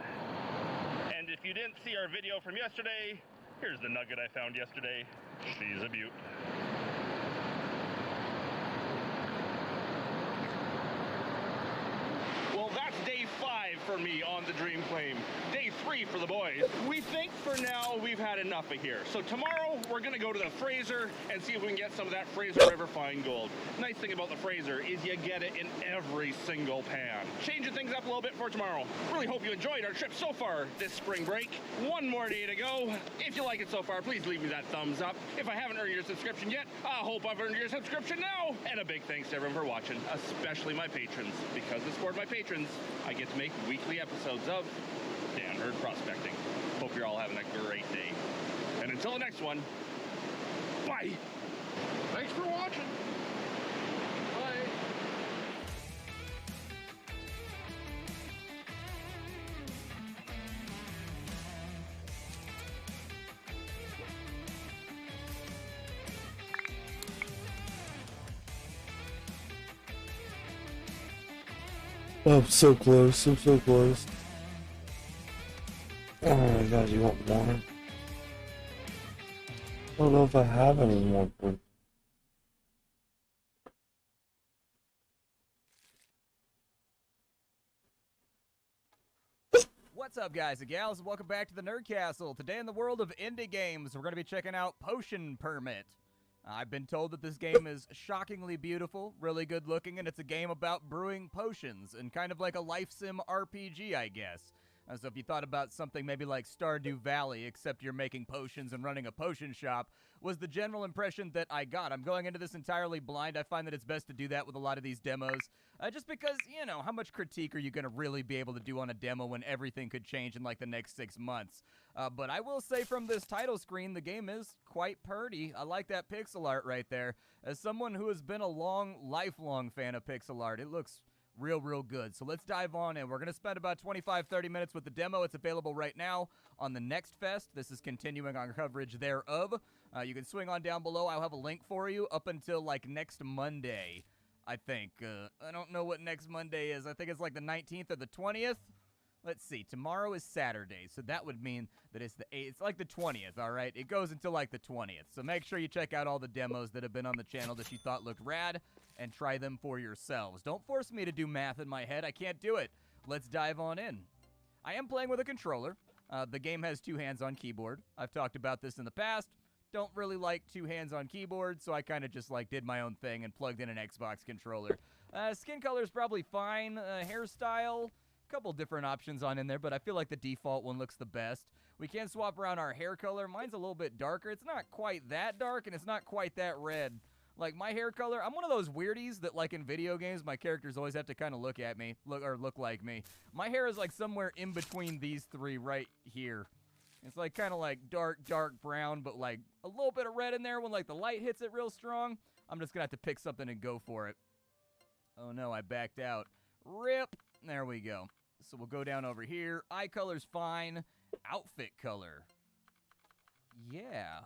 And if you didn't see our video from yesterday, here's the nugget I found yesterday. She's a beaut. Well, that's day 5 for me on the Dream Claim. Day 3 for the boys. We think for now we've had enough of here. So tomorrow we're gonna go to the Fraser and see if we can get some of that Fraser River fine gold. Nice thing about the Fraser is you get it in every single pan. Changing things up a little bit for tomorrow. Really hope you enjoyed our trip so far this spring break. One more day to go. If you like it so far, please leave me that thumbs up. If I haven't earned your subscription yet, I hope I've earned your subscription now. And a big thanks to everyone for watching, especially my patrons. Because it's for my patrons, I get to make weekly episodes of Dan Herd Prospecting. Hope you're all having a great day. And until the next one, bye! Thanks for watching! Bye! Oh, I'm so close. I'm so close. Oh my god, you want more? I don't know if I have any more. What's up, guys and gals? Welcome back to the Nerd Castle. Today in the world of indie games, we're going to be checking out Potion Permit. I've been told that this game is shockingly beautiful, really good looking, and it's a game about brewing potions, and kind of like a life sim RPG, I guess. So if you thought about something maybe like Stardew Valley, except you're making potions and running a potion shop, was the general impression that I got. I'm going into this entirely blind. I find that it's best to do that with a lot of these demos, just because, you know, how much critique are you going to really be able to do on a demo when everything could change in like the next 6 months? But I will say from this title screen, the game is quite purty. I like that pixel art right there. As someone who has been a lifelong fan of pixel art, it looks real good. So let's dive on in. We're going to spend about 25-30 minutes with the demo. It's available right now on the Next Fest. This is continuing our coverage thereof. You can swing on down below. I'll have a link for you up until like next Monday, I think. I don't know what next Monday is. I think it's like the 19th or the 20th. Let's see. Tomorrow is Saturday, so that would mean that it's the 8th. It's like the 20th, all right? It goes until like the 20th. So make sure you check out all the demos that have been on the channel that you thought looked rad and try them for yourselves. Don't force me to do math in my head. I can't do it. Let's dive on in. I am playing with a controller. The game has 2 hands on keyboard. I've talked about this in the past. Don't really like 2 hands on keyboard, so I kind of just like did my own thing and plugged in an Xbox controller. Skin color is probably fine. Hairstyle, couple different options on in there, but I feel like the default one looks the best. We can swap around our hair color. Mine's a little bit darker. It's not quite that dark, and it's not quite that red. Like, my hair color, I'm one of those weirdies that, like, in video games, my characters always have to kind of look at me, look like me. My hair is, like, somewhere in between these three right here. It's, like, kind of, like, dark brown, but, like, a little bit of red in there when, like, the light hits it real strong. I'm just gonna have to pick something and go for it. Oh, no, I backed out. Rip. There we go. So we'll go down over here. Eye color's fine. Outfit color. Yeah.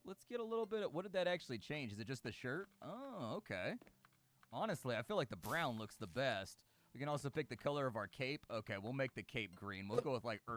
Let's get a little bit of, what did that actually change? Is it just the shirt? Oh, okay. Honestly, I feel like the brown looks the best. We can also pick the color of our cape. Okay, we'll make the cape green. We'll go with like earth